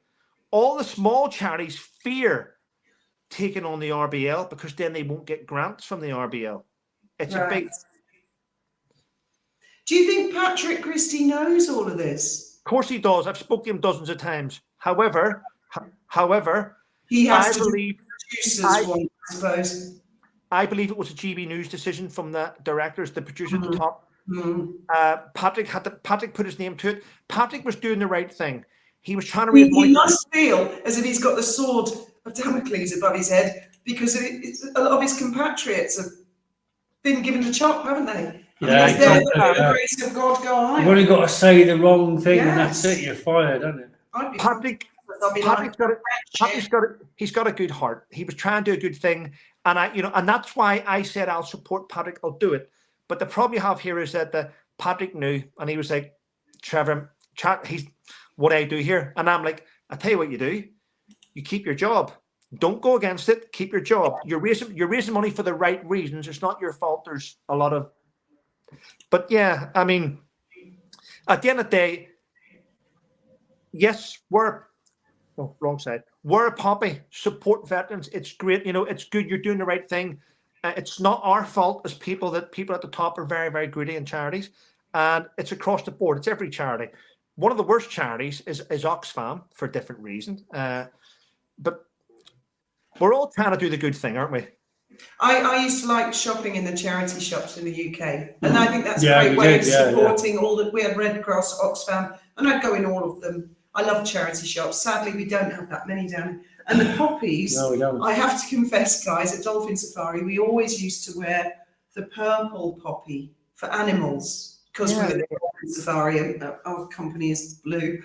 Speaker 4: All the small charities fear taking on the RBL because then they won't get grants from the RBL. It's a big.
Speaker 1: Do you think Patrick Christie knows all of this?
Speaker 4: Of course he does. I've spoken to him dozens of times. However,
Speaker 1: he has
Speaker 4: I
Speaker 1: suppose.
Speaker 4: I believe it was a GB News decision from the directors, the producer at the top. Patrick put his name to it. Patrick was doing the right thing. He was trying to raise money.
Speaker 1: He must feel as if he's got the sword of Damocles above his head because a lot of his compatriots have been given the chop, haven't they?
Speaker 3: Yeah,
Speaker 1: Is there the grace of God go higher?
Speaker 3: you've only got to say the wrong thing, and that's it. You're fired, haven't it?
Speaker 1: I'd be
Speaker 4: he's got a good heart. He was trying to do a good thing, and and that's why I said I'll support Patrick. I'll do it. But the problem you have here is that Patrick knew, and he was like, Trevor, he's what I do here, and I'm like, I tell you what you do. You keep your job. Don't go against it. Keep your job. You're raising money for the right reasons. It's not your fault. There's a lot of, but yeah, I mean, at the end of the day, yes, we're a poppy. Support veterans. It's great. It's good. You're doing the right thing. It's not our fault as people at the top are very, very greedy in charities, and it's across the board. It's every charity. One of the worst charities is Oxfam for different reasons. But we're all trying to do the good thing, aren't we?
Speaker 1: I used to like shopping in the charity shops in the UK, and I think that's a great way of supporting all that. We had Red Cross, Oxfam, and I'd go in all of them. I love charity shops. Sadly, we don't have that many down. And the poppies,
Speaker 3: No, we don't.
Speaker 1: I have to confess, guys, at Dolphin Safari, we always used to wear the purple poppy for animals because we're the Dolphin Safari and our company is blue.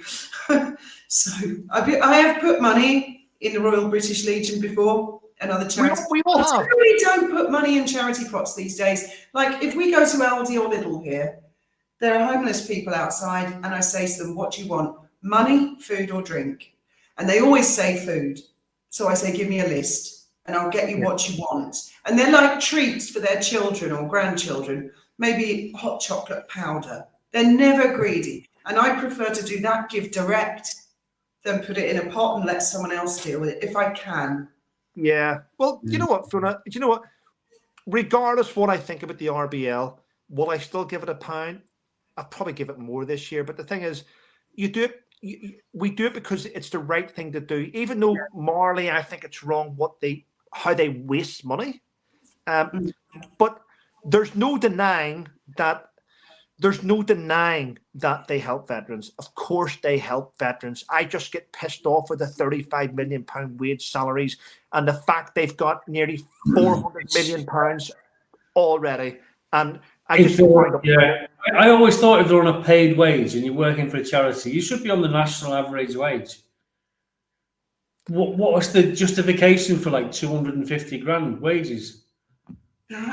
Speaker 1: So I have put money in the Royal British Legion before and other charities.
Speaker 4: We all have.
Speaker 1: I really don't put money in charity pots these days. Like if we go to Aldi or Lidl here, there are homeless people outside and I say to them, what do you want? Money, food or drink? And they always say food. So I say, give me a list and I'll get you what you want. And they're like treats for their children or grandchildren, maybe hot chocolate powder. They're never greedy. And I prefer to do that, give direct, than put it in a pot and let someone else deal with it if I can.
Speaker 4: Yeah. Well, you know what, Fiona? You know what? Regardless what I think about the RBL, will I still give it £1? I'll probably give it more this year. But the thing is, you do it. We do it because it's the right thing to do, even though morally I think it's wrong how they waste money. But there's no denying that they help veterans. Of course they help veterans. I just get pissed off with the £35 million wage salaries and the fact they've got nearly £400 million already. And I just
Speaker 3: I always thought if you're on a paid wage and you're working for a charity, you should be on the national average wage. What was the justification for like 250 grand wages?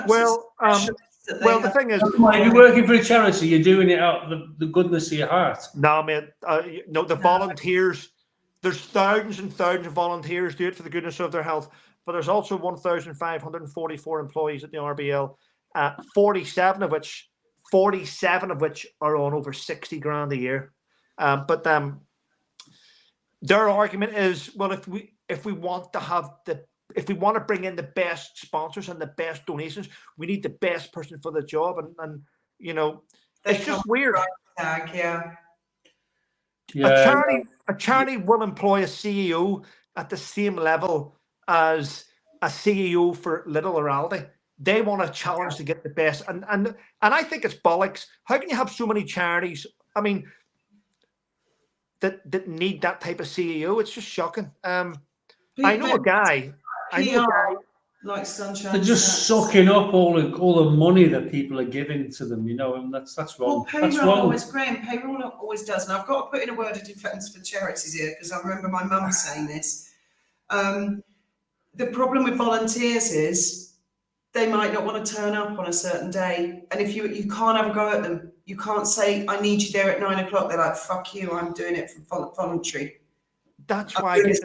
Speaker 4: Well, the thing is,
Speaker 3: if you're working for a charity, you're doing it out of the goodness of your heart.
Speaker 4: No, mate. The volunteers. There's thousands and thousands of volunteers do it for the goodness of their health, but there's also 1,544 employees at the RBL. 47 of which are on over 60 grand a year. But their argument is, well, if we want to bring in the best sponsors and the best donations, we need the best person for the job. And it's just weird. A charity will employ a CEO at the same level as a CEO for Lidl or Aldi. They want a challenge to get the best, and I think it's bollocks. How can you have so many charities? I mean, that need that type of CEO? It's just shocking. I know a guy
Speaker 1: like Sunshine.
Speaker 3: They're just sucking up all the money that people are giving to them, and that's wrong.
Speaker 1: Well, payroll always does, and I've got to put in a word of defence for charities here because I remember my mum saying this. The problem with volunteers is they might not want to turn up on a certain day. And if you can't have a go at them, you can't say, I need you there at 9 o'clock. They're like, fuck you, I'm doing it for voluntary.
Speaker 4: That's why I get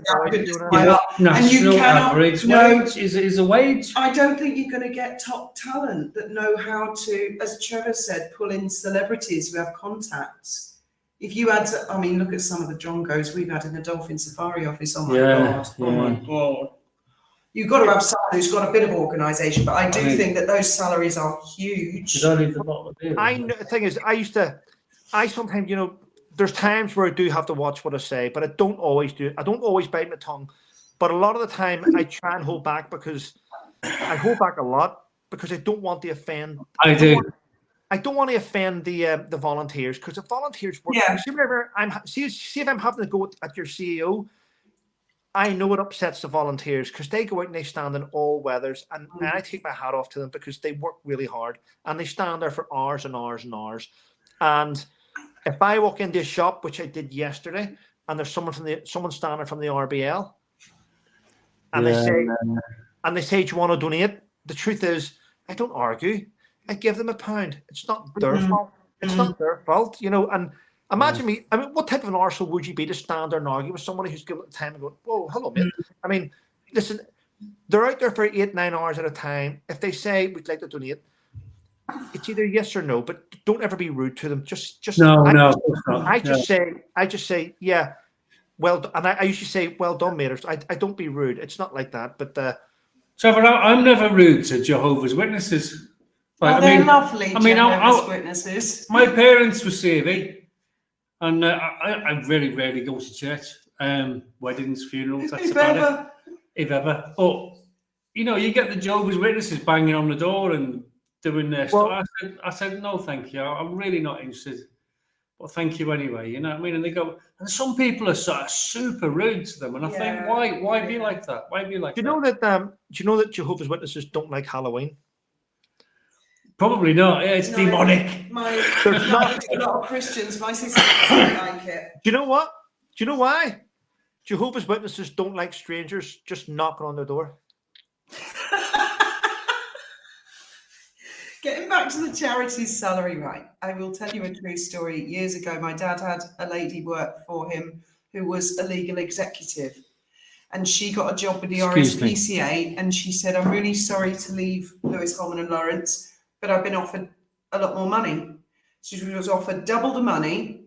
Speaker 3: national average wage is a wage.
Speaker 1: I don't think you're going to get top talent that know how to, as Trevor said, pull in celebrities who have contacts. If you had to, look at some of the Jongos we've had in the Dolphin Safari office. Oh my God. You've got to have someone who's got a bit of organisation, but I do think that those salaries are huge.
Speaker 4: The thing is, I sometimes, there's times where I do have to watch what I say, but I don't always do it. I don't always bite my tongue, but a lot of the time I try and hold back because I hold back a lot because I don't want to offend. I don't want to offend the volunteers because the volunteers work.
Speaker 1: Yeah.
Speaker 4: See if I'm having to go at your CEO. I know it upsets the volunteers because they go out and they stand in all weathers, and I take my hat off to them because they work really hard and they stand there for hours and hours and hours. And if I walk into a shop, which I did yesterday, and there's someone standing from the RBL, and they say, do you want to donate? The truth is, I don't argue. I give them £1. It's not their fault. It's not their fault, you know. And imagine me. I mean, what type of an arsehole would you be to stand there and argue with somebody who's given it time and go, "Whoa, hello, mate." I mean, listen, they're out there for 8-9 hours at a time. If they say we'd like to donate, it's either yes or no. But don't ever be rude to them. I just say, yeah. Well, and I usually say, "Well done, mate." I don't be rude. It's not like that. But
Speaker 3: Trevor, I'm never rude to Jehovah's Witnesses.
Speaker 1: Like, they're lovely. Jehovah's Witnesses.
Speaker 3: My parents were saving, and I very rarely go to church. Weddings, funerals, that's about it. If ever. But you know, you get the Jehovah's Witnesses banging on the door and doing their stuff. I said, no, thank you. I'm really not interested. But thank you anyway. You know what I mean? And they go, and some people are sort of super rude to them. And I think, why be like that? Why be like that?
Speaker 4: Do you know that Jehovah's Witnesses don't like Halloween?
Speaker 3: Probably not. Yeah, it's demonic.
Speaker 1: There's not a lot of Christians. My sister doesn't like it.
Speaker 4: Do you know what? Do you know why? Jehovah's Witnesses don't like strangers just knocking on their door.
Speaker 1: Getting back to the charity's salary, right? I will tell you a true story. Years ago, my dad had a lady work for him who was a legal executive. And she got a job with the RSPCA. And she said, I'm really sorry to leave Lewis, Holman and Lawrence, but I've been offered a lot more money. So she was offered double the money.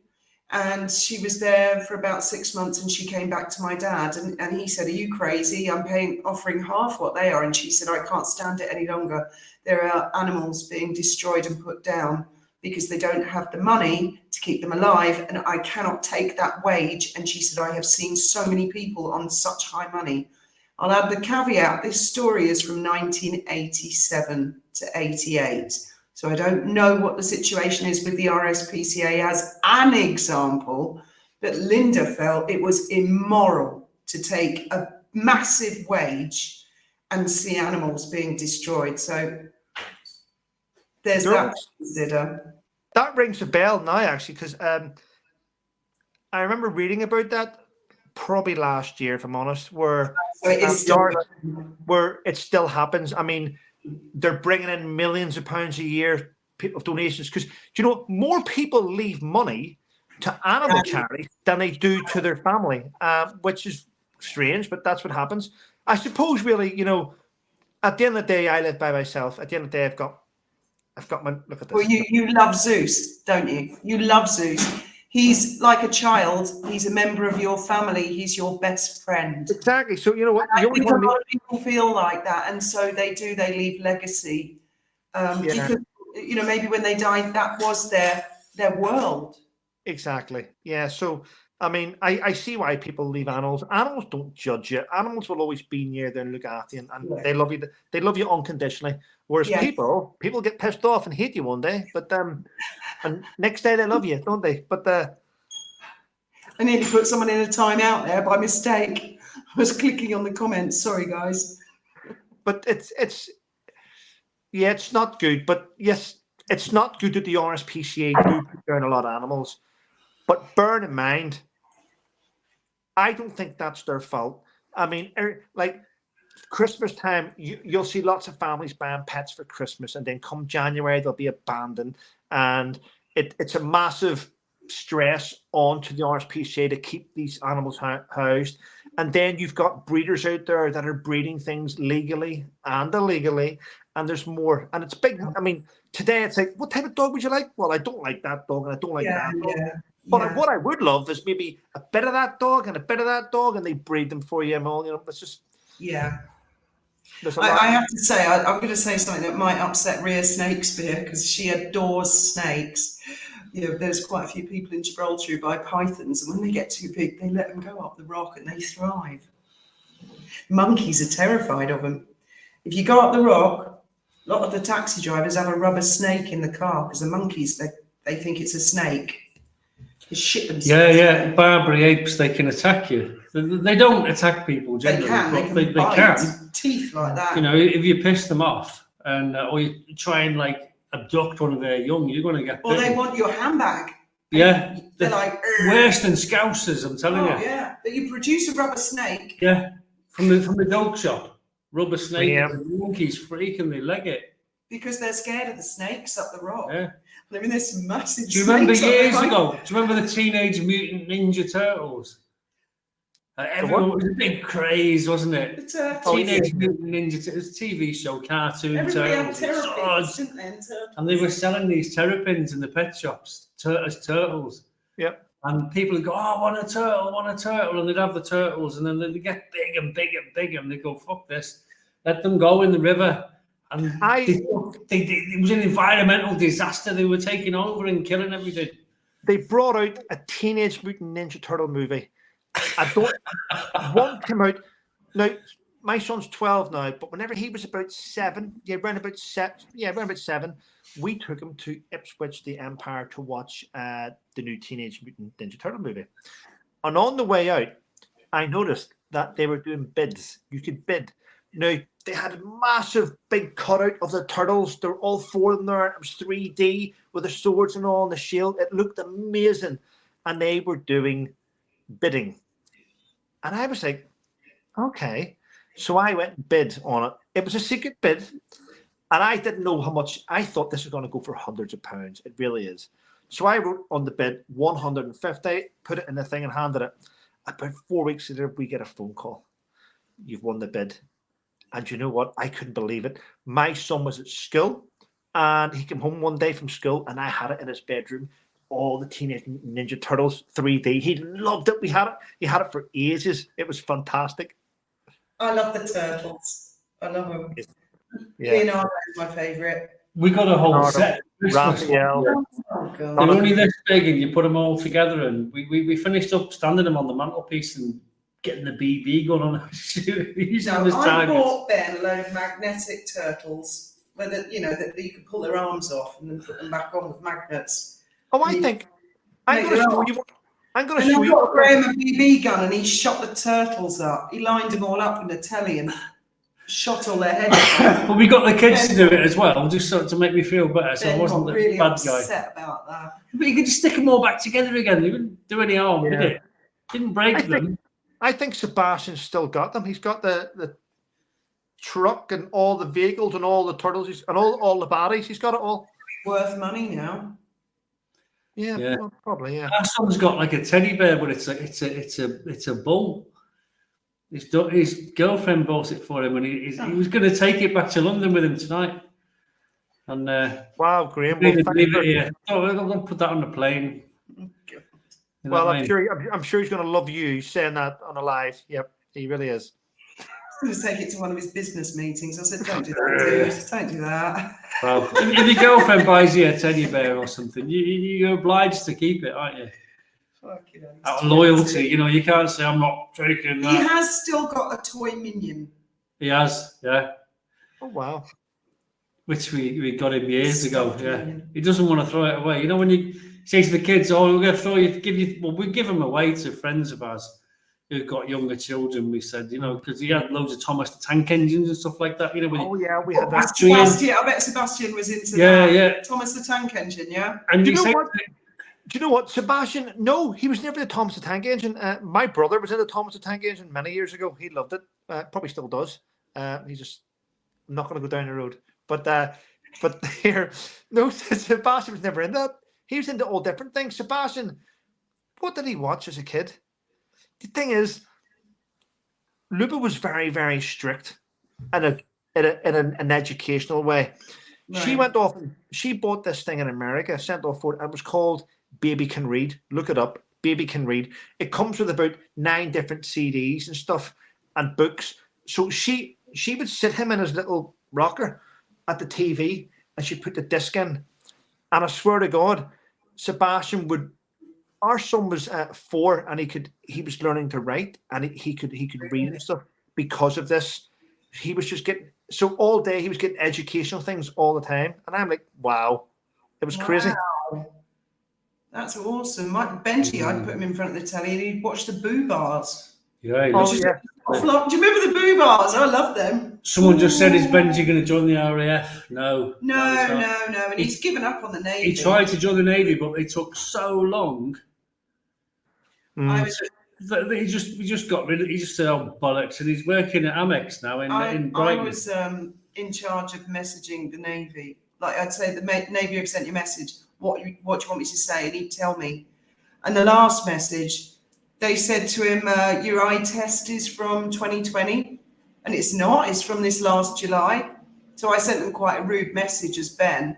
Speaker 1: And she was there for about 6 months and she came back to my dad and he said, are you crazy? I'm offering half what they are. And she said, I can't stand it any longer. There are animals being destroyed and put down because they don't have the money to keep them alive. And I cannot take that wage. And she said, I have seen so many people on such high money. I'll add the caveat. This story is from 1987 to 88. So I don't know what the situation is with the RSPCA as an example, but Linda felt it was immoral to take a massive wage and see animals being destroyed. So there's that to consider.
Speaker 4: That rings a bell now, actually, because I remember reading about that probably last year, if I'm honest, where it still happens. I mean, they're bringing in millions of pounds a year of donations because, you know, more people leave money to animal charities than they do to their family, which is strange, but that's what happens. I suppose, really, you know, at the end of the day, I live by myself. At the end of the day, I've got my look at this.
Speaker 1: Well, you love Zeus, don't you? You love Zeus. He's like a child. He's a member of your family. He's your best friend.
Speaker 4: Exactly. So you know what?
Speaker 1: I think a lot of people feel like that, and so they do. They leave legacy because, you know, maybe when they died, that was their world.
Speaker 4: Exactly. Yeah. So I mean, I see why people leave animals. Animals don't judge you. Animals will always be near there and look after you, and they love you. They love you unconditionally. Whereas people get pissed off and hate you one day, but and next day they love you, don't they? But
Speaker 1: I nearly put someone in a timeout there by mistake. I was clicking on the comments. Sorry, guys.
Speaker 4: But it's not good. But yes, it's not good that the RSPCA do put down a lot of animals. But bear in mind, I don't think that's their fault. I mean, like Christmas time, you'll see lots of families buying pets for Christmas, and then come January they'll be abandoned, and it's a massive stress onto the RSPCA to keep these animals housed. And then you've got breeders out there that are breeding things legally and illegally, and there's more, and it's big. I mean, today it's like, what type of dog would you like? Well, I don't like that dog, and I don't like that dog. But what I would love is maybe a bit of that dog and a bit of that dog, and they breed them for you. And all, you know, it's just
Speaker 1: I have to say, I'm going to say something that might upset Rhea Snakespeare because she adores snakes. You know, there's quite a few people in Gibraltar who buy pythons, and when they get too big, they let them go up the rock and they thrive. Monkeys are terrified of them. If you go up the rock, a lot of the taxi drivers have a rubber snake in the car because the monkeys, they think it's a snake. They shit themselves.
Speaker 3: Yeah. Barbary apes, they can attack you. They don't attack people generally.
Speaker 1: They
Speaker 3: but
Speaker 1: can. Teeth like that.
Speaker 3: You know, if you piss them off and or you try and like abduct one of their young, you're going to get bitten.
Speaker 1: Or they want your handbag.
Speaker 3: Yeah.
Speaker 1: They're like
Speaker 3: worse than scousers, I'm telling you.
Speaker 1: Yeah, but you produce a rubber snake.
Speaker 3: Yeah, from the dog shop, rubber snake.
Speaker 4: Yeah.
Speaker 3: The monkeys freak and they leg it
Speaker 1: because they're scared of the snakes up the rock.
Speaker 3: Yeah.
Speaker 1: I mean, there's some massive.
Speaker 3: Do you remember years ago? Do you remember the Teenage Mutant Ninja Turtles? Everyone, it was a big craze, wasn't it?
Speaker 1: The turtles.
Speaker 3: Teenage Mutant Ninja Turtles, TV show, cartoon
Speaker 1: Everybody had
Speaker 3: turtles.
Speaker 1: terrapins, didn't they?
Speaker 3: And they were selling these terrapins in the pet shops as turtles.
Speaker 4: Yep.
Speaker 3: And people would go, "Oh, I want a turtle," and they'd have the turtles, and then they'd get big and big and big, and they'd go, "Fuck this, let them go in the river." And it was an environmental disaster. They were taking over and killing everything.
Speaker 4: They brought out a Teenage Mutant Ninja Turtle movie. One came out. Now, my son's 12 now, but whenever he was about 7, around about 7, we took him to Ipswich, the Empire, to watch the new Teenage Mutant Ninja Turtle movie. And on the way out, I noticed that they were doing bids. You could bid. Now, they had a massive big cutout of the turtles. There were all 4 of them there. It was 3D with the swords and all and the shield. It looked amazing. And they were doing bidding. And I was like, okay. So I went and bid on it. It was a secret bid. And I didn't know how much. I thought this was going to go for hundreds of pounds. It really is. So I wrote on the bid 150, put it in the thing and handed it. About 4 weeks later, we get a phone call. You've won the bid. And you know what? I couldn't believe it. My son was at school and he came home one day from school and I had it in his bedroom. All the Teenage Ninja Turtles 3D. He loved it. He had it for ages. It was fantastic.
Speaker 1: I love the turtles. I love them.
Speaker 4: Yeah.
Speaker 1: Leonardo is my favourite.
Speaker 3: We got a whole set.
Speaker 4: Raphael.
Speaker 1: Oh, God.
Speaker 3: They're only this big, and you put them all together, and we finished up standing them on the mantelpiece and getting the BB gun on them.
Speaker 1: I bought Ben a load of magnetic turtles, where that you could pull their arms off and then put them back on with magnets.
Speaker 4: Oh, I'm going to show you. I'm going to show you.
Speaker 1: I got Graham a BB gun and he shot the turtles up. He lined them all up in the telly and shot all their heads.
Speaker 3: But we got the kids to do it as well, just sort of to make me feel better. So I wasn't the
Speaker 1: really
Speaker 3: bad guy.
Speaker 1: Upset about that.
Speaker 3: But you could just stick them all back together again. You wouldn't do any harm, did it? Didn't break them.
Speaker 4: I think Sebastian's still got them. He's got the truck and all the vehicles and all the turtles and all the bodies. He's got it all.
Speaker 1: Worth money now.
Speaker 4: Yeah. Well, probably. Yeah.
Speaker 3: Our son's got like a teddy bear, but it's a bull. His girlfriend bought it for him, and he was going to take it back to London with him tonight. And
Speaker 4: wow, Graham.
Speaker 3: Leave it here. Oh, I'm going to put that on the plane.
Speaker 4: Well, I'm sure he's going to love you saying that on a live. Yep, he really is.
Speaker 1: I was going to take it to one of his business meetings. I said, "Don't do that, dude. Don't do that."
Speaker 3: Well, if your girlfriend buys you a teddy bear or something, you're obliged to keep it, aren't you? Out of loyalty, you can't say I'm not taking that.
Speaker 1: He has still got a toy minion.
Speaker 3: He has, yeah.
Speaker 4: Oh wow!
Speaker 3: Which we got him years ago. Yeah, he doesn't want to throw it away. When you say to the kids, "Oh, we're going to we give them away to friends of ours who've got younger children." We said, because he had loads of Thomas the Tank Engines and stuff like that. We
Speaker 4: had that.
Speaker 1: Sebastian, I bet Sebastian was into that. Yeah. Thomas the Tank Engine, yeah.
Speaker 3: And
Speaker 4: do you know what, Sebastian? No, he was never the Thomas the Tank Engine. My brother was in the Thomas the Tank Engine many years ago. He loved it. Probably still does. He's just not going to go down the road. But here, no, Sebastian was never in that. He was into all different things. Sebastian, what did he watch as a kid? The thing is, Luba was very, very strict in an educational way. Right. She went off and she bought this thing in America, sent off for it, and it was called Baby Can Read. Look it up. Baby Can Read. It comes with about 9 different CDs and stuff and books. So she would sit him in his little rocker at the TV and she'd put the disc in. And I swear to God, Sebastian would. Our son was 4 and he was learning to write and he could read and stuff because of this. He was just getting all day he was getting educational things all the time. And I'm like, wow. It was crazy.
Speaker 1: That's awesome. Benji, I'd put him in front of the telly and he'd watch the Boo Bars.
Speaker 3: Yeah, he
Speaker 4: Oh,
Speaker 3: loves
Speaker 4: yeah.
Speaker 1: Do you remember the Boo Bars? I love them.
Speaker 3: Someone just said, is Benji going to join the RAF? No.
Speaker 1: No.
Speaker 3: he's not.
Speaker 1: And he's given up on the Navy.
Speaker 3: He tried to join the Navy, but it took so long.
Speaker 1: I was
Speaker 3: He just got rid of it. He just said, oh, bollocks. And he's working at Amex now in Brighton.
Speaker 1: I was in charge of messaging the Navy. Like I'd say, the Navy have sent you a message. What do you want me to say? And he'd tell me. And the last message, they said to him, your eye test is from 2020. And it's not. It's from this last July. So I sent them quite a rude message as Ben,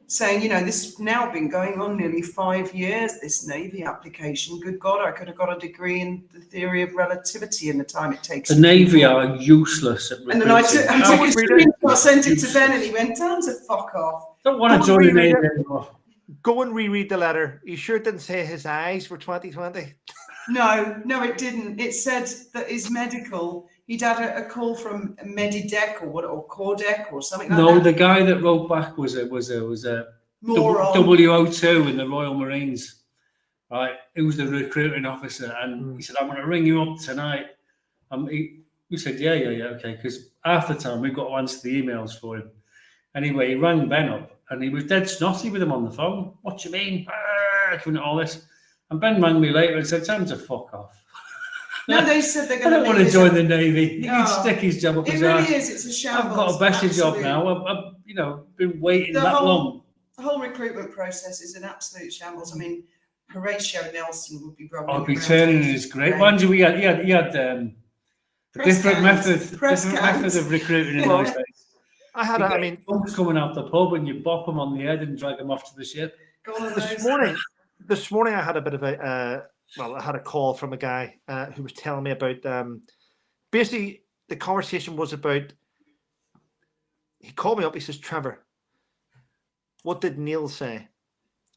Speaker 1: saying, this has now been going on nearly 5 years, this Navy application. Good God, I could have got a degree in the theory of relativity in the time it takes.
Speaker 3: The Navy are useless at recruiting.
Speaker 1: And then I took a screenshot, sent it to Ben, and he went, tell him to fuck off.
Speaker 3: Don't want to join the Navy anymore.
Speaker 4: Go and reread the letter. You sure didn't say his eyes were 2020?
Speaker 1: No, it didn't. It said that his medical, he'd had a call from Medidec or Cordec or something like that.
Speaker 3: No, the guy that wrote back was a
Speaker 1: Moron.
Speaker 3: WO2 in the Royal Marines, right? He was the recruiting officer, and he said, "I'm going to ring you up tonight." We said, "Yeah, okay," because half the time we've got to answer the emails for him. Anyway, he rang Ben up, and he was dead snotty with him on the phone. What do you mean? All this, and Ben rang me later and said, "Tell him to fuck off."
Speaker 1: No, they said they're
Speaker 3: I
Speaker 1: going to.
Speaker 3: don't want to join the Navy. He can stick his job up his ass.
Speaker 1: It really is. It's a shambles.
Speaker 3: I've got a better job now. I've been waiting that long.
Speaker 1: The whole recruitment process is an absolute shambles. I mean, Horatio Nelson would be probably.
Speaker 3: I'd be turning in his grave. Mind you, he had a different method of recruiting in those days. Folks coming out the pub and you bop them on the head and drag them off to the ship.
Speaker 4: This morning I had a bit of I had a call from a guy who was telling me about basically the conversation was about, he called me up, he says, Trevor, what did Neil say?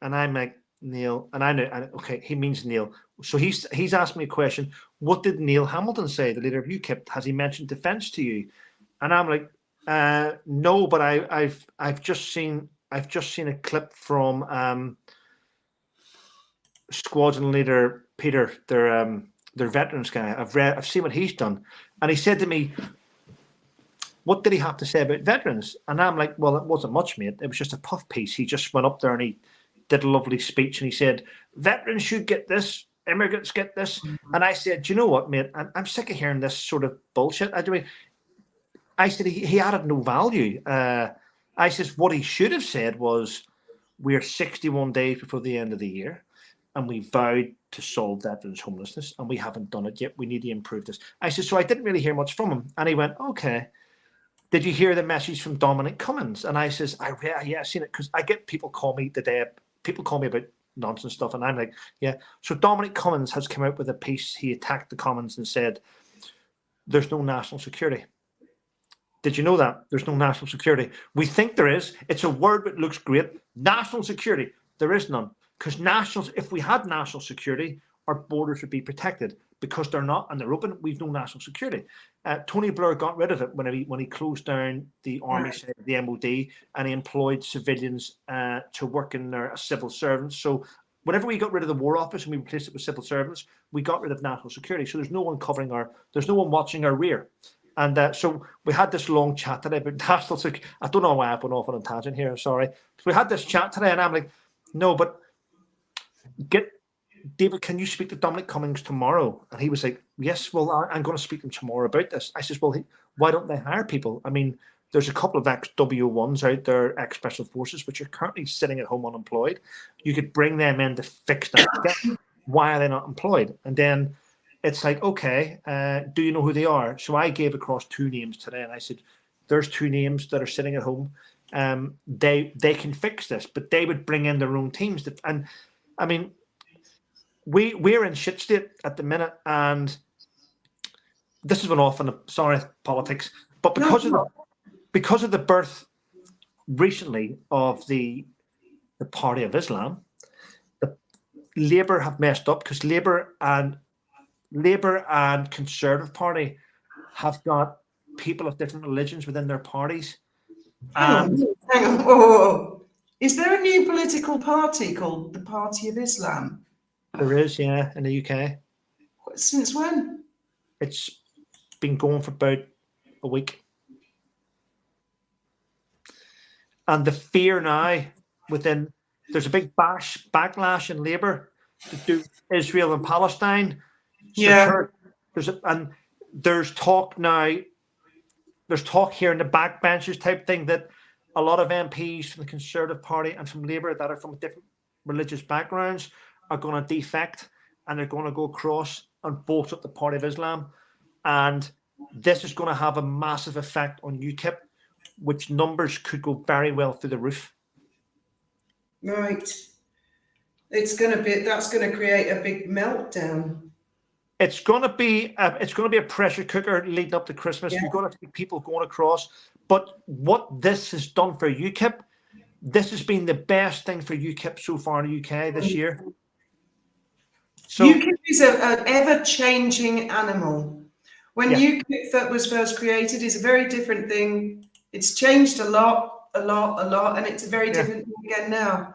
Speaker 4: And I'm like, Neil, and I know, okay, he means Neil. So he's asked me a question, what did Neil Hamilton say, the leader of UKIP? Has he mentioned defence to you? And I'm like, no, but I've just seen a clip from squadron leader Peter, their veterans guy. I've seen what he's done, and he said to me, "What did he have to say about veterans?" And I'm like, "Well, it wasn't much, mate. It was just a puff piece. He just went up there and he did a lovely speech, and he said veterans should get this, immigrants get this." And I said, "Do you know what, mate? I'm sick of hearing this sort of bullshit." I said he added no value. I says what he should have said was, "We're 61 days before the end of the year, and we vowed to solve veterans' homelessness, and we haven't done it yet. We need to improve this." I said, so I didn't really hear much from him. And he went, okay. Did you hear the message from Dominic Cummings? And I says, yeah, I've seen it, because I get people call me about nonsense stuff, and I'm like, yeah. So Dominic Cummings has come out with a piece. He attacked the Commons and said, there's no national security. Did you know that? There's no national security. We think there is. It's a word that looks great. National security. There is none. Because if we had national security, our borders would be protected. Because they're not and they're open, we've no national security. Tony Blair got rid of it when he closed down the army, the MOD, and he employed civilians to work in there as civil servants. So whenever we got rid of the War Office and we replaced it with civil servants, we got rid of national security. So there's no one there's no one watching our rear. And so we had this long chat today about national security. I don't know why I went off on a tangent here. Sorry. So we had this chat today, and I'm like, no, but David, can you speak to Dominic Cummings tomorrow? And he was like, yes, well, I'm going to speak to him tomorrow about this. I says, well, why don't they hire people? I mean, there's a couple of ex-W1s out there, ex-Special Forces, which are currently sitting at home unemployed. You could bring them in to fix that. Why are they not employed? And then it's like, okay, do you know who they are? So I gave across 2 names today, and I said, there's 2 names that are sitting at home. They can fix this, but they would bring in their own teams. And I mean, we're in shit state at the minute, and this has been off on politics, but because of the birth recently of the Party of Islam, the Labour have messed up, because Labour and Conservative Party have got people of different religions within their parties.
Speaker 1: Hang on. Whoa. Is there a new political party called the Party of Islam?
Speaker 4: There is, yeah, in the UK.
Speaker 1: Since when?
Speaker 4: It's been going for about a week. And the fear now within, there's a big backlash in Labour to do Israel and Palestine.
Speaker 1: Yeah.
Speaker 4: There's talk now, there's talk here in the backbenchers type thing that a lot of MPs from the Conservative Party and from Labour that are from different religious backgrounds are going to defect and they're going to go across and bolt up the Party of Islam. And this is going to have a massive effect on UKIP, which numbers could go very well through the roof.
Speaker 1: Right. That's going to create a big meltdown.
Speaker 4: It's going to be a pressure cooker leading up to Christmas.
Speaker 1: Yeah.
Speaker 4: You're going to see people going across. But what this has done for UKIP, this has been the best thing for UKIP so far in the UK this year. So
Speaker 1: UKIP is an ever-changing animal. When UKIP was first created, it's a very different thing. It's changed a lot, and it's a very different thing again now.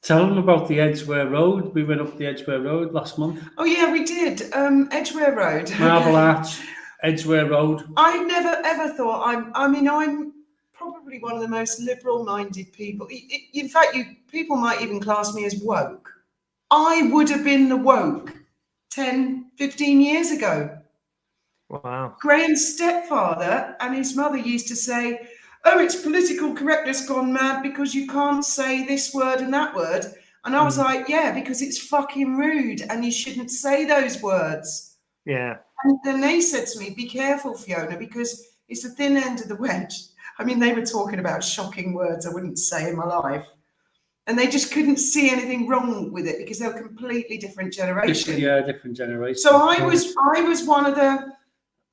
Speaker 3: Tell them about the Edgware Road. We went up the Edgware Road last month.
Speaker 1: Oh yeah, we did. Edgware Road.
Speaker 3: Marble Arch, Edgware Road.
Speaker 1: I never ever thought I'm probably one of the most liberal-minded people. In fact, people might even class me as woke. I would have been the woke 10, 15 years ago.
Speaker 4: wow.
Speaker 1: Graham's stepfather and his mother used to say, oh, it's political correctness gone mad because you can't say this word and that word. And I was like, yeah, because it's fucking rude and you shouldn't say those words.
Speaker 4: Yeah.
Speaker 1: And then they said to me, be careful, Fiona, because it's the thin end of the wedge. I mean, they were talking about shocking words I wouldn't say in my life. And they just couldn't see anything wrong with it because they were completely different generation.
Speaker 3: Different generation.
Speaker 1: So I was one of the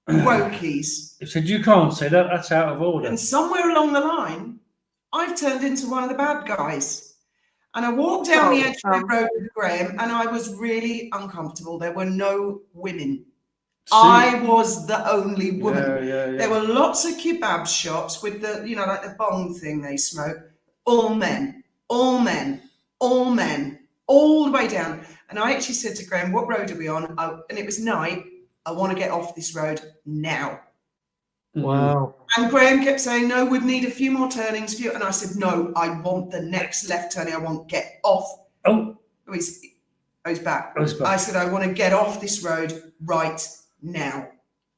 Speaker 1: wokies.
Speaker 3: They said, you can't say that, that's out of order.
Speaker 1: And somewhere along the line, I've turned into one of the bad guys. And I walked down the edge of the road with Graham and I was really uncomfortable. There were no women. I was the only woman.
Speaker 3: Yeah.
Speaker 1: There were lots of kebab shops with the, like the bong thing they smoke. All men, all the way down. And I actually said to Graham, what road are we on? And it was night. I want to get off this road now.
Speaker 4: Wow.
Speaker 1: And Graham kept saying, no, we'd need a few more turnings. And I said, no, I want the next left turning. I want to get off.
Speaker 3: Oh,
Speaker 1: he's back.
Speaker 3: Oh, he's back.
Speaker 1: I said, I want to get off this road right now.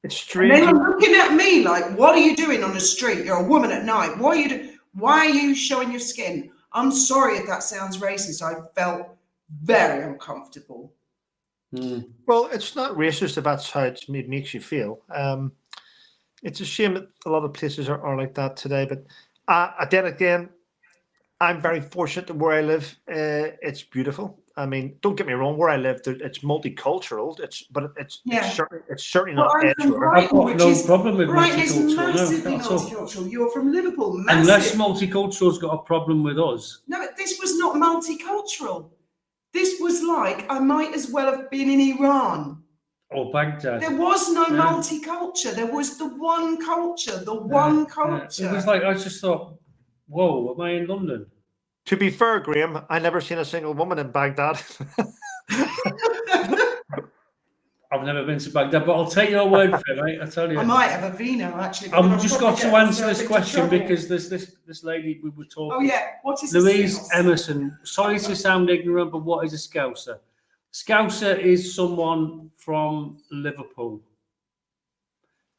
Speaker 4: It's strange.
Speaker 1: And they were looking at me like, what are you doing on the street? You're a woman at night. Why are you showing your skin? I'm sorry if that sounds racist. I felt very uncomfortable.
Speaker 4: Well, it's not racist if that's how it makes you feel. It's a shame that a lot of places are like that today. But then again, I'm very fortunate that where I live, it's beautiful. I mean, don't get me wrong. Where I live, it's multicultural. It's certainly not edgelord.
Speaker 3: I've got no problem with
Speaker 1: Brighton is
Speaker 3: multicultural.
Speaker 1: massively
Speaker 3: No,
Speaker 1: multicultural. You're from Liverpool, massive.
Speaker 3: unless multicultural's got a problem with us.
Speaker 1: No, this was not multicultural. This was like, I might as well have been in Iran.
Speaker 3: Or Baghdad.
Speaker 1: There was no multiculture. There was the one culture, one culture.
Speaker 3: It was like, I just thought, whoa, am I in London?
Speaker 4: To be fair, Graham, I never seen a single woman in Baghdad.
Speaker 3: I've never been to Baghdad, but I'll take your word for it, mate. I tell you.
Speaker 1: I might have a Vino, actually.
Speaker 3: I've just got to answer this question because there's this lady we were talking.
Speaker 1: Oh, yeah. What is
Speaker 3: Louise Emerson. Sorry to sound ignorant, but what is a Scouser? Scouser is someone from Liverpool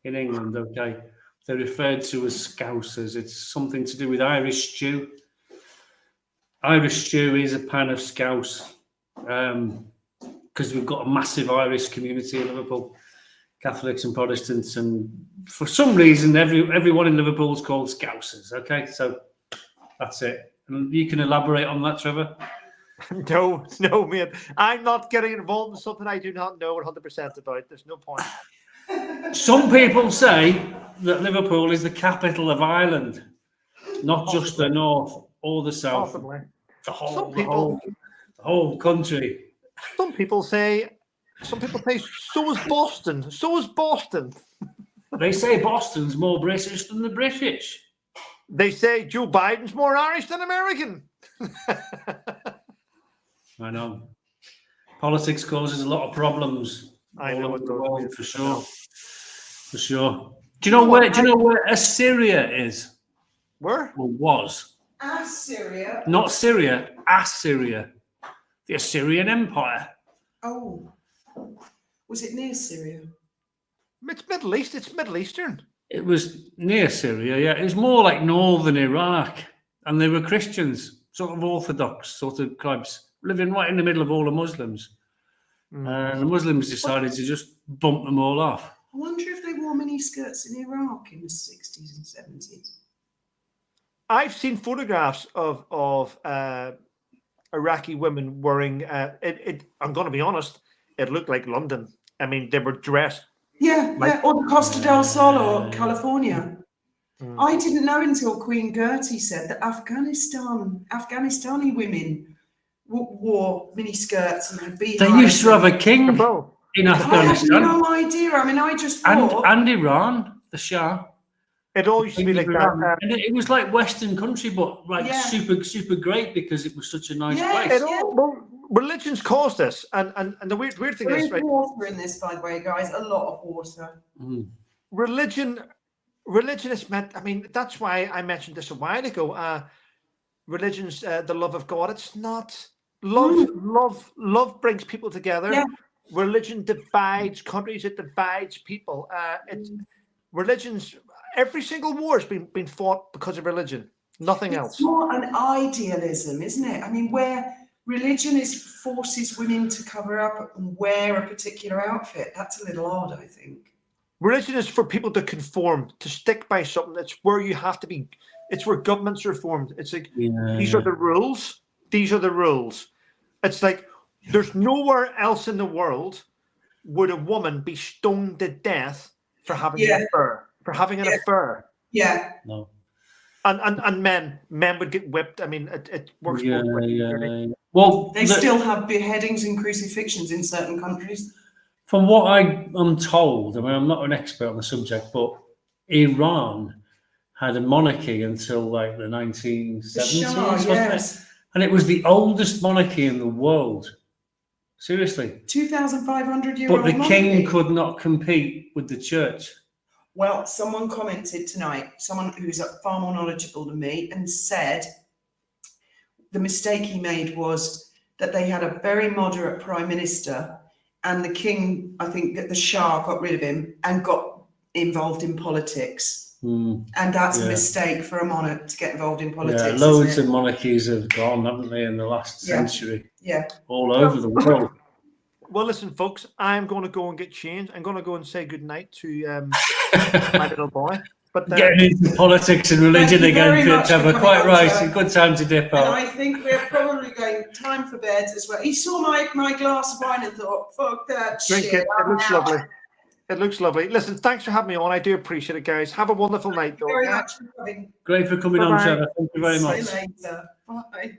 Speaker 3: in England, okay? They're referred to as Scousers. It's something to do with Irish stew. Irish stew is a pan of scouse. Because we've got a massive Irish community in Liverpool, Catholics and Protestants, and for some reason, everyone in Liverpool is called Scousers. Okay, so that's it. And you can elaborate on that, Trevor.
Speaker 4: No, mate. I'm not getting involved in something I do not know 100% about. There's no point.
Speaker 3: Some people say that Liverpool is the capital of Ireland, not just the north or the south.
Speaker 4: Possibly.
Speaker 3: The whole country.
Speaker 4: Some people say, so is Boston. So is Boston.
Speaker 3: They say Boston's more British than the British.
Speaker 4: They say Joe Biden's more Irish than American.
Speaker 3: I know. Politics causes a lot of problems.
Speaker 4: I know it
Speaker 3: world,
Speaker 4: does.
Speaker 3: for sure. For sure. Do you know where Assyria is?
Speaker 4: Where?
Speaker 3: Or was?
Speaker 1: Assyria.
Speaker 3: Not Syria, Assyria. The Assyrian Empire.
Speaker 1: Oh. Was it near Syria?
Speaker 4: It's Middle East. It's Middle Eastern.
Speaker 3: It was near Syria, yeah. It was more like northern Iraq. And they were Christians, sort of Orthodox sort of tribes, living right in the middle of all the Muslims. And the Muslims decided to just bump them all off.
Speaker 1: I wonder if they wore mini skirts in Iraq in the 60s and 70s.
Speaker 4: I've seen photographs of Iraqi women wearing I'm going to be honest, it looked like London. I mean, they were dressed.
Speaker 1: Yeah, or the Costa del Sol or California. I didn't know until Queen Gertie said that Afghanistani women wore mini skirts and had beehives.
Speaker 3: They used to have a king in Afghanistan.
Speaker 1: I had no idea. I mean, I just thought...
Speaker 3: And Iran, the Shah.
Speaker 4: It all used to be like that.
Speaker 3: And it was like Western country, but like super great because it was such a nice place.
Speaker 4: Well, religions caused this, and the weird thing is, right?
Speaker 1: Water in this, by the way, guys. A lot of water.
Speaker 4: Religion is meant. I mean, that's why I mentioned this a while ago. Religion's the love of God. It's not love brings people together. Yeah. Religion divides countries. It divides people. Religion's. Every single war has been fought because of religion. Nothing else.
Speaker 1: It's more an idealism, isn't it? I mean, where religion forces women to cover up and wear a particular outfit. That's a little odd, I think. Religion
Speaker 4: is for people to conform, to stick by something. It's where you have to be. It's where governments are formed. It's like, these are the rules. These are the rules. It's like, there's nowhere else in the world would a woman be stoned to death for having an affair. For having an affair.
Speaker 1: Yeah.
Speaker 3: No.
Speaker 4: And men would get whipped. I mean, it works both ways.
Speaker 3: Well,
Speaker 1: they still have beheadings and crucifixions in certain countries.
Speaker 3: From what I'm told, I mean, I'm not an expert on the subject, but Iran had a monarchy until like the 1970s, wasn't it? And it was the oldest monarchy in the world. Seriously.
Speaker 1: 2,500-year-old
Speaker 3: But the king could not compete with the church.
Speaker 1: Well, someone commented tonight, someone who's far more knowledgeable than me, and said the mistake he made was that they had a very moderate prime minister, and the king, I think that the Shah got rid of him and got involved in politics. And that's a mistake for a monarch to get involved in politics.
Speaker 3: Yeah, loads of monarchies have gone, haven't they, in the last century?
Speaker 1: Yeah.
Speaker 3: All over the world.
Speaker 4: Well, listen, folks, I'm going to go and get changed. I'm going to go and say goodnight to my little boy. But
Speaker 3: getting into politics and religion again, Trevor. Quite right. It's a good time to dip out.
Speaker 1: And I think we're probably going time for bed as well. He saw my glass of wine and thought, "Fuck that
Speaker 4: Drink
Speaker 1: shit."
Speaker 4: It looks lovely. It looks lovely. Listen, thanks for having me on. I do appreciate it, guys. Have a wonderful night, though.
Speaker 1: Very much for coming.
Speaker 3: Great for coming on, Trevor. Thank you very much.
Speaker 1: See you later. Bye.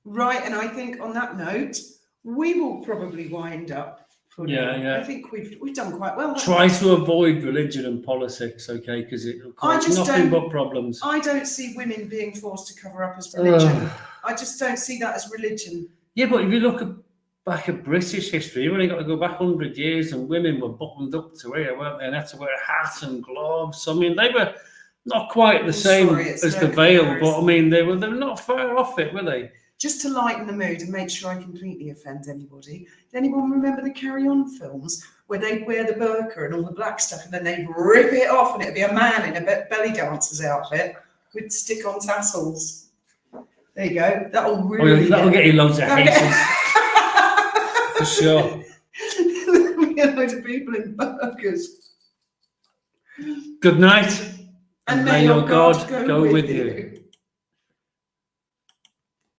Speaker 1: Right, and I think on that note, we will probably wind up. I think we've done quite well.
Speaker 3: Try to avoid religion and politics, okay? Because it will cause nothing but problems.
Speaker 1: I don't see women being forced to cover up as religion. I just don't see that as religion.
Speaker 3: Yeah, but if you look back at British history, you've only got to go back 100 years, and women were buttoned up to here, weren't they? And had to wear a hat and gloves. I mean, they were not quite the same as the veil, but I mean, they were not far off it, were they?
Speaker 1: Just to lighten the mood and make sure I completely offend anybody, does anyone remember the Carry On films where they'd wear the burqa and all the black stuff and then they'd rip it off and it'd be a man in a belly dancer's outfit with stick-on tassels? There you go. That'll
Speaker 3: get you loads of haters. For sure.
Speaker 1: There'll be a load of people in burqas.
Speaker 3: Good night.
Speaker 1: And may your God go with you.